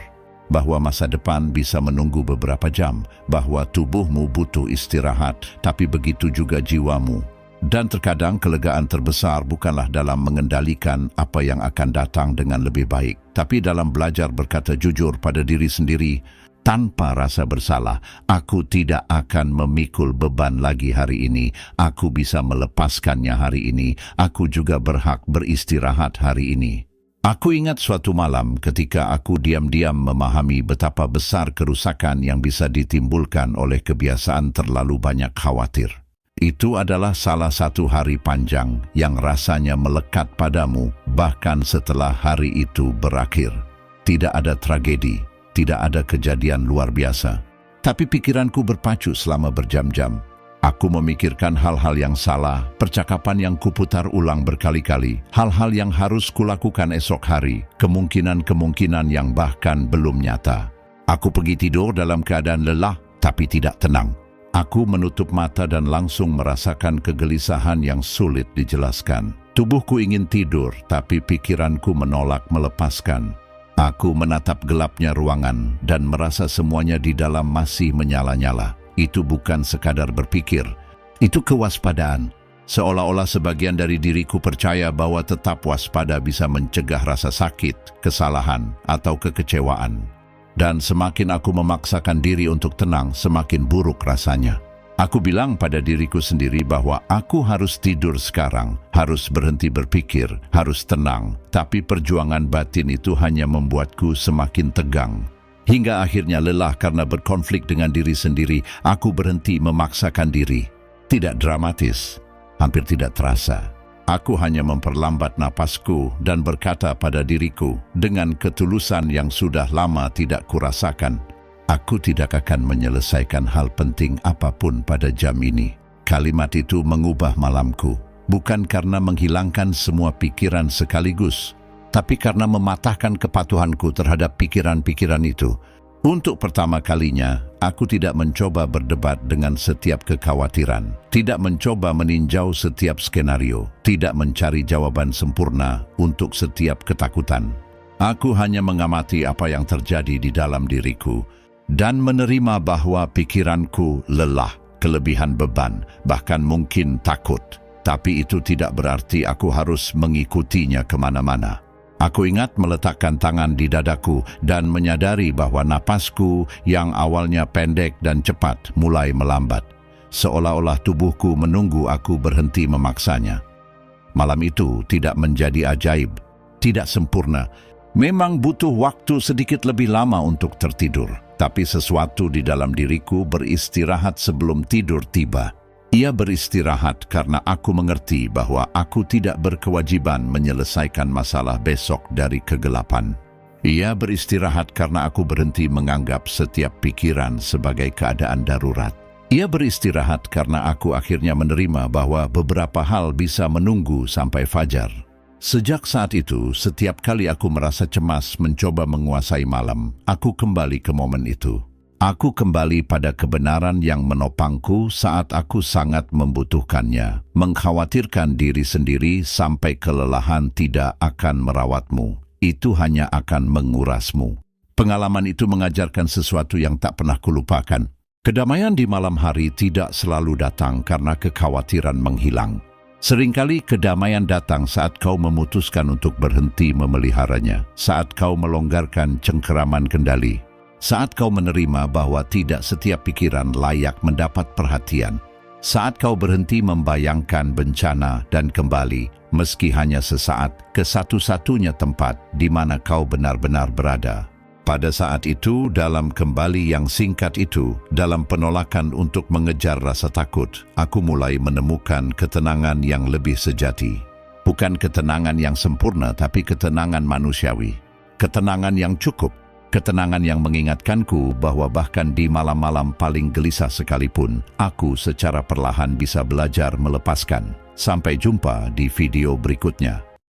Bahwa masa depan bisa menunggu beberapa jam, bahwa tubuhmu butuh istirahat, tapi begitu juga jiwamu. Dan terkadang kelegaan terbesar bukanlah dalam mengendalikan apa yang akan datang dengan lebih baik, tapi dalam belajar berkata jujur pada diri sendiri, tanpa rasa bersalah, aku tidak akan memikul beban lagi hari ini, aku bisa melepaskannya hari ini, aku juga berhak beristirahat hari ini. Aku ingat suatu malam ketika aku diam-diam memahami betapa besar kerusakan yang bisa ditimbulkan oleh kebiasaan terlalu banyak khawatir. Itu adalah salah satu hari panjang yang rasanya melekat padamu bahkan setelah hari itu berakhir. Tidak ada tragedi, tidak ada kejadian luar biasa. Tapi pikiranku berpacu selama berjam-jam. Aku memikirkan hal-hal yang salah, percakapan yang kuputar ulang berkali-kali, hal-hal yang harus kulakukan esok hari, kemungkinan-kemungkinan yang bahkan belum nyata. Aku pergi tidur dalam keadaan lelah tapi tidak tenang. Aku menutup mata dan langsung merasakan kegelisahan yang sulit dijelaskan. Tubuhku ingin tidur tapi pikiranku menolak melepaskan. Aku menatap gelapnya ruangan dan merasa semuanya di dalam masih menyala-nyala. Itu bukan sekadar berpikir, itu kewaspadaan. Seolah-olah sebagian dari diriku percaya bahwa tetap waspada bisa mencegah rasa sakit, kesalahan, atau kekecewaan. Dan semakin aku memaksakan diri untuk tenang, semakin buruk rasanya. Aku bilang pada diriku sendiri bahwa aku harus tidur sekarang, harus berhenti berpikir, harus tenang. Tapi perjuangan batin itu hanya membuatku semakin tegang. Hingga akhirnya lelah karena berkonflik dengan diri sendiri, aku berhenti memaksakan diri. Tidak dramatis, hampir tidak terasa. Aku hanya memperlambat napasku dan berkata pada diriku dengan ketulusan yang sudah lama tidak kurasakan, aku tidak akan menyelesaikan hal penting apapun pada jam ini. Kalimat itu mengubah malamku, bukan karena menghilangkan semua pikiran sekaligus, tapi karena mematahkan kepatuhanku terhadap pikiran-pikiran itu. Untuk pertama kalinya, aku tidak mencoba berdebat dengan setiap kekhawatiran, tidak mencoba meninjau setiap skenario, tidak mencari jawaban sempurna untuk setiap ketakutan. Aku hanya mengamati apa yang terjadi di dalam diriku dan menerima bahwa pikiranku lelah, kelebihan beban, bahkan mungkin takut. Tapi itu tidak berarti aku harus mengikutinya kemana-mana. Aku ingat meletakkan tangan di dadaku dan menyadari bahwa napasku yang awalnya pendek dan cepat mulai melambat. Seolah-olah tubuhku menunggu aku berhenti memaksanya. Malam itu tidak menjadi ajaib, tidak sempurna. Memang butuh waktu sedikit lebih lama untuk tertidur. Tapi sesuatu di dalam diriku beristirahat sebelum tidur tiba. Ia beristirahat karena aku mengerti bahwa aku tidak berkewajiban menyelesaikan masalah besok dari kegelapan. Ia beristirahat karena aku berhenti menganggap setiap pikiran sebagai keadaan darurat. Ia beristirahat karena aku akhirnya menerima bahwa beberapa hal bisa menunggu sampai fajar. Sejak saat itu, setiap kali aku merasa cemas mencoba menguasai malam, aku kembali ke momen itu. Aku kembali pada kebenaran yang menopangku saat aku sangat membutuhkannya. Mengkhawatirkan diri sendiri sampai kelelahan tidak akan merawatmu. Itu hanya akan mengurasmu. Pengalaman itu mengajarkan sesuatu yang tak pernah kulupakan. Kedamaian di malam hari tidak selalu datang karena kekhawatiran menghilang. Seringkali kedamaian datang saat kau memutuskan untuk berhenti memeliharanya, saat kau melonggarkan cengkeraman kendali. Saat kau menerima bahwa tidak setiap pikiran layak mendapat perhatian. Saat kau berhenti membayangkan bencana dan kembali, meski hanya sesaat, ke satu-satunya tempat di mana kau benar-benar berada. Pada saat itu, dalam kembali yang singkat itu, dalam penolakan untuk mengejar rasa takut, aku mulai menemukan ketenangan yang lebih sejati. Bukan ketenangan yang sempurna, tapi ketenangan manusiawi. Ketenangan yang cukup. Ketenangan yang mengingatkanku bahwa bahkan di malam-malam paling gelisah sekalipun, aku secara perlahan bisa belajar melepaskan. Sampai jumpa di video berikutnya.